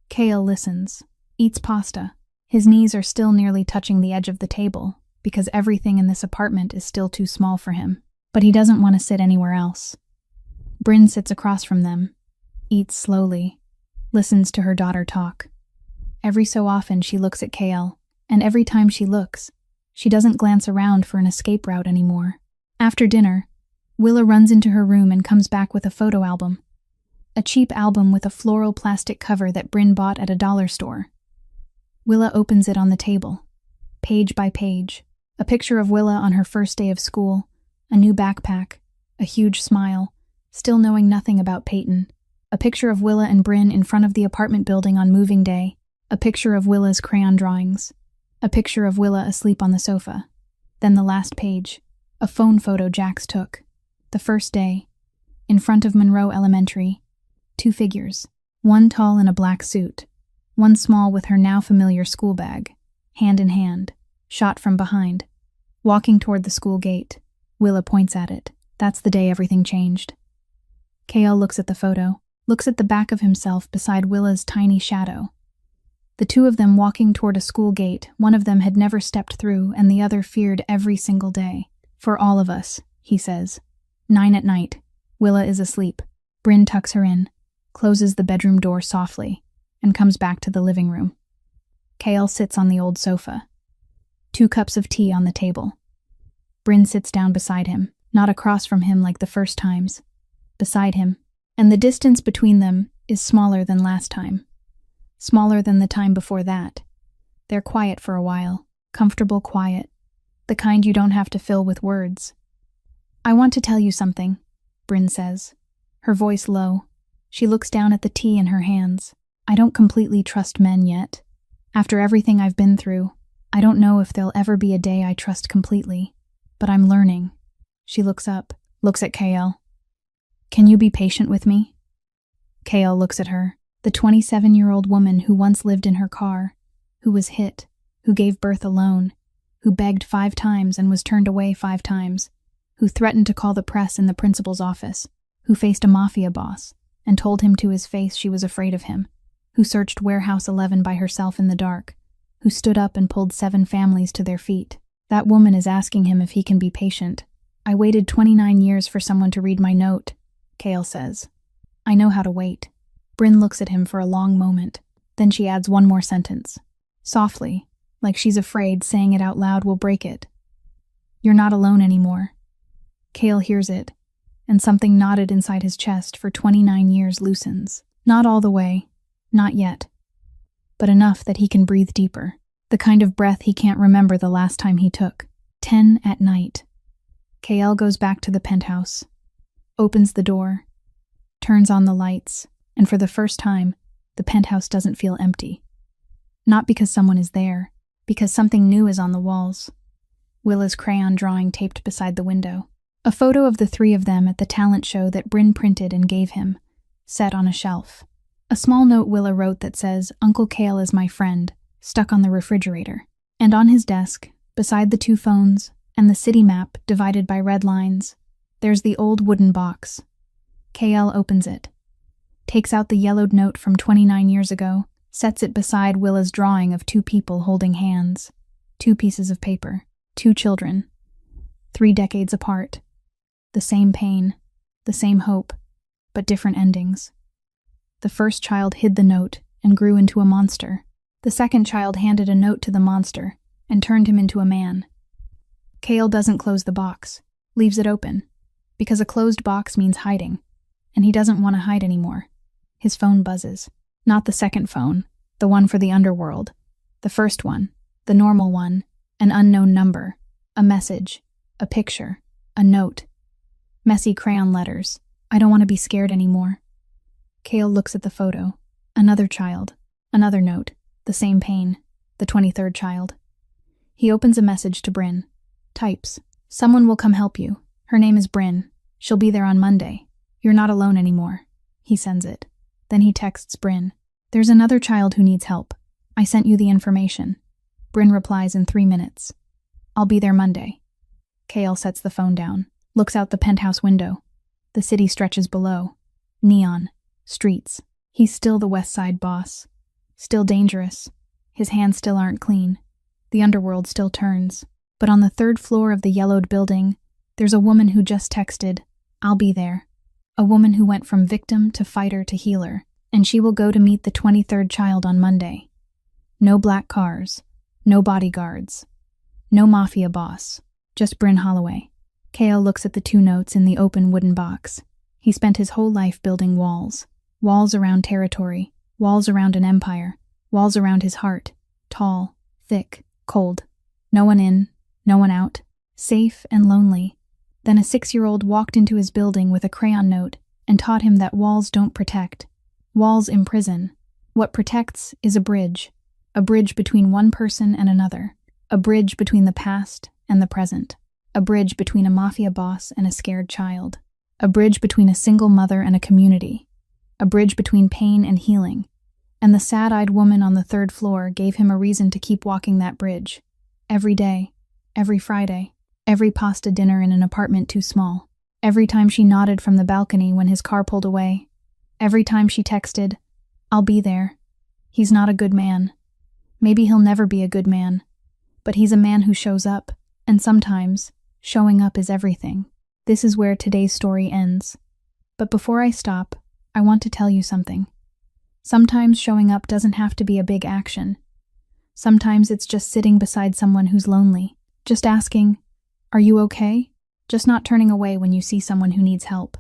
Cale listens, eats pasta. His knees are still nearly touching the edge of the table, because everything in this apartment is still too small for him. But he doesn't want to sit anywhere else. Bryn sits across from them, eats slowly, listens to her daughter talk. Every so often she looks at Cale, and every time she looks, she doesn't glance around for an escape route anymore. After dinner, Willa runs into her room and comes back with a photo album. A cheap album with a floral plastic cover that Bryn bought at a dollar store. Willa opens it on the table, page by page. A picture of Willa on her first day of school, a new backpack, a huge smile, still knowing nothing about Peyton. A picture of Willa and Bryn in front of the apartment building on moving day. A picture of Willa's crayon drawings. A picture of Willa asleep on the sofa. Then the last page, a phone photo Jax took. The first day, in front of Monroe Elementary. 2 figures, one tall in a black suit, one small with her now familiar school bag, hand in hand, shot from behind. Walking toward the school gate, Willa points at it. That's the day everything changed. Cale looks at the photo, looks at the back of himself beside Willa's tiny shadow. The 2 of them walking toward a school gate one of them had never stepped through and the other feared every single day. "For all of us," he says. 9 at night. Willa is asleep. Bryn tucks her in, closes the bedroom door softly, and comes back to the living room. Cale sits on the old sofa. 2 cups of tea on the table. Bryn sits down beside him, not across from him like the first times. Beside him. And the distance between them is smaller than last time. Smaller than the time before that. They're quiet for a while. Comfortable quiet. The kind you don't have to fill with words. "I want to tell you something," Bryn says, her voice low. She looks down at the tea in her hands. "I don't completely trust men yet. After everything I've been through, I don't know if there'll ever be a day I trust completely. But I'm learning." She looks up, looks at Cale. "Can you be patient with me?" Cale looks at her, the 27-year-old woman who once lived in her car, who was hit, who gave birth alone, who begged 5 times and was turned away 5 times, who threatened to call the press in the principal's office, who faced a Mafia Boss and told him to his face she was afraid of him, who searched Warehouse 11 by herself in the dark, who stood up and pulled 7 families to their feet. That woman is asking him if he can be patient. "I waited 29 years for someone to read my note," Cale says. "I know how to wait." Bryn looks at him for a long moment. Then she adds one more sentence. Softly, like she's afraid saying it out loud will break it. "You're not alone anymore." Cale hears it, and something knotted inside his chest for 29 years loosens. Not all the way, not yet, but enough that he can breathe deeper. The kind of breath he can't remember the last time he took. 10 at night. KL goes back to the penthouse, opens the door, turns on the lights, and for the first time, the penthouse doesn't feel empty. Not because someone is there, because something new is on the walls. Willa's crayon drawing taped beside the window. A photo of the three of them at the talent show that Bryn printed and gave him, set on a shelf. A small note Willa wrote that says, "Uncle Kale is my friend," stuck on the refrigerator. And on his desk, beside the two phones and the city map divided by red lines, there's the old wooden box. KL opens it, takes out the yellowed note from 29 years ago, sets it beside Willa's drawing of two people holding hands, 2 pieces of paper, 2 children, 3 decades apart. The same pain, the same hope, but different endings. The first child hid the note and grew into a monster. The second child handed a note to the monster and turned him into a man. Kale doesn't close the box, leaves it open, because a closed box means hiding, and he doesn't want to hide anymore. His phone buzzes. Not the second phone, the one for the underworld. The first one, the normal one, an unknown number, a message, a picture, a note. Messy crayon letters. "I don't want to be scared anymore." Kale looks at the photo. Another child. Another note. The same pain. The 23rd child. He opens a message to Bryn. Types. "Someone will come help you. Her name is Bryn. She'll be there on Monday. You're not alone anymore." He sends it. Then he texts Bryn. "There's another child who needs help. I sent you the information." Bryn replies in 3 minutes. "I'll be there Monday." Kale sets the phone down. Looks out the penthouse window. The city stretches below. Neon. Streets. He's still the West Side boss. Still dangerous. His hands still aren't clean. The underworld still turns. But on the 3rd floor of the yellowed building, there's a woman who just texted, "I'll be there." A woman who went from victim to fighter to healer, and she will go to meet the 23rd child on Monday. No black cars. No bodyguards. No Mafia Boss. Just Bryn Holloway. Kale looks at the 2 notes in the open wooden box. He spent his whole life building walls. Walls around territory. Walls around an empire. Walls around his heart. Tall, thick, cold. No one in, no one out. Safe and lonely. Then a 6-year-old walked into his building with a crayon note and taught him that walls don't protect. Walls imprison. What protects is a bridge. A bridge between one person and another. A bridge between the past and the present. A bridge between a mafia boss and a scared child. A bridge between a single mother and a community. A bridge between pain and healing. And the sad-eyed woman on the 3rd floor gave him a reason to keep walking that bridge. Every day. Every Friday. Every pasta dinner in an apartment too small. Every time she nodded from the balcony when his car pulled away. Every time she texted, "I'll be there." He's not a good man. Maybe he'll never be a good man. But he's a man who shows up. And sometimes, showing up is everything. This is where today's story ends. But before I stop, I want to tell you something. Sometimes showing up doesn't have to be a big action. Sometimes it's just sitting beside someone who's lonely. Just asking, "Are you okay?" Just not turning away when you see someone who needs help.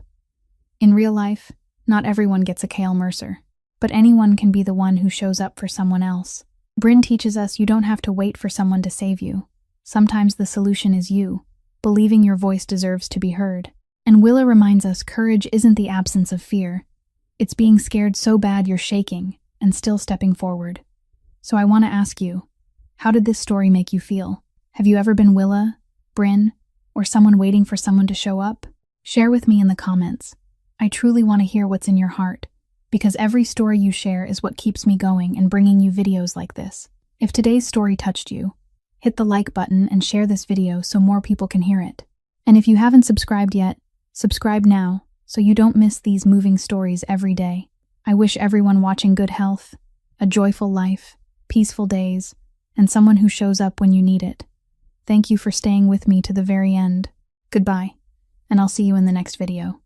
In real life, not everyone gets a Kale Mercer. But anyone can be the one who shows up for someone else. Bryn teaches us you don't have to wait for someone to save you. Sometimes the solution is you, believing your voice deserves to be heard. And Willa reminds us courage isn't the absence of fear. It's being scared so bad you're shaking and still stepping forward. So I want to ask you, how did this story make you feel? Have you ever been Willa, Bryn, or someone waiting for someone to show up? Share with me in the comments. I truly want to hear what's in your heart, because every story you share is what keeps me going and bringing you videos like this. If today's story touched you, hit the like button and share this video so more people can hear it. And if you haven't subscribed yet, subscribe now so you don't miss these moving stories every day. I wish everyone watching good health, a joyful life, peaceful days, and someone who shows up when you need it. Thank you for staying with me to the very end. Goodbye, and I'll see you in the next video.